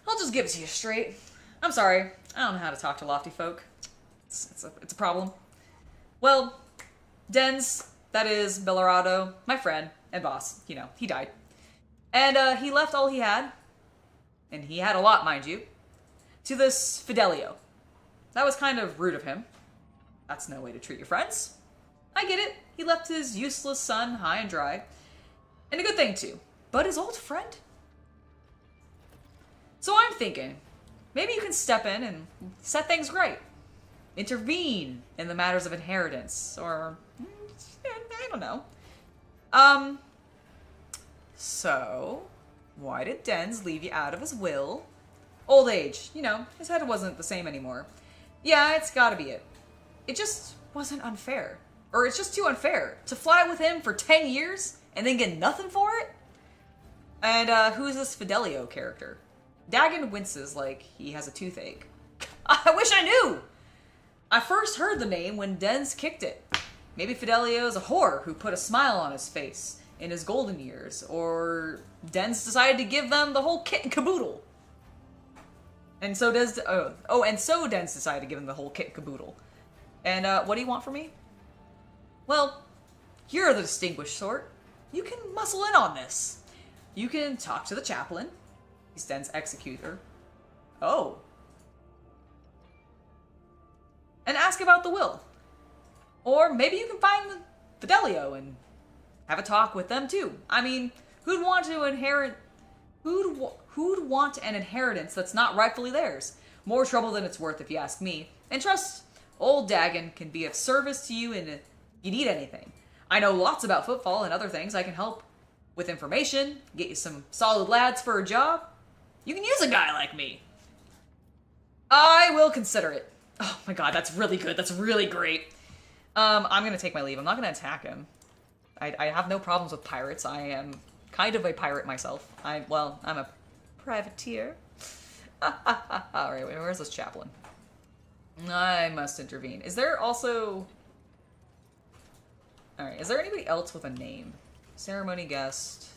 I'll just give it to you straight. I'm sorry, I don't know how to talk to lofty folk. It's a problem. Well, Dens, that is Bellarado, my friend and boss, you know, he died. And he left all he had, and he had a lot, mind you, to this Fidelio. That was kind of rude of him. That's no way to treat your friends. I get it. He left his useless son high and dry. And a good thing, too. But his old friend? So I'm thinking, maybe you can step in and set things right. Intervene in the matters of inheritance, or I don't know. So, why did Dens leave you out of his will? Old age, you know, his head wasn't the same anymore. Yeah, it's gotta be it. It just wasn't unfair. Or it's just too unfair to fly with him for 10 years and then get nothing for it? And who's this Fidelio character? Dagon winces like he has a toothache. I wish I knew! I first heard the name when Dens kicked it. Maybe Fidelio's a whore who put a smile on his face in his golden years, or Dens decided to give them the whole kit and caboodle. And so Dens decided to give him the whole kit and caboodle. And what do you want from me? Well, you're the distinguished sort. You can muscle in on this. You can talk to the chaplain. He's Dens' executor. Oh. And ask about the will. Or maybe you can find the Fidelio and have a talk with them too. I mean, who'd want an inheritance that's not rightfully theirs? More trouble than it's worth if you ask me. And trust, old Dagon can be of service to you if you need anything. I know lots about Footfall and other things. I can help with information, get you some solid lads for a job. You can use a guy like me. I will consider it. Oh my god, that's really good. That's really great. I'm gonna take my leave. I'm not gonna attack him. I have no problems with pirates. I am kind of a pirate myself. I'm a privateer. Alright, where's this chaplain? I must intervene. Is there also... Alright, is there anybody else with a name? Ceremony guest,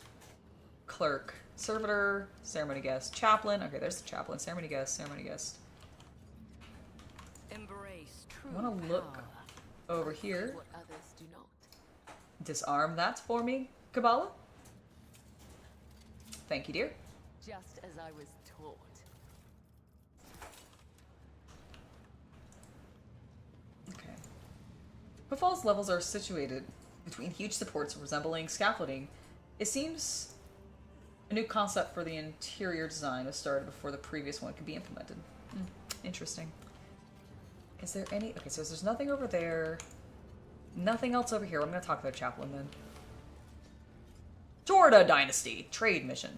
clerk, servitor, ceremony guest, chaplain. Okay, there's the chaplain. Ceremony guest, ceremony guest. Embrace true I want to look power. over here. What others do not. Disarm that for me, Kabbalah. Thank you, dear. Just as I was taught. Okay. Footfall's levels are situated between huge supports resembling scaffolding. It seems a new concept for the interior design was started before the previous one could be implemented. Interesting. Is there any... Okay, so there's nothing over there. Nothing else over here. I'm going to talk to the chaplain then. Jorda Dynasty. Trade mission.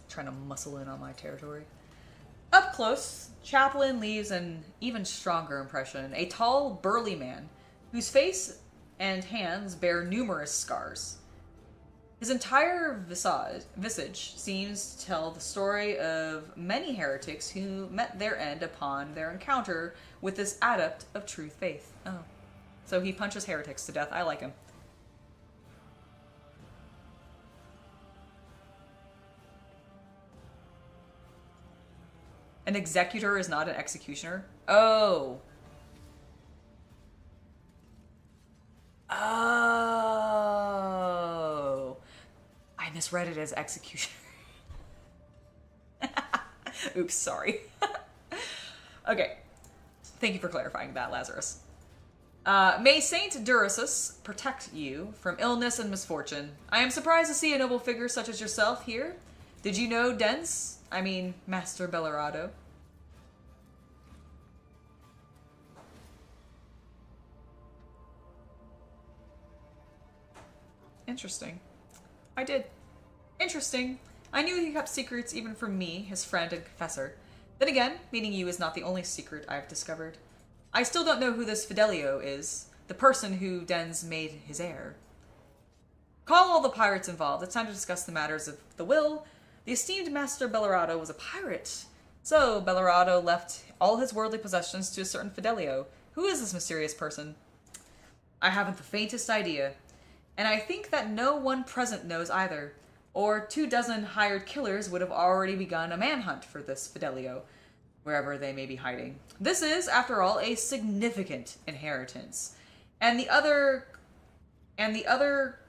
Trying to muscle in on my territory. Up close, Chaplain leaves an even stronger impression. A tall, burly man, whose face and hands bear numerous scars. His entire visage seems to tell the story of many heretics who met their end upon their encounter with this adept of true faith. Oh. So he punches heretics to death. I like him. An executor is not an executioner? Oh. Oh. I misread it as executioner. Oops, sorry. Okay. Thank you for clarifying that, Lazarus. May Saint Durasus protect you from illness and misfortune. I am surprised to see a noble figure such as yourself here. Did you know Dens? I mean, Master Bellarado. Interesting. I did. Interesting. I knew he kept secrets even from me, his friend and confessor. Then again, meeting you is not the only secret I've discovered. I still don't know who this Fidelio is, the person who Dens made his heir. Call all the pirates involved. It's time to discuss the matters of the will. The esteemed Master Bellarado was a pirate. So, Bellarado left all his worldly possessions to a certain Fidelio. Who is this mysterious person? I haven't the faintest idea. and I think that no one present knows either, or 24 hired killers would have already begun a manhunt for this Fidelio, wherever they may be hiding. This is, after all, a significant inheritance, and the other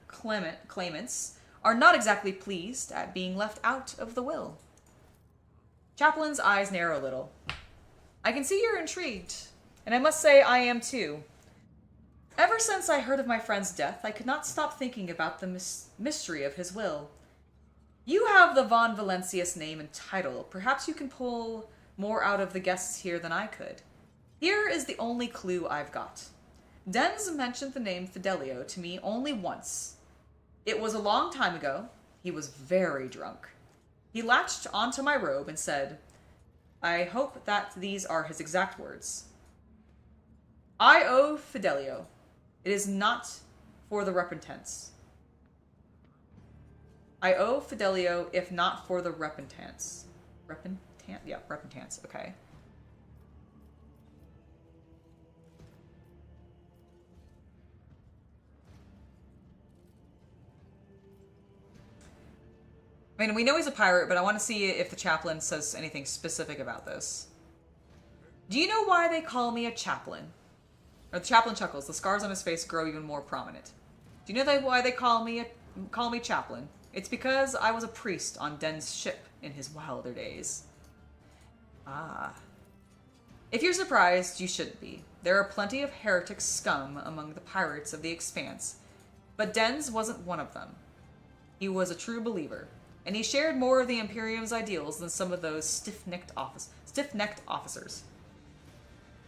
claimants are not exactly pleased at being left out of the will. Chaplain's eyes narrow a little. I can see you're intrigued, and I must say I am too. Ever since I heard of my friend's death, I could not stop thinking about the mystery of his will. You have the Von Valencius name and title. Perhaps you can pull more out of the guests here than I could. Here is the only clue I've got. Dens mentioned the name Fidelio to me only once. It was a long time ago. He was very drunk. He latched onto my robe and said, I hope that these are his exact words. I owe Fidelio. It is not for the repentance. I owe Fidelio, if not for the repentance. Yeah, repentance, okay. I mean, we know he's a pirate, but I want to see if the chaplain says anything specific about this. Do you know why they call me a chaplain? Or the chaplain chuckles. The scars on his face grow even more prominent. Do you know why they call me chaplain? It's because I was a priest on Den's ship in his wilder days. Ah. If you're surprised, you shouldn't be. There are plenty of heretic scum among the pirates of the Expanse, but Den's wasn't one of them. He was a true believer, and he shared more of the Imperium's ideals than some of those stiff-necked officers.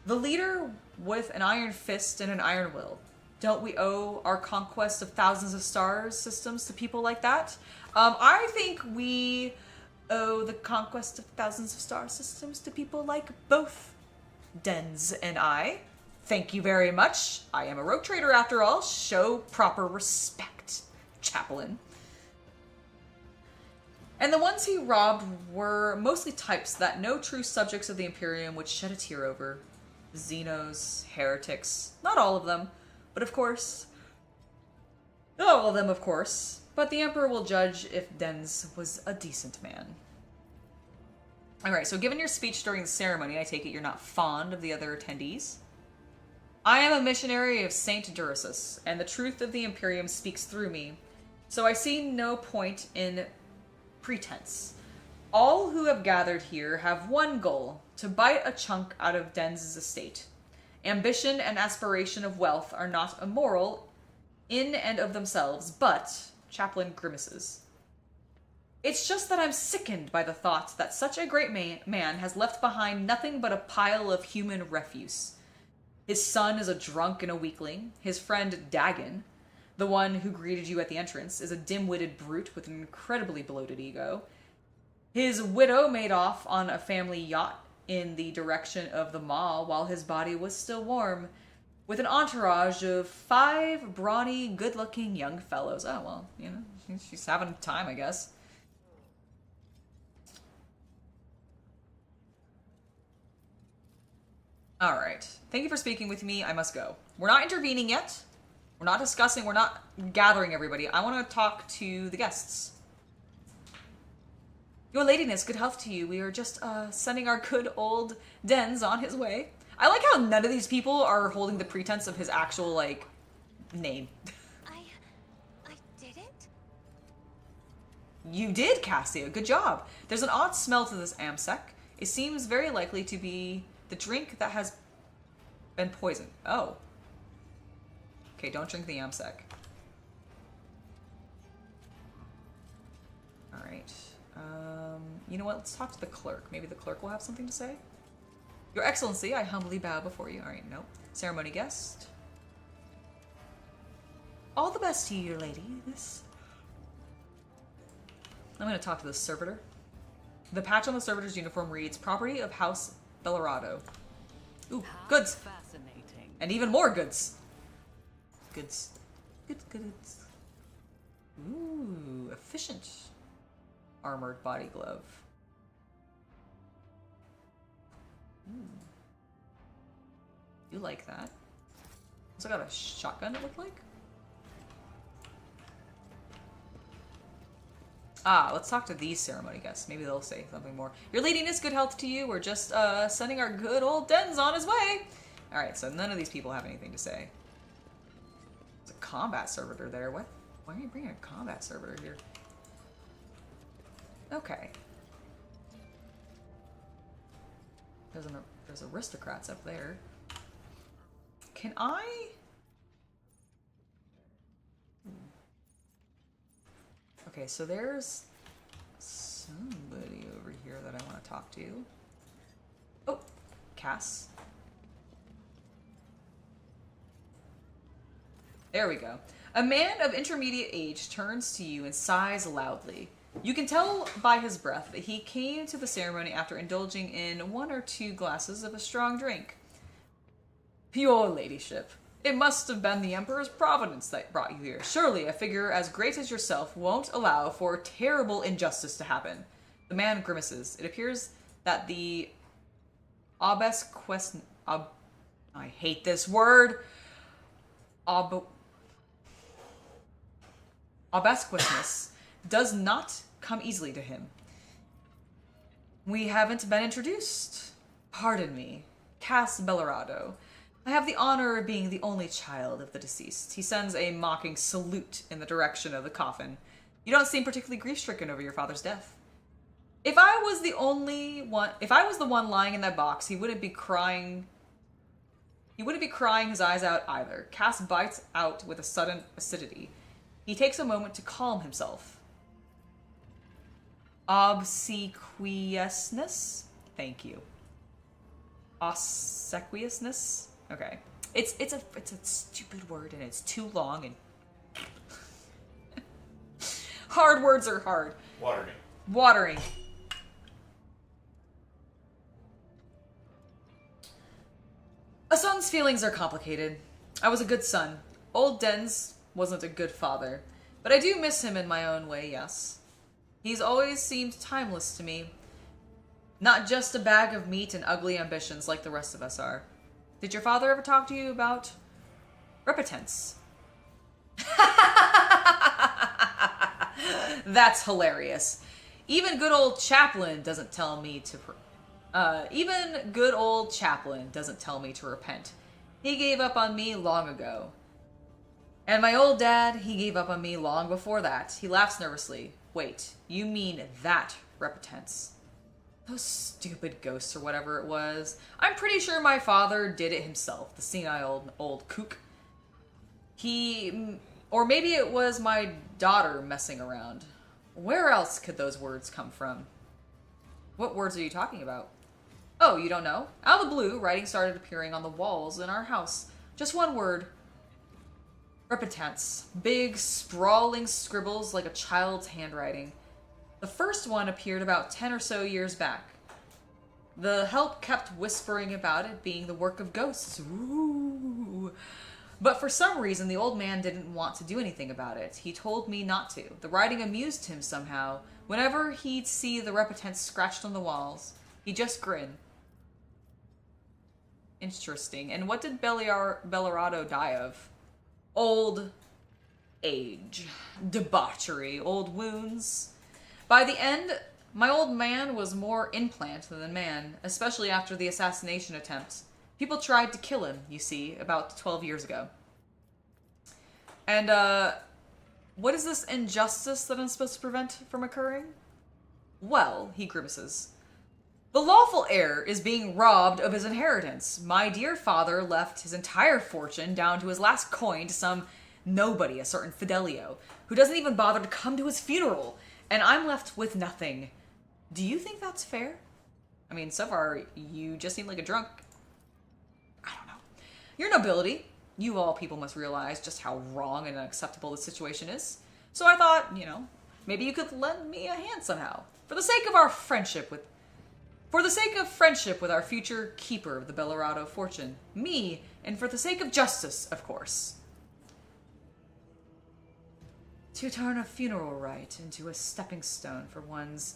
The leader with an iron fist and an iron will. Don't we owe our conquest of thousands of stars systems to people like that? I think we owe the conquest of thousands of star systems to people like both Dens and I. Thank you very much. I am a rogue trader after all. Show proper respect, chaplain. And the ones he robbed were mostly types that no true subjects of the Imperium would shed a tear over. Xenos, heretics, not all of them, but of course, not all of them, of course, but the Emperor will judge if Dens was a decent man. Alright, so given your speech during the ceremony, I take it you're not fond of the other attendees? I am a missionary of Saint Durasus, and the truth of the Imperium speaks through me, so I see no point in pretense. All who have gathered here have one goal, to bite a chunk out of Dens' estate. Ambition and aspiration of wealth are not immoral in and of themselves, but, Chaplain grimaces. It's just that I'm sickened by the thought that such a great man has left behind nothing but a pile of human refuse. His son is a drunk and a weakling. His friend Dagon, the one who greeted you at the entrance, is a dim-witted brute with an incredibly bloated ego. His widow made off on a family yacht in the direction of the Maw while his body was still warm, with an entourage of 5 brawny, good-looking young fellows. Oh, well, you know, she's having time, I guess. Alright. Thank you for speaking with me. I must go. We're not intervening yet. We're not discussing. We're not gathering everybody. I want to talk to the guests. Your ladiness, good health to you. We are just sending our good old Dens on his way. I like how none of these people are holding the pretense of his actual, like, name. I didn't? You did, Cassia. Good job. There's an odd smell to this amsec. It seems very likely to be the drink that has been poisoned. Oh. Okay, don't drink the amsec. Alright. You know what? Let's talk to the clerk. Maybe the clerk will have something to say. Your Excellency, I humbly bow before you. Alright, nope. Ceremony guest. All the best to you, your lady. I'm going to talk to the servitor. The patch on the servitor's uniform reads, Property of House Bellarado. Ooh, goods! Fascinating. And even more goods. Goods. Goods. Ooh, efficient. Armored body glove. Ooh. You like that. Also got a shotgun, it looked like. Let's talk to these ceremony guests. Maybe they'll say something more. Your leadiness, good health to you. We're just sending our good old Dens on his way. Alright, so none of these people have anything to say. There's a combat servitor there. What? Why are you bringing a combat servitor here? Okay. There's aristocrats up there. Can I... Okay, so there's somebody over here that I want to talk to. Oh, Cass. There we go. A man of intermediate age turns to you and sighs loudly. You can tell by his breath that he came to the ceremony after indulging in 1 or 2 glasses of a strong drink. Your ladyship, it must have been the Emperor's providence that brought you here. Surely a figure as great as yourself won't allow for terrible injustice to happen. The man grimaces. It appears that the I hate this word. Obsequiousness does not come easily to him. We haven't been introduced. Pardon me. Cass Bellarado. I have the honor of being the only child of the deceased. He sends a mocking salute in the direction of the coffin. You don't seem particularly grief-stricken over your father's death. If I was the one lying in that box, he wouldn't be crying. He wouldn't be crying his eyes out either. Cass bites out with a sudden acidity. He takes a moment to calm himself. Obsequiousness? Thank you. Obsequiousness? Okay. It's a stupid word and it's too long and hard words are hard. Watering. A son's feelings are complicated. I was a good son. Old Dens wasn't a good father, but I do miss him in my own way, yes. He's always seemed timeless to me. Not just a bag of meat and ugly ambitions like the rest of us are. Did your father ever talk to you about repentance? That's hilarious. Even good old Chaplain doesn't tell me to repent. He gave up on me long ago. And my old dad, he gave up on me long before that. He laughs nervously. Wait, you mean that repentance? Those stupid ghosts or whatever it was. I'm pretty sure my father did it himself, the senile old kook. Or maybe it was my daughter messing around. Where else could those words come from? What words are you talking about? Oh, you don't know? Out of the blue, writing started appearing on the walls in our house. Just one word. Repentance. Big, sprawling scribbles like a child's handwriting. The first one appeared about 10 or so years back. The help kept whispering about it being the work of ghosts. Ooh. But for some reason, the old man didn't want to do anything about it. He told me not to. The writing amused him somehow. Whenever he'd see the repentance scratched on the walls, he'd just grin. Interesting. And what did Bellarado die of? Old age. Debauchery. Old wounds. By the end, my old man was more implant than man, especially after the assassination attempt. People tried to kill him, you see, about 12 years ago. And, what is this injustice that I'm supposed to prevent from occurring? Well, he grimaces. The lawful heir is being robbed of his inheritance. My dear father left his entire fortune down to his last coin to some nobody, a certain Fidelio, who doesn't even bother to come to his funeral, and I'm left with nothing. Do you think that's fair? I mean, so far, you just seem like a drunk. I don't know. Your nobility, you all people must realize just how wrong and unacceptable this situation is. So I thought, maybe you could lend me a hand somehow. For the sake of friendship with our future keeper of the Bellarado fortune. Me, and for the sake of justice, of course. To turn a funeral rite into a stepping stone for one's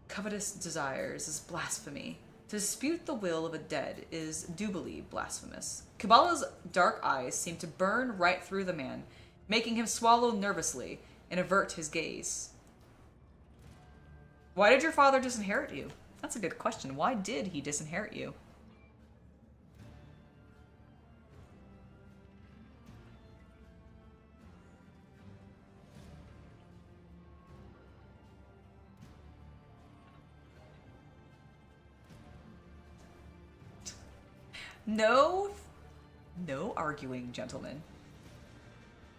covetous desires is blasphemy. To dispute the will of a dead is doubly blasphemous. Kabbalah's dark eyes seem to burn right through the man, making him swallow nervously and avert his gaze. Why did your father disinherit you? That's a good question. Why did he disinherit you? No arguing, gentlemen.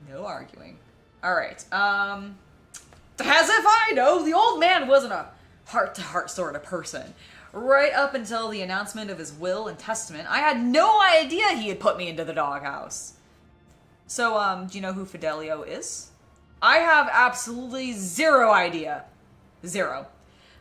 No arguing. Alright, as if I know, the old man wasn't a heart-to-heart sort of person. Right up until the announcement of his will and testament, I had no idea he had put me into the doghouse. So, do you know who Fidelio is? I have absolutely zero idea. Zero.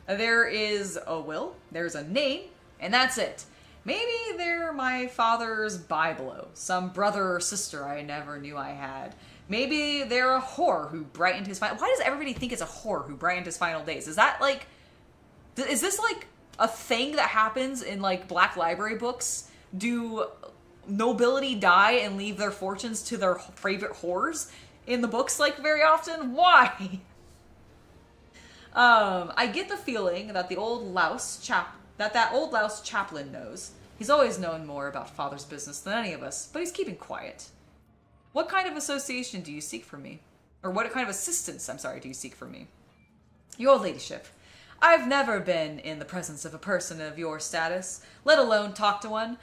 There is a will, there's a name, and that's it. Maybe they're my father's byblow, some brother or sister I never knew I had. Maybe they're a whore who brightened his final... Why does everybody think it's a whore who brightened his final days? Is that like... Is this like a thing that happens in like Black Library books? Do nobility die and leave their fortunes to their favorite whores in the books like very often? Why? I get the feeling that the old louse that old louse chaplain knows. He's always known more about father's business than any of us, but he's keeping quiet. What kind of association do you seek from me? Or what kind of assistance, do you seek from me? Your ladyship, I've never been in the presence of a person of your status, let alone talk to one,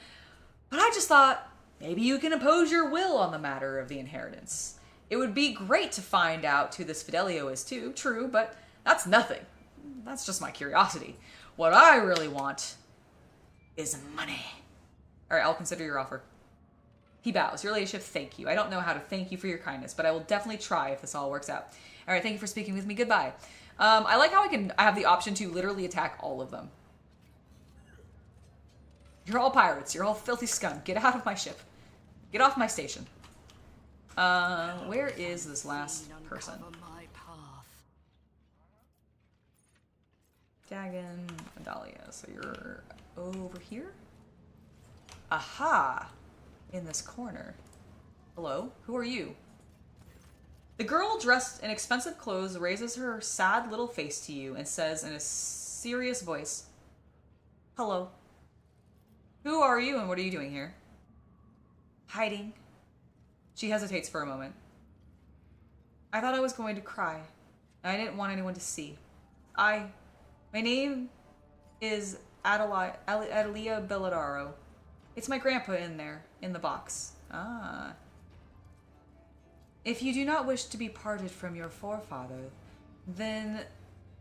but I just thought, maybe you can impose your will on the matter of the inheritance. It would be great to find out who this Fidelio is too, true, but that's nothing. That's just my curiosity. What I really want is money. Alright, I'll consider your offer. He bows. Your ladyship, thank you. I don't know how to thank you for your kindness, but I will definitely try if this all works out. Alright, thank you for speaking with me. Goodbye. I like how I have the option to literally attack all of them. You're all pirates. You're all filthy scum. Get out of my ship. Get off my station. Where is this last person? Dagon, Adalia. So you're over here? Aha! In this corner. Hello? Who are you? The girl dressed in expensive clothes raises her sad little face to you and says in a serious voice, hello. Who are you and what are you doing here? Hiding. She hesitates for a moment. I thought I was going to cry. I didn't want anyone to see. My name is Adelia Belladaro. It's my grandpa in there, in the box. Ah. If you do not wish to be parted from your forefather, then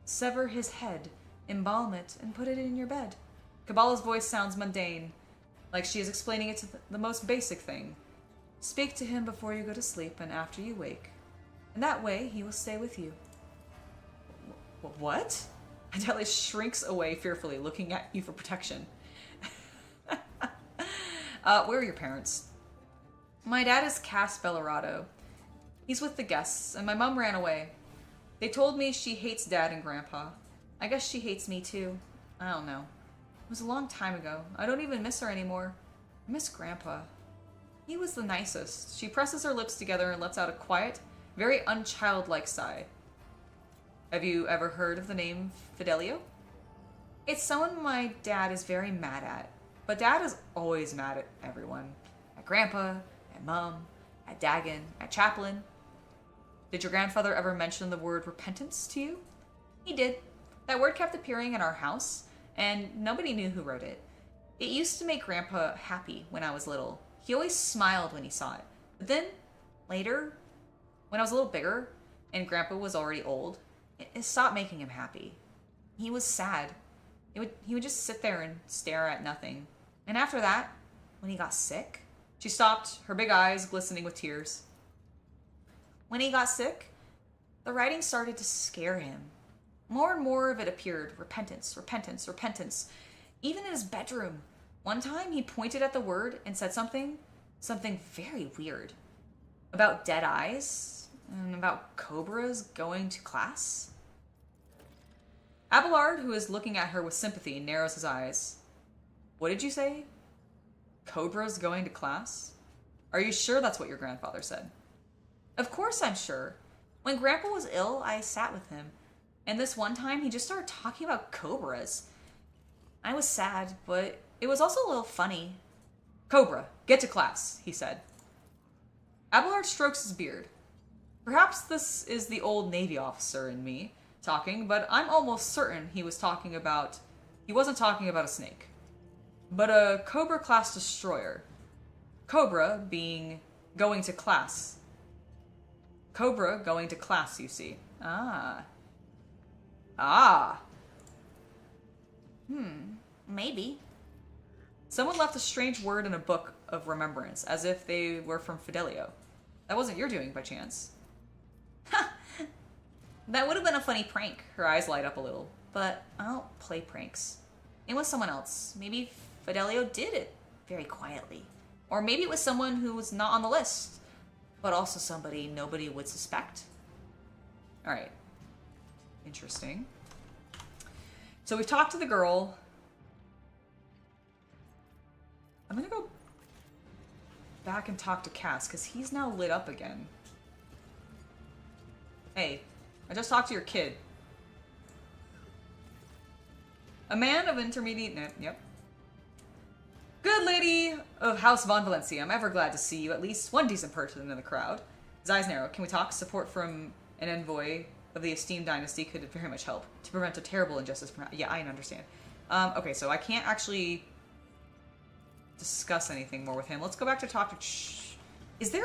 sever his head, embalm it, and put it in your bed. Kabbalah's voice sounds mundane, like she is explaining it to the most basic thing. Speak to him before you go to sleep and after you wake. And that way, he will stay with you. What? Adele shrinks away fearfully, looking at you for protection. Where are your parents? My dad is Cass Bellarado. He's with the guests, and my mom ran away. They told me she hates Dad and Grandpa. I guess she hates me too. I don't know. It was a long time ago. I don't even miss her anymore. I miss Grandpa. He was the nicest. She presses her lips together and lets out a quiet, very unchildlike sigh. Have you ever heard of the name Fidelio? It's someone my dad is very mad at. But Dad is always mad at everyone. At Grandpa, at Mom, at Dagon, at Chaplain. Did your grandfather ever mention the word repentance to you? He did. That word kept appearing in our house, and nobody knew who wrote it. It used to make Grandpa happy when I was little. He always smiled when he saw it. But then, later, when I was a little bigger, and Grandpa was already old, it stopped making him happy. He was sad. He would just sit there and stare at nothing. And after that, when he got sick, she stopped, her big eyes glistening with tears. When he got sick, the writing started to scare him. More and more of it appeared. Repentance, repentance, repentance. Even in his bedroom. One time he pointed at the word and said something very weird. About dead eyes and about cobras going to class. Abelard, who is looking at her with sympathy, narrows his eyes. What did you say? Cobras going to class? Are you sure that's what your grandfather said? Of course I'm sure. When Grandpa was ill, I sat with him. And this one time, he just started talking about cobras. I was sad, but it was also a little funny. Cobra, get to class, he said. Abelard strokes his beard. Perhaps this is the old Navy officer in me talking, but I'm almost certain he wasn't talking about a snake, but a Cobra class destroyer. Cobra being going to class. Cobra going to class, you see. Maybe. Someone left a strange word in a book of remembrance, as if they were from Fidelio. That wasn't your doing, by chance. Ha! That would have been a funny prank. Her eyes light up a little. But I don't play pranks. It was someone else. Maybe Fidelio did it very quietly. Or maybe it was someone who was not on the list, but also somebody nobody would suspect. Alright. Interesting. So we've talked to the girl. I'm gonna go back and talk to Cass, because he's now lit up again. Hey, I just talked to your kid. A man of intermediate... Yep. Good lady of House von Valencia. I'm ever glad to see you, at least one decent person in the crowd. His eyes narrow. Can we talk? Support from an envoy of the esteemed dynasty could very much help to prevent a terrible injustice from... Yeah, I understand. Okay, so I can't actually discuss anything more with him. Let's go back to talk to... Is there...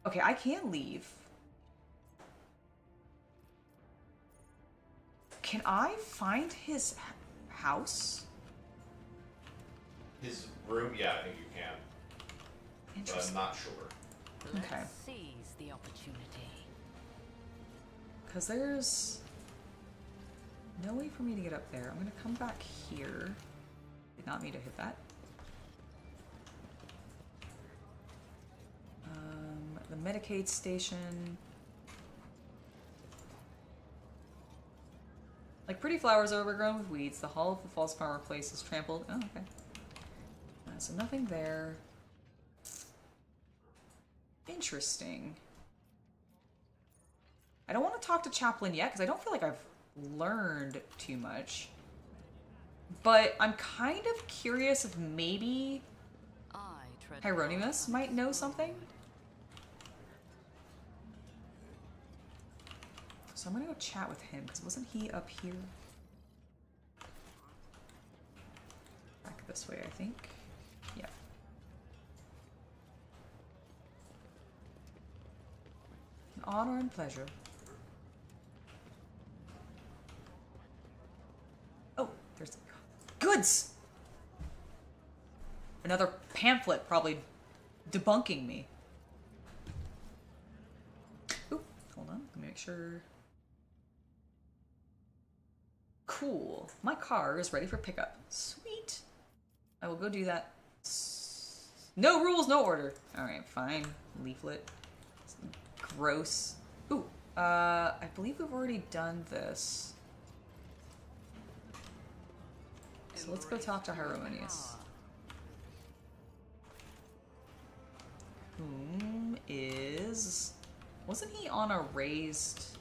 Okay, I can't leave. Can I find his house? His room? Yeah, I think you can. But I'm not sure. Okay. Let's seize the opportunity. Because there's no way for me to get up there. I'm going to come back here. Did not mean to hit that. The Medicaid station. Like pretty flowers overgrown with weeds, the hall of the false power place is trampled. Oh, okay. So nothing there. Interesting. I don't want to talk to Chaplain yet, because I don't feel like I've learned too much. But I'm kind of curious if maybe Hieronymus might know something. So I'm gonna go chat with him, because wasn't he up here? Back this way, I think. Yeah. An honor and pleasure. Oh, there's goods! Another pamphlet probably debunking me. Ooh, hold on, let me make sure. Cool. My car is ready for pickup. Sweet. I will go do that. No rules, no order. Alright, fine. Leaflet. Gross. Ooh. I believe we've already done this. So let's go talk to Hieronymus. Whom is... Wasn't he on a raised...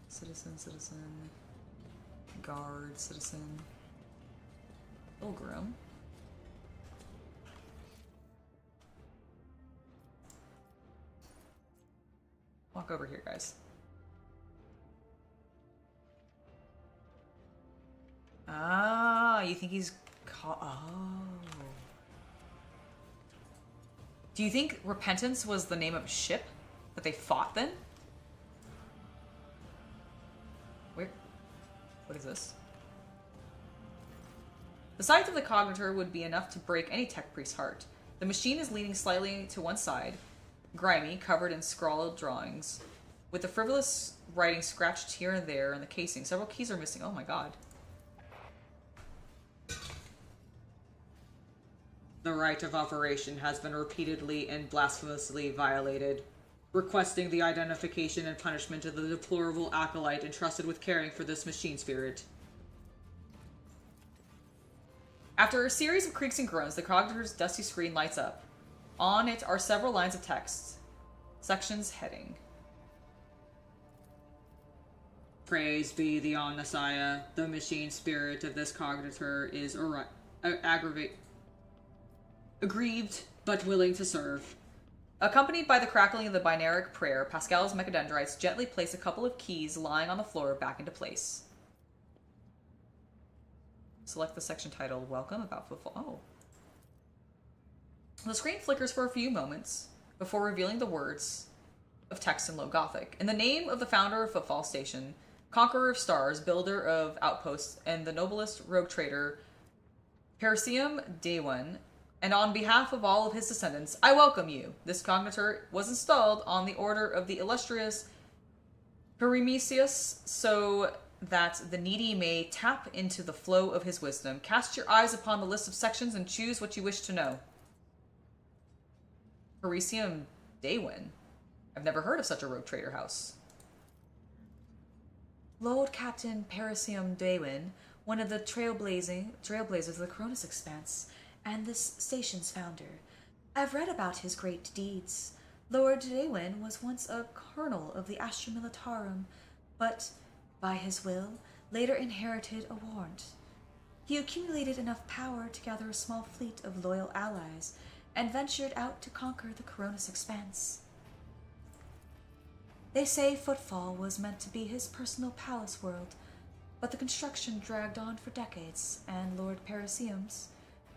Citizen, guard, citizen, pilgrim. Walk over here, guys. Ah, you think he's caught? Oh. Do you think Repentance was the name of a ship that they fought then? Where? What is this? The sight of the cognitor would be enough to break any tech priest's heart. The machine is leaning slightly to one side, grimy, covered in scrawled drawings, with the frivolous writing scratched here and there in the casing. Several keys are missing. Oh my god. The right of operation has been repeatedly and blasphemously violated. Requesting the identification and punishment of the deplorable acolyte entrusted with caring for this machine spirit. After a series of creaks and groans, the cognitor's dusty screen lights up. On it are several lines of text. Section's heading. Praise be the Omnissiah. The machine spirit of this cognitor is aggrieved, but willing to serve. Accompanied by the crackling of the binaric prayer, Pascal's mechadendrites gently place a couple of keys lying on the floor back into place. Select the section titled Welcome about Footfall. Oh. The screen flickers for a few moments before revealing the words of text in Low Gothic. In the name of the founder of Footfall Station, conqueror of stars, builder of outposts, and the noblest rogue trader, Parisium Daewin, and on behalf of all of his descendants, I welcome you. This cognitor was installed on the order of the illustrious Perimesius so that the needy may tap into the flow of his wisdom. Cast your eyes upon the list of sections and choose what you wish to know. Parisium Daewin. I've never heard of such a rogue trader house. Lord Captain Parisium Daewin, one of the trailblazers of the Cronus Expanse, and this station's founder. I've read about his great deeds. Lord Daewin was once a colonel of the Astra Militarum, but, by his will, later inherited a warrant. He accumulated enough power to gather a small fleet of loyal allies, and ventured out to conquer the Cronus Expanse. They say Footfall was meant to be his personal palace world, but the construction dragged on for decades, and Lord Parisium's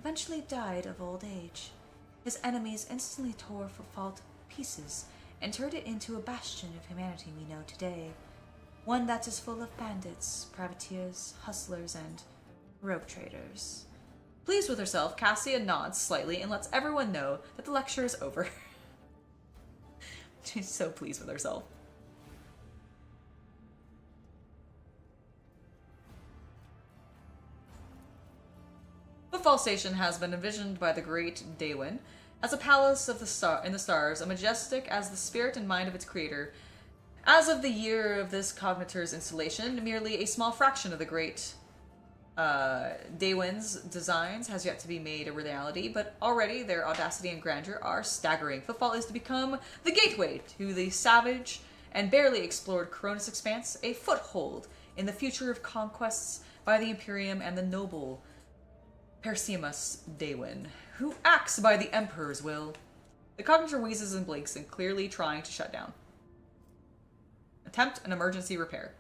eventually died of old age. His enemies instantly tore Footfall to pieces and turned it into a bastion of humanity we know today. One that is full of bandits, privateers, hustlers, and rogue traders. Pleased with herself, Cassia nods slightly and lets everyone know that the lecture is over. She's so pleased with herself. Footfall Station has been envisioned by the great Daewin as a palace of in the stars, majestic as the spirit and mind of its creator. As of the year of this cognitor's installation, merely a small fraction of the great Daewin's designs has yet to be made a reality, but already their audacity and grandeur are staggering. Footfall is to become the gateway to the savage and barely explored Cronus Expanse, a foothold in the future of conquests by the Imperium and the noble Persimus Daewin, who acts by the Emperor's will. The cognitor wheezes and blinks and clearly trying to shut down. Attempt an emergency repair.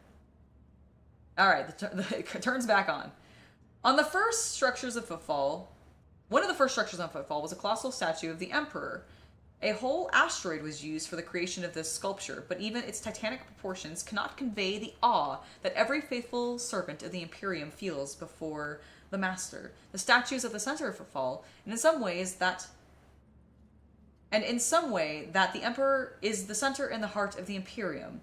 Alright, it turns back on. On the first structures of Footfall, one of the first structures on Footfall was a colossal statue of the Emperor. A whole asteroid was used for the creation of this sculpture, but even its titanic proportions cannot convey the awe that every faithful servant of the Imperium feels before the Master. The statue is at the center of Footfall, and in some way that the Emperor is the center and the heart of the Imperium.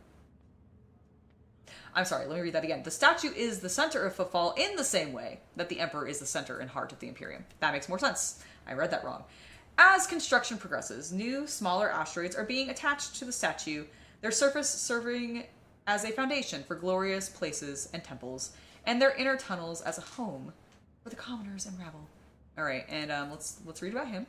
I'm sorry, let me read that again. The statue is the center of Footfall in the same way that the Emperor is the center and heart of the Imperium. That makes more sense. I read that wrong. As construction progresses, new, smaller asteroids are being attached to the statue, their surface serving as a foundation for glorious places and temples, and their inner tunnels as a home for the commoners and rabble. Alright, and let's read about him.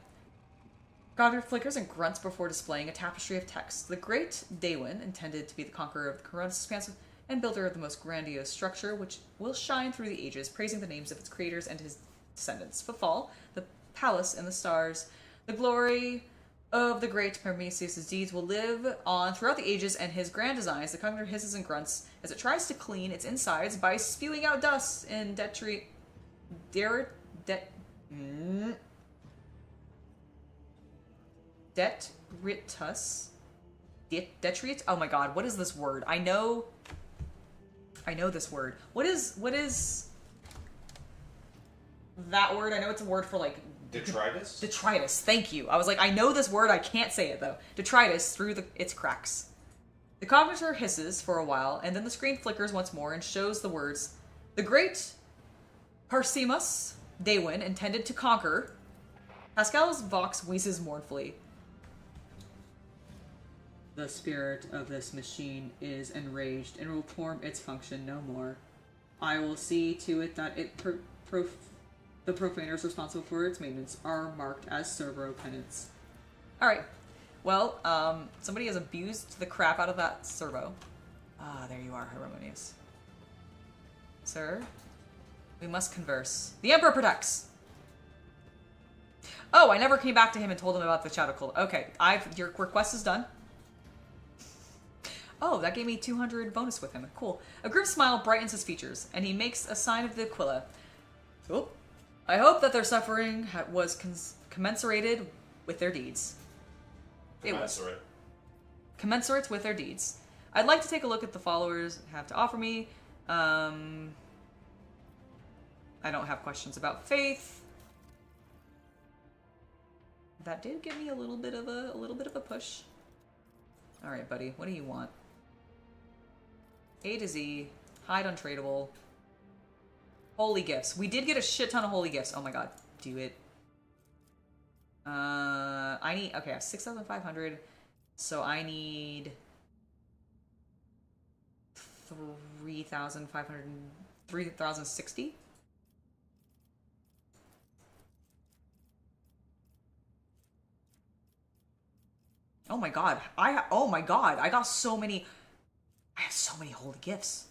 Goddard flickers and grunts before displaying a tapestry of text. The great Daewin, intended to be the conqueror of the Cronus Expanse and builder of the most grandiose structure, which will shine through the ages, praising the names of its creators and his descendants. Footfall, the palace in the stars, the glory of the great Parmesius' deeds will live on throughout the ages, and his grand designs, the cognitor hisses and grunts as it tries to clean its insides by spewing out dust in detritus. Oh my god, what is this word? I know this word. What is that word? I know it's a word for like Detritus? Detritus, thank you. I was like, I know this word, I can't say it though. Detritus through its cracks. The cognitor hisses for a while, and then the screen flickers once more and shows the words, the great Parsimus Daewin intended to conquer. Pascal's vox wheezes mournfully. The spirit of this machine is enraged and will perform its function no more. I will see to it that the profaners responsible for its maintenance are marked as servo penance. Alright. Well, somebody has abused the crap out of that servo. Ah, there you are, Harmonious. Sir, we must converse. The Emperor protects! Oh, I never came back to him and told him about the Shadow Cult. Okay, your request is done. Oh, that gave me 200 bonus with him. Cool. A grim smile brightens his features, and he makes a sign of the Aquila. Oh. I hope that their suffering was commensurated with their deeds. Commensurate. Commensurate with their deeds. I'd like to take a look at the followers have to offer me. I don't have questions about faith. That did give me a little bit of a push. All right, buddy. What do you want? A to Z, hide untradeable. Holy gifts. We did get a shit ton of holy gifts. Oh my god. Do it. I need, okay, I have 6,500. So I need 3,500, 3,060. Oh my god. Oh my god. I got so many. I have so many holy gifts.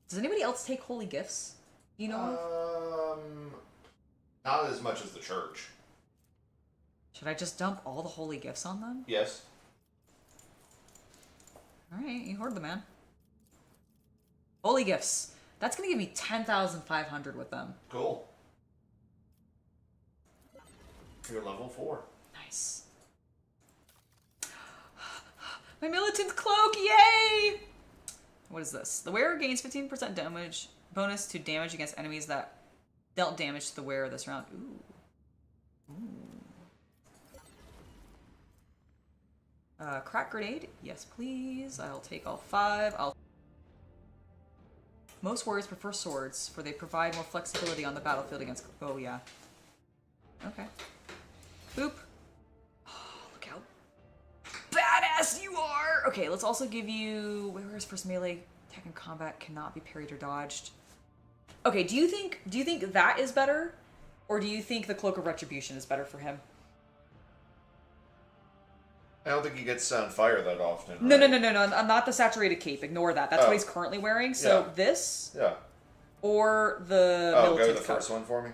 Does anybody else take holy gifts? You know? Not as much as the church. Should I just dump all the holy gifts on them? Yes. Alright, you heard the man. Holy gifts. That's gonna give me 10,500 with them. Cool. You're level 4. Nice. My militant cloak, yay! What is this? The wearer gains 15% damage bonus to damage against enemies that dealt damage to the wearer this round. Ooh. Ooh. Crack grenade, yes please. I'll take all 5. Most warriors prefer swords, for they provide more flexibility on the battlefield against. Oh yeah. Okay. Boop. Badass you are! Okay, let's also give you... Wearer's first melee attack in combat cannot be parried or dodged. Okay, do you think that is better? Or do you think the Cloak of Retribution is better for him? I don't think he gets on fire that often. Right? No. Not the saturated cape. Ignore that. That's what he's currently wearing. So yeah. This... Yeah. Or the Oh, go to the coat. first one for me.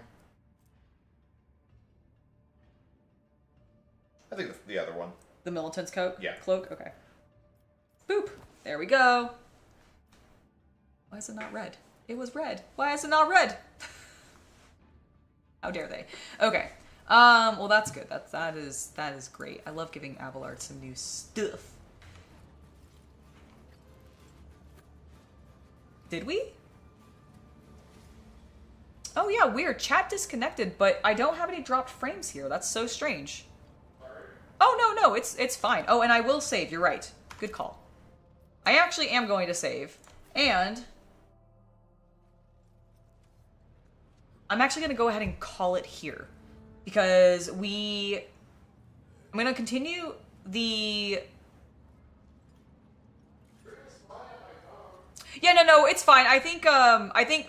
I think the other one. The militant's coat? Yeah. Cloak? Okay. Boop. There we go. Why is it not red? It was red. Why is it not red? How dare they? Okay. Well, that's good. That is great. I love giving Abelard some new stuff. Did we? Oh yeah, weird. Chat disconnected, but I don't have any dropped frames here. That's so strange. Oh, no, it's fine. Oh, and I will save. You're right. Good call. I actually am going to save. And I'm actually going to go ahead and call it here. Because I'm going to continue the... Yeah, no, it's fine. I think,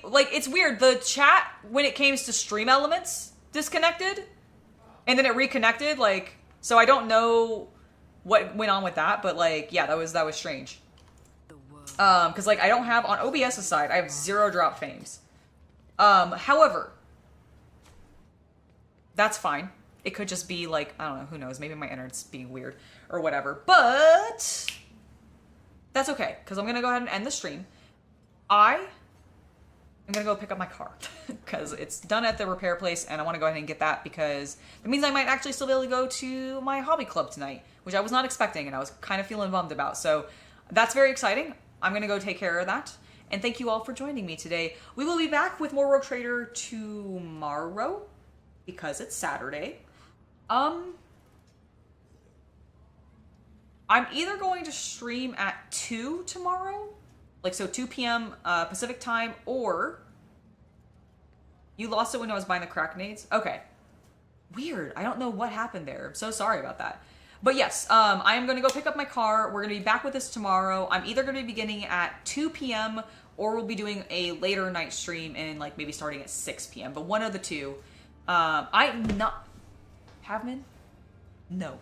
like, it's weird. The chat, when it came to stream elements, disconnected. And then it reconnected, like... So I don't know what went on with that, but like, yeah, that was strange. Because like I don't have on OBS's side, I have 0 drop fames. However, that's fine. It could just be like, I don't know, who knows? Maybe my internet's being weird or whatever. But that's okay, because I'm gonna go ahead and end the stream. I'm gonna go pick up my car because it's done at the repair place and I want to go ahead and get that because it means I might actually still be able to go to my hobby club tonight, which I was not expecting and I was kind of feeling bummed about. So that's very exciting. I'm gonna go take care of that. And thank you all for joining me today. We will be back with more Rogue Trader tomorrow because it's Saturday. I'm either going to stream at 2 tomorrow. Like, so 2 p.m. Pacific time, or... You lost it when I was buying the crack nades? Okay. Weird. I don't know what happened there. I'm so sorry about that. But yes, I am going to go pick up my car. We're going to be back with this tomorrow. I'm either going to be beginning at 2 p.m. or we'll be doing a later night stream and, like, maybe starting at 6 p.m. But one of the two. I'm not... Havman? No.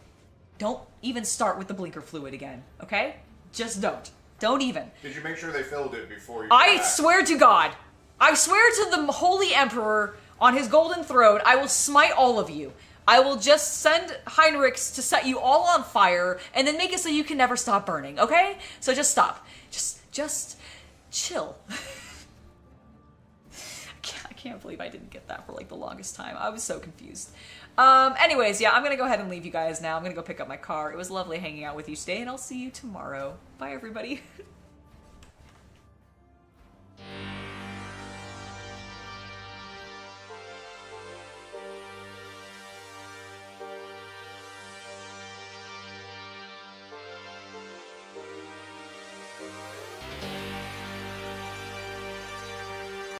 Don't even start with the blinker fluid again, okay? Just don't. Don't even. Did you make sure they filled it before you... I swear to God. I swear to the Holy Emperor on his golden throne, I will smite all of you. I will just send Heinrichs to set you all on fire and then make it so you can never stop burning, okay? So just stop. Just chill. I can't believe I didn't get that for like the longest time. I was so confused. Anyways, yeah, I'm gonna go ahead and leave you guys now. I'm gonna go pick up my car. It was lovely hanging out with you today, and I'll see you tomorrow. Bye, everybody.